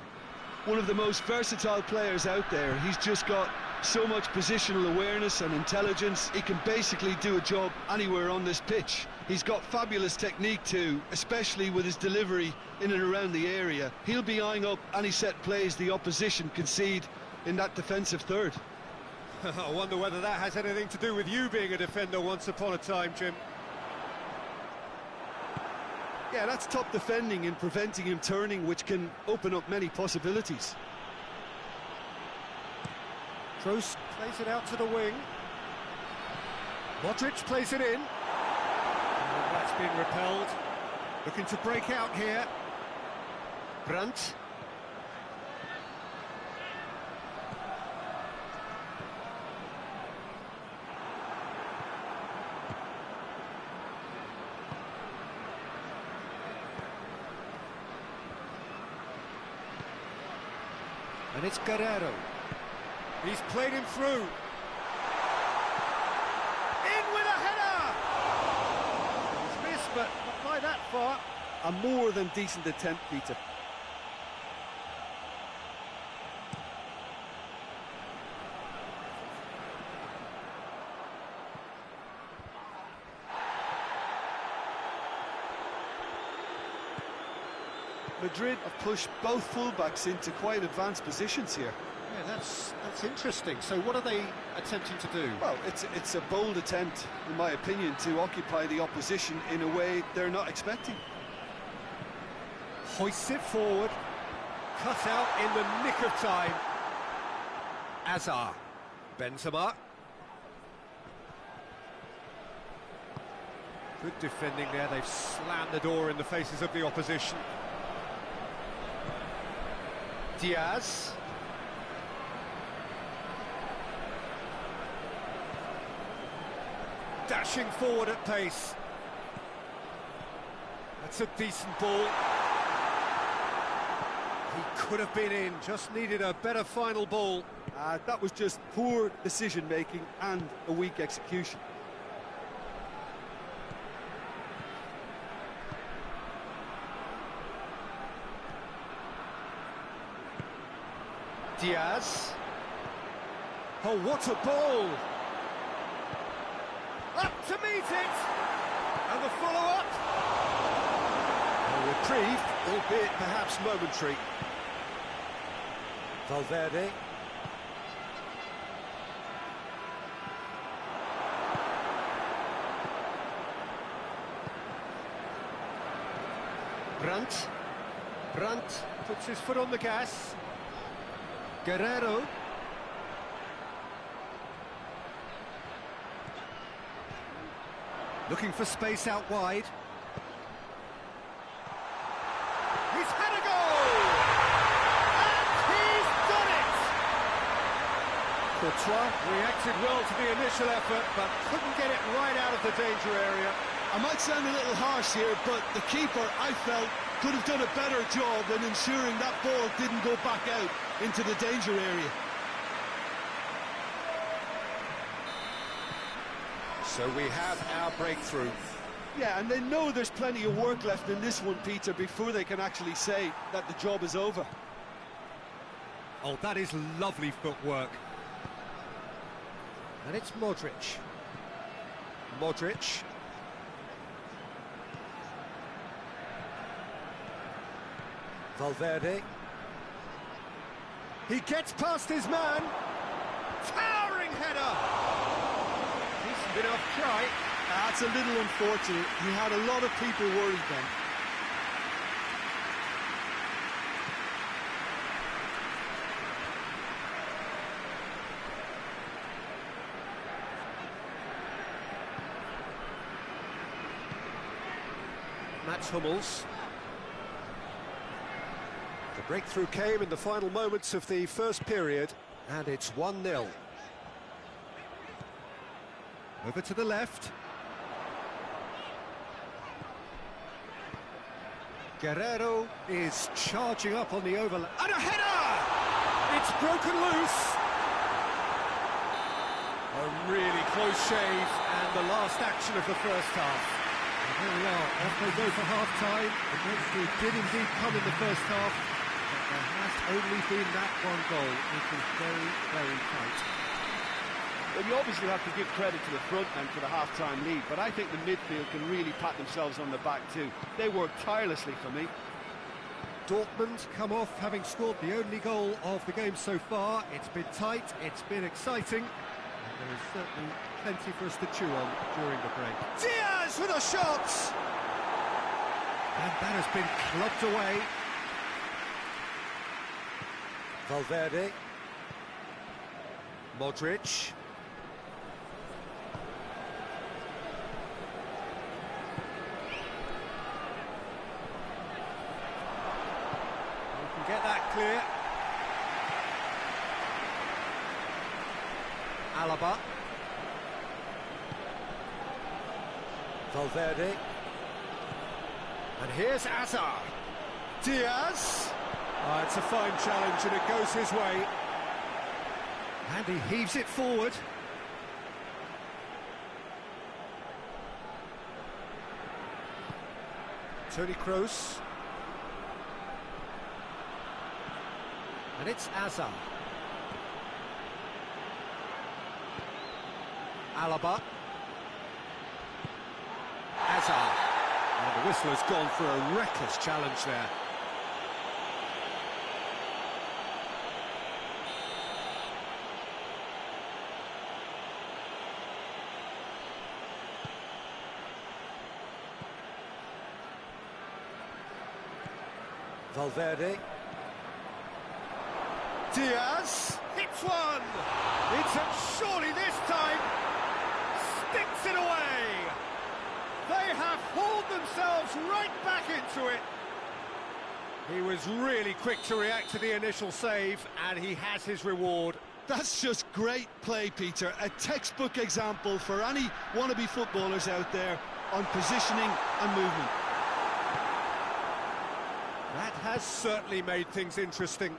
Speaker 2: one of the most versatile players out there. He's just got so much positional awareness and intelligence. He can basically do a job anywhere on this pitch. He's got fabulous technique too, especially with his delivery in and around the area. He'll be eyeing up any set plays the opposition concede in that defensive third.
Speaker 1: I wonder whether that has anything to do with you being a defender once upon a time, Jim.
Speaker 2: Yeah, that's top defending and preventing him turning, which can open up many possibilities.
Speaker 1: Kroos plays it out to the wing. Modric plays it in. Oh, that's been repelled. Looking to break out here. Brandt. And it's Guerrero. He's played him through. In with a header! He's missed, but not by that far.
Speaker 4: A more than decent attempt, Peter. Madrid have pushed both fullbacks into quite advanced positions here.
Speaker 1: Yeah, that's interesting. So what are they attempting to do?
Speaker 4: Well, it's a bold attempt, in my opinion, to occupy the opposition in a way they're not expecting.
Speaker 1: Hoists it forward. Cut out in the nick of time. Azar. Benzema. Good defending there. They've slammed the door in the faces of the opposition. Diaz. Dashing forward at pace. That's a decent ball. He could have been in, just needed a better final ball.
Speaker 4: That was just poor decision-making and a weak execution.
Speaker 1: Diaz. Oh, what a ball! Up to meet it! And the follow-up. A reprieve, albeit perhaps momentary. Valverde. Brandt puts his foot on the gas. Guerrero. Looking for space out wide. He's had a goal! And he's done it! Courtois reacted well to the initial effort, but couldn't get it right out of the danger area.
Speaker 2: I might sound a little harsh here, but the keeper, I felt, could have done a better job in ensuring that ball didn't go back out into the danger area.
Speaker 1: So we have our breakthrough.
Speaker 4: Yeah, and they know there's plenty of work left in this one, Peter, before they can actually say that the job is over.
Speaker 1: Oh, that is lovely footwork. And it's Modric. Modric. Valverde. He gets past his man. Towering header. Decent enough try.
Speaker 3: That's a little unfortunate. He had a lot of people worried then.
Speaker 1: Mats Hummels. The breakthrough came in the final moments of the first period, and it's 1-0. Over to the left. Guerrero is charging up on the overlap. And a header! It's broken loose. A really close shave, and the last action of the first half. And here we are, off they go for half-time. The breakthrough did indeed come in the first half, but there has only been that one goal. It is very, very tight.
Speaker 4: Well, you obviously have to give credit to the front men for the half-time lead, but I think the midfield can really pat themselves on the back too. They work tirelessly for me.
Speaker 1: Dortmund come off having scored the only goal of the game so far. It's been tight, it's been exciting, and there is certainly plenty for us to chew on during the break. Diaz with a shot! And that has been clubbed away. Valverde. Modric. Get that clear. Alaba. Valverde. And here's Hazard. Diaz. Oh, it's a fine challenge and it goes his way. And he heaves it forward. Toni Kroos. And it's Hazard. Alaba. Hazard. And the whistle has gone for a reckless challenge there. Valverde. Diaz hits one. It's a surely this time sticks it away. They have hauled themselves right back into it. He was really quick to react to the initial save, and he has his reward.
Speaker 2: That's just great play, Peter. A textbook example for any wannabe footballers out there on positioning and movement.
Speaker 1: That has certainly made things interesting.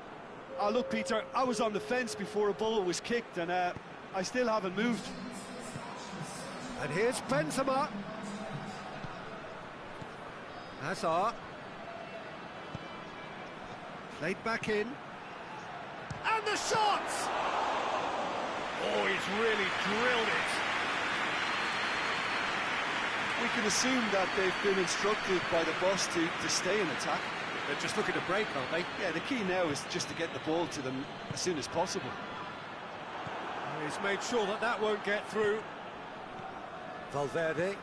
Speaker 4: Oh, look, Peter, I was on the fence before a ball was kicked, and I still haven't moved.
Speaker 1: And here's Benzema. Hazard. Played back in. And the shot! Oh, he's really drilled it.
Speaker 3: We can assume that they've been instructed by the boss to stay in attack.
Speaker 1: They're just looking to break, aren't they?
Speaker 3: Yeah, the key now is just to get the ball to them as soon as possible.
Speaker 1: He's made sure that that won't get through. Valverde.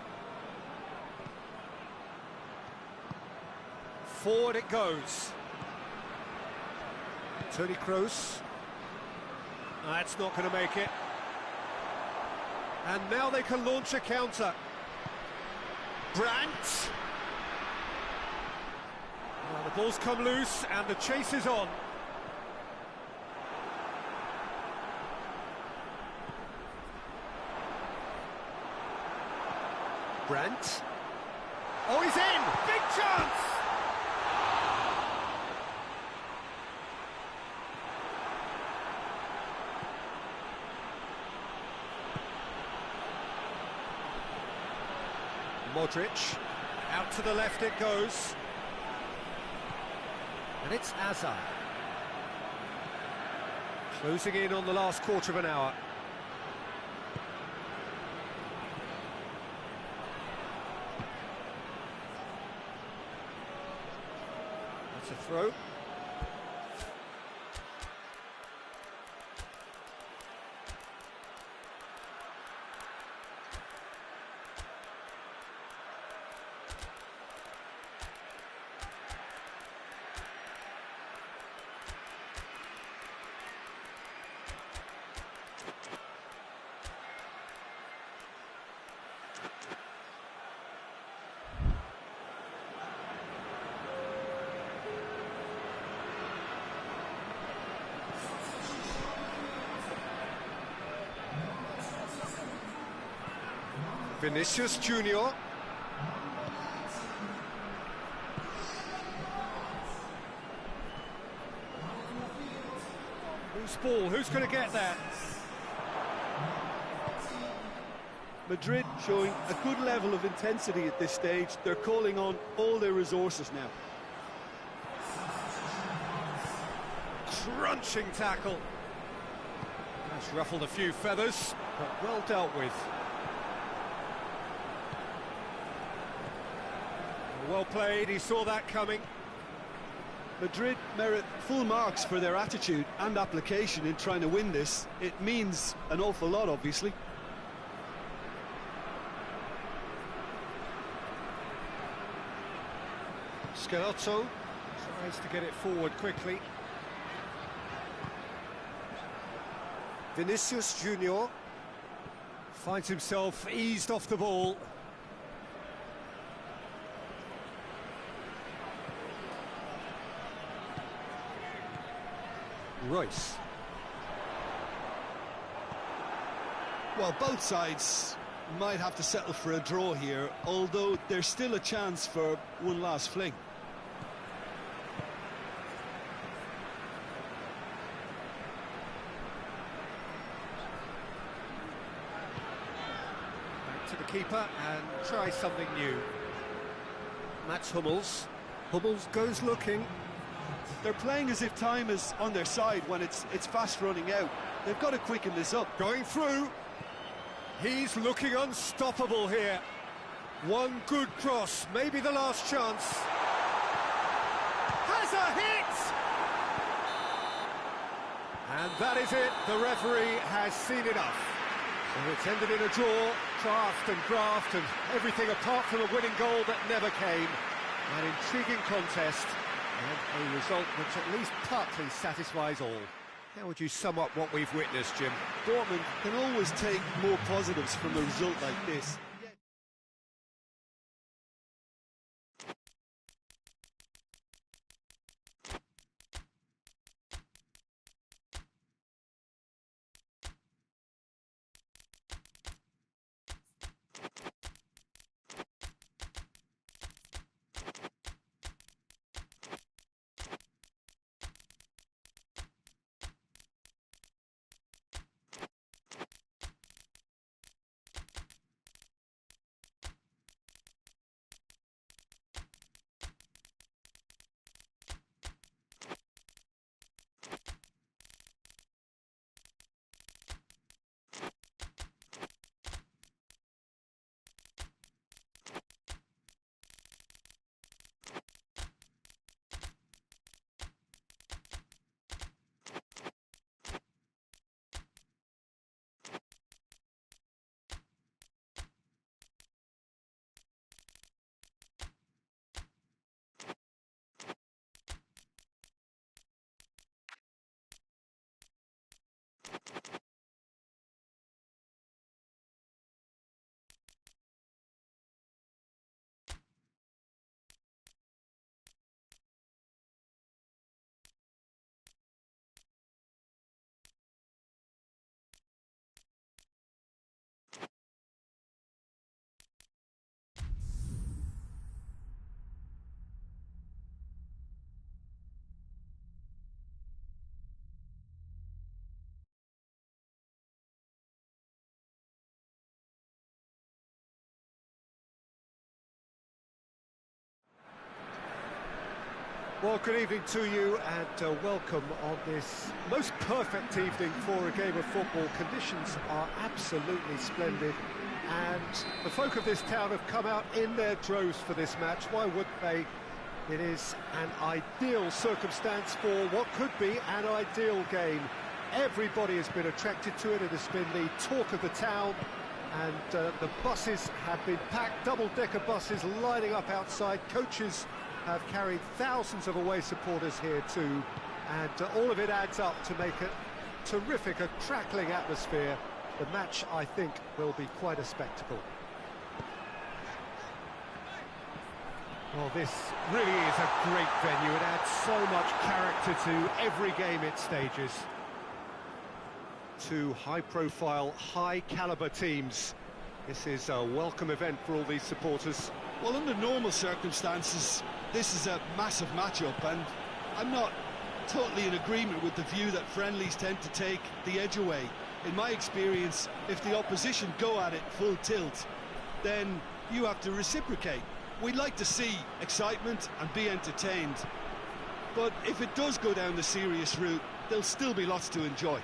Speaker 1: Forward it goes. Toni Kroos. That's not going to make it. And now they can launch a counter. Brandt. Well, the ball's come loose and the chase is on. Brandt. Oh, he's in! Big chance! Modric. Out to the left it goes. And it's Hazard. Closing in on the last quarter of an hour. That's a throw. Vinicius Junior. Who's ball? Who's going to get that?
Speaker 4: Madrid showing a good level of intensity at this stage. They're calling on all their resources now.
Speaker 1: Crunching tackle. That's ruffled a few feathers, but well dealt with. Well played, he saw that coming.
Speaker 4: Madrid merit full marks for their attitude and application in trying to win this. It means an awful lot, obviously.
Speaker 1: Schelotto tries to get it forward quickly. Vinicius Junior finds himself eased off the ball. Royce.
Speaker 2: Well, both sides might have to settle for a draw here, although there's still a chance for one last fling.
Speaker 1: Back to the keeper and try something new. Mats Hummels. Hummels goes looking.
Speaker 4: They're playing as if time is on their side when it's fast running out. They've got to quicken this up.
Speaker 1: Going through. He's looking unstoppable here. One good cross, maybe the last chance. Has a hit! And that is it. The referee has seen enough. So it's ended in a draw, draft and graft and everything apart from a winning goal that never came. An intriguing contest. And a result which at least partly satisfies all. How would you sum up what we've witnessed, Jim?
Speaker 4: Dortmund can always take more positives from a result like this.
Speaker 1: Well, good evening to you and welcome on this most perfect evening for a game of football. Conditions are absolutely splendid and the folk of this town have come out in their droves for this match. Why wouldn't they? It is an ideal circumstance for what could be an ideal game. Everybody has been attracted to it. It has been the talk of the town and the buses have been packed, double-decker buses lining up outside. Coaches have carried thousands of away supporters here too, and all of it adds up to make a terrific, a crackling atmosphere. The match, I think, will be quite a spectacle. Well, this really is a great venue. It adds so much character to every game it stages. Two high-profile, high-caliber teams. This is a welcome event for all these supporters.
Speaker 2: Well, under normal circumstances, this is a massive matchup, and I'm not totally in agreement with the view that friendlies tend to take the edge away. In my experience, if the opposition go at it full tilt, then you have to reciprocate. We'd like to see excitement and be entertained, but if it does go down the serious route, there'll still be lots to enjoy.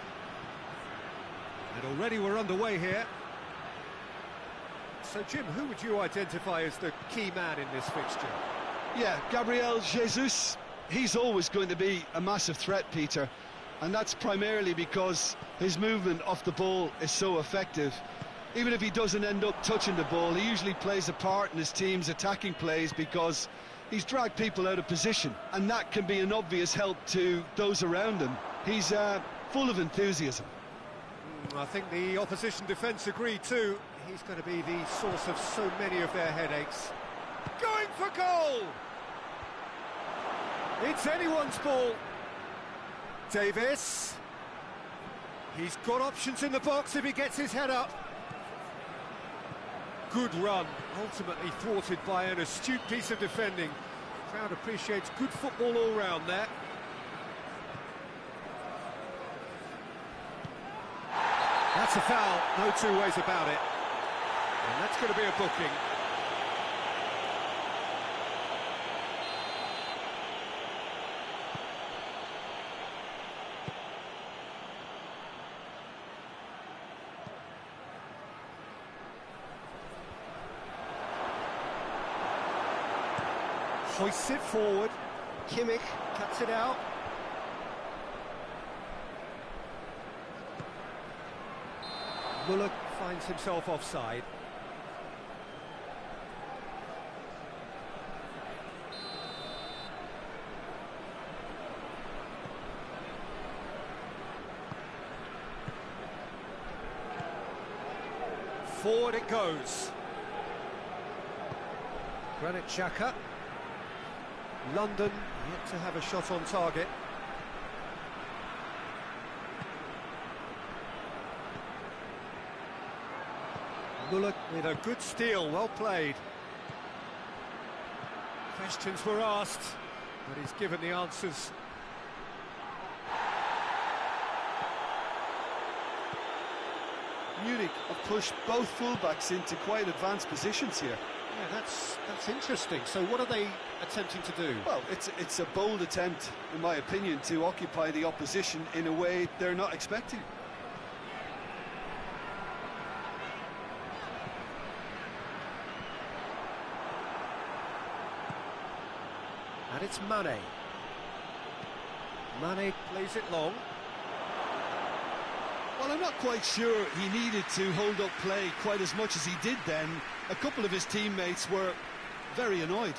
Speaker 1: And already we're underway here. So, Jim, who would you identify as the key man in this fixture?
Speaker 2: Yeah, Gabriel Jesus, he's always going to be a massive threat, Peter, and that's primarily because his movement off the ball is so effective. Even if he doesn't end up touching the ball, he usually plays a part in his team's attacking plays because he's dragged people out of position, and that can be an obvious help to those around him. He's full of enthusiasm.
Speaker 1: I think the opposition defence agree too. He's going to be the source of so many of their headaches. Going for goal! It's anyone's ball. Davis. He's got options in the box if he gets his head up. Good run, ultimately thwarted by an astute piece of defending. The crowd appreciates good football all round there. That's a foul, no two ways about it. And that's going to be a booking. Hoists it forward. Kimmich cuts it out. Bullock finds himself offside. Forward it goes. Granit Xhaka. London yet to have a shot on target. Bullock with a good steal, well played. Questions were asked, but he's given the answers.
Speaker 4: Munich have pushed both fullbacks into quite advanced positions here.
Speaker 1: Yeah, that's interesting. So what are they attempting to do?
Speaker 4: Well, it's a bold attempt, in my opinion, to occupy the opposition in a way they're not expecting.
Speaker 1: And it's Mane. Mane plays it long.
Speaker 2: Well, I'm not quite sure he needed to hold up play quite as much as he did then. A couple of his teammates were very annoyed.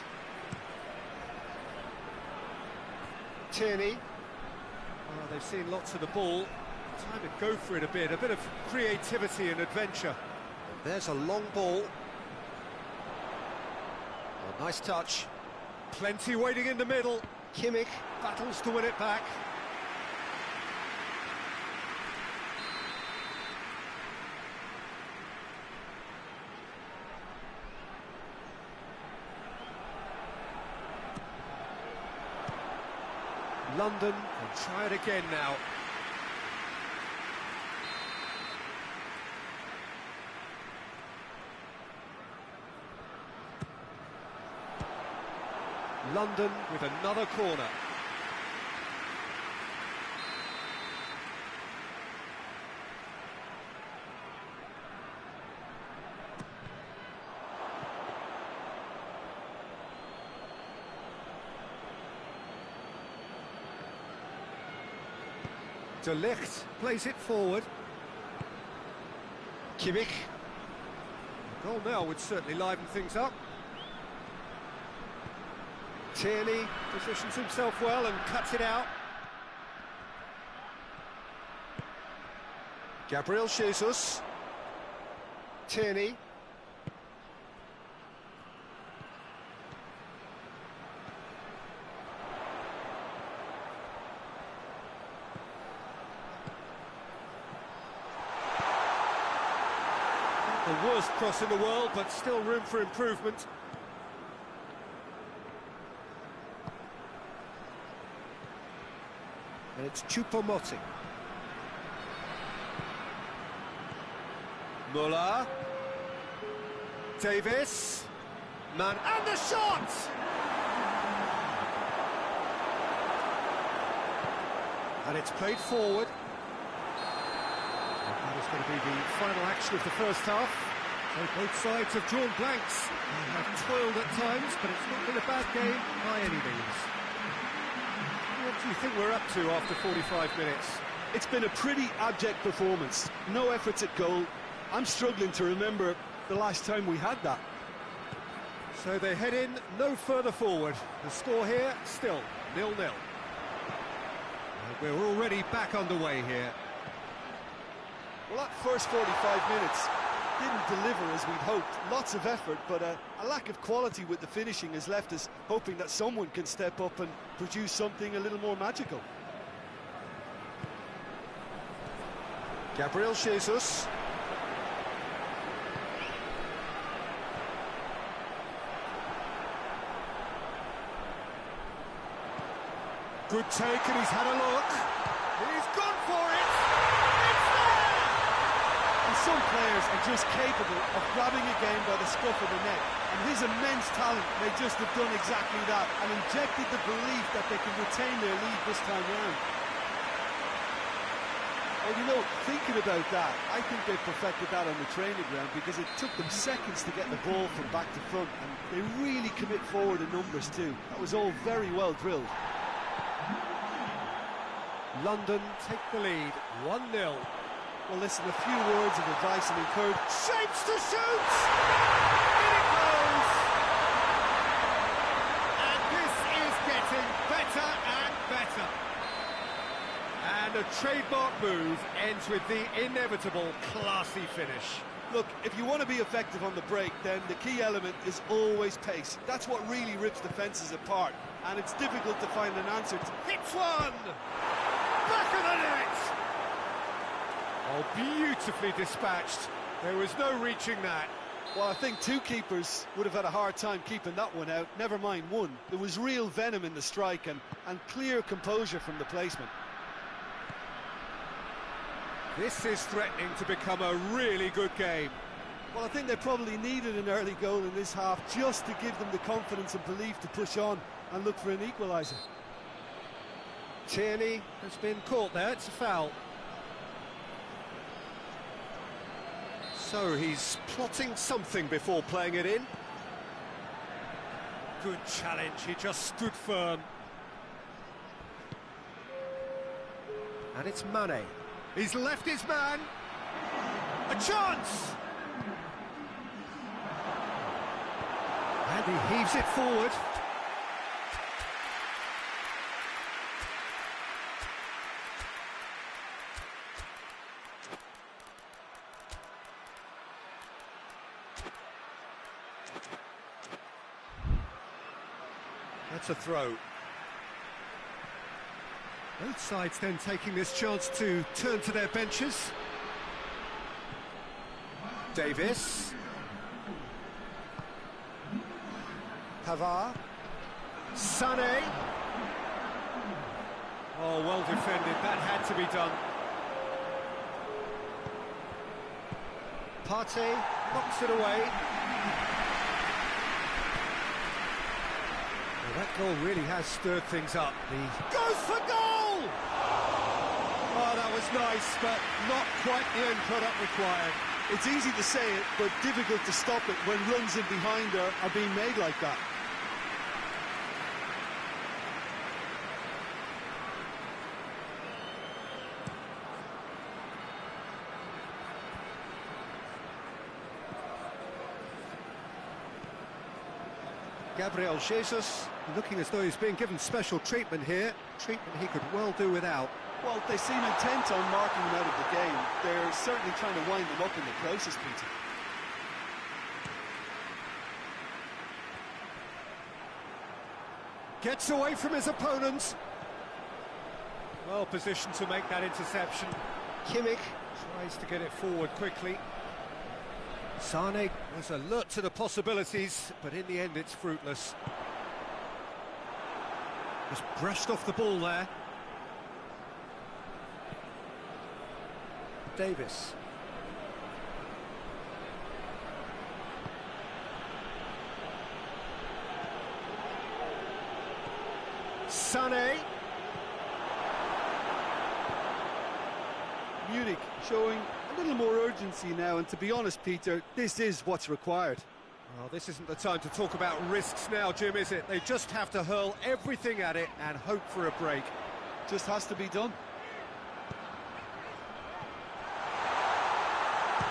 Speaker 1: Tierney. Oh, they've seen lots of the ball. Time to go for it a bit of creativity and adventure. There's a long ball. Oh, nice touch. Plenty waiting in the middle. Kimmich battles to win it back. London can try it again now. London with another corner. De Ligt plays it forward. Kimmich. A goal now would certainly liven things up. Tierney positions himself well and cuts it out. Gabriel Jesus. Tierney. The worst cross in the world, but still room for improvement. And it's Choupo-Moting. Muller. Davis. Man, and the shot! And it's played forward. That is going to be the final action of the first half. So both sides have drawn blanks. They have toiled at times, but it's not been a bad game by any means. What do you think we're up to after 45 minutes?
Speaker 2: It's been a pretty abject performance. No efforts at goal. I'm struggling to remember the last time we had that.
Speaker 1: So they head in no further forward. The score here, still 0-0. We're already back underway here.
Speaker 4: Well, that first 45 minutes didn't deliver as we'd hoped. Lots of effort, but a lack of quality with the finishing has left us hoping that someone can step up and produce something a little more magical.
Speaker 1: Gabriel Jesus. Good take, and he's had a look. He's gone for it! It's there!
Speaker 3: And some players are just capable of grabbing a game by the scruff of the neck, and his immense talent may just have done exactly that and injected the belief that they can retain their lead this time round.
Speaker 4: Well, you know, thinking about that, I think they perfected that on the training ground because it took them seconds to get the ball from back to front, and they really commit forward in numbers too. That was all very well drilled.
Speaker 1: London take the lead, 1-0.
Speaker 4: Well, listen, a few words of advice and encouragement.
Speaker 1: Shapes to shoot! In it goes! And this is getting better and better. And a trademark move ends with the inevitable classy finish.
Speaker 4: Look, if you want to be effective on the break, then the key element is always pace. That's what really rips defences apart, and it's difficult to find an answer to.
Speaker 1: Hits one! Back of the net! Oh, beautifully dispatched. There was no reaching that.
Speaker 4: Well, I think two keepers would have had a hard time keeping that one out, never mind one. There was real venom in the strike and clear composure from the placement.
Speaker 1: This is threatening to become a really good game.
Speaker 4: Well, I think they probably needed an early goal in this half just to give them the confidence and belief to push on and look for an equaliser.
Speaker 1: Tierney has been caught there, it's a foul. So he's plotting something before playing it in. Good challenge, he just stood firm. And it's Mane. He's left his man. A chance! And he heaves it forward. That's a throw. Both sides then taking this chance to turn to their benches. Davis. Pavard. Sané. Oh, well defended. That had to be done. Partey knocks it away. Well, That goal really has stirred things up. Goes for goal! Oh, that was nice, but not quite the end product required.
Speaker 3: It's easy to say it, but difficult to stop it when runs in behind are being made like that.
Speaker 1: Gabriel Jesus looking as though he's being given special treatment here. Treatment he could well do without.
Speaker 3: Well, they seem intent on marking him out of the game. They're certainly trying to wind him up in the process, Peter.
Speaker 1: Gets away from his opponents. Well positioned to make that interception. Kimmich tries to get it forward quickly. Sane was alert to the possibilities, but in the end it's fruitless. Just brushed off the ball there. Davis. Sane.
Speaker 3: Munich showing a little more urgency now, and to be honest, Peter, this is what's required.
Speaker 1: Well, this isn't the time to talk about risks now, Jim, is it? They just have to hurl everything at it and hope for a break.
Speaker 3: Just has to be done.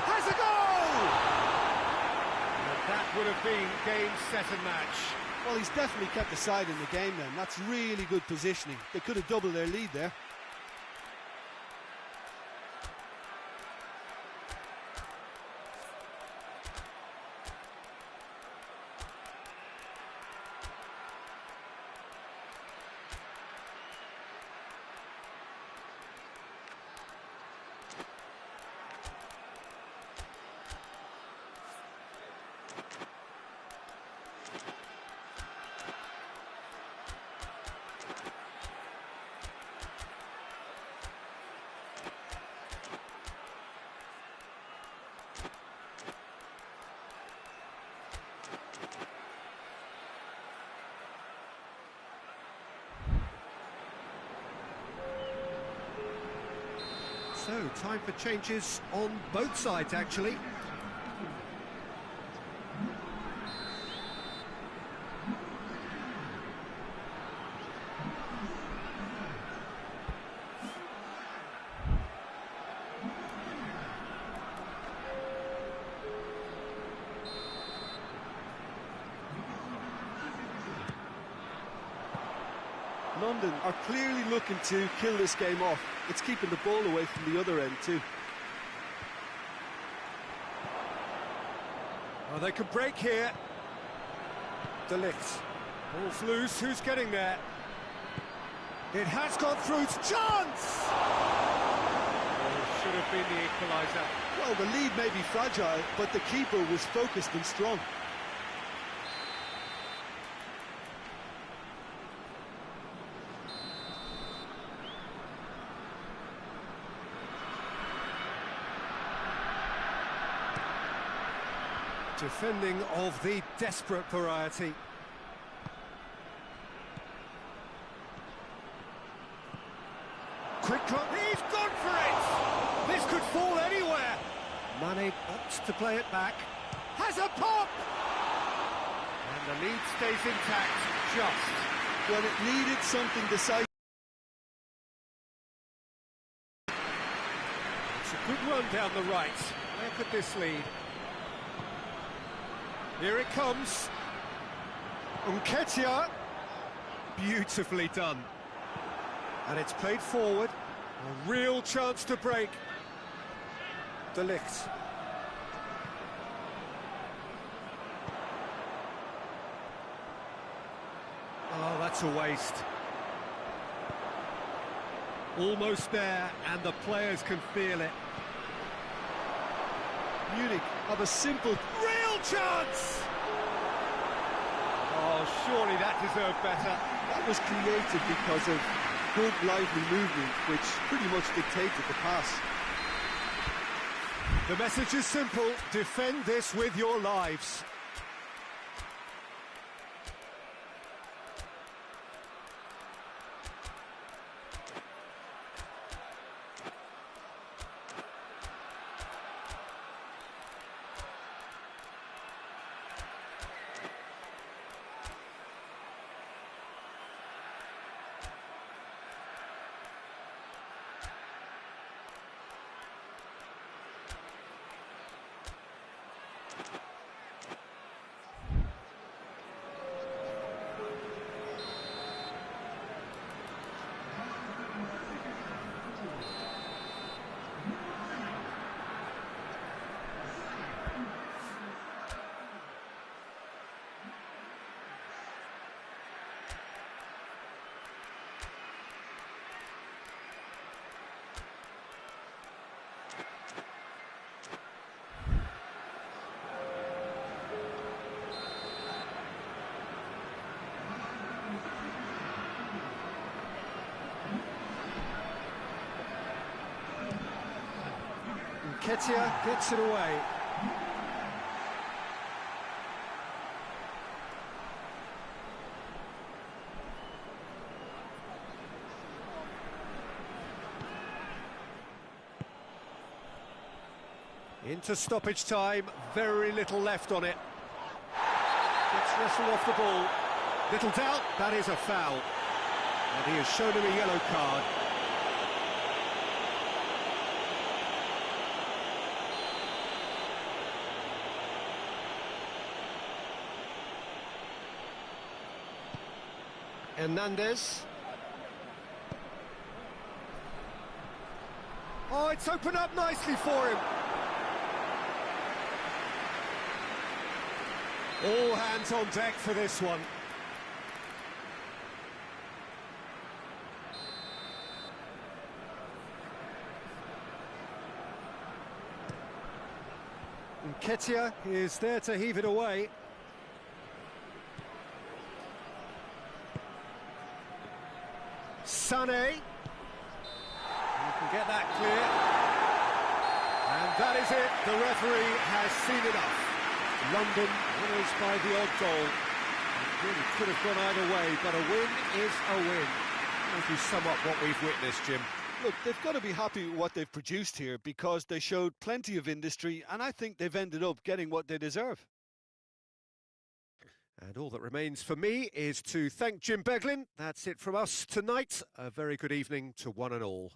Speaker 1: Has a goal! And that would have been game, set and match.
Speaker 3: Well, he's definitely kept the side in the game then. That's really good positioning. They could have doubled their lead there.
Speaker 1: So, time for changes on both sides, actually.
Speaker 3: London are clearly looking to kill this game off. It's keeping the ball away from the other end too.
Speaker 1: Well, they could break here. De Ligt. Ball's loose, who's getting there? It has gone through, it's chance! Oh, should have been the equaliser.
Speaker 3: Well, the lead may be fragile, but the keeper was focused and strong.
Speaker 1: Defending of the desperate variety. Quick cut, he's gone for it! This could fall anywhere! Mane opts to play it back. Has a pop! And the lead stays intact, just.
Speaker 3: When it needed something decisive.
Speaker 1: It's a good run down the right. Where could this lead? Here it comes. Nketiah. Beautifully done. And it's played forward. A real chance to break. De Ligt. Oh, that's a waste. Almost there, and the players can feel it.
Speaker 3: Munich have a simple,
Speaker 1: real chance! Oh, surely that deserved better.
Speaker 3: That was created because of good, lively movement, which pretty much dictated the pass.
Speaker 1: The message is simple: defend this with your lives. Nketiah gets it away. Into stoppage time, very little left on it. Gets wrestled off the ball. Little doubt, that is a foul. And he has shown him a yellow card. Hernandez. Oh, it's opened up nicely for him. All hands on deck for this one. Nketiah is there to heave it away. Sané. You can get that clear. And that is it. The referee has seen enough. London winners by the odd goal. It really could have gone either way, but a win is a win. As we sum up what we've witnessed, Jim.
Speaker 2: Look, they've got to be happy with what they've produced here because they showed plenty of industry and I think they've ended up getting what they deserve.
Speaker 1: And all that remains for me is to thank Jim Beglin. That's it from us tonight. A very good evening to one and all.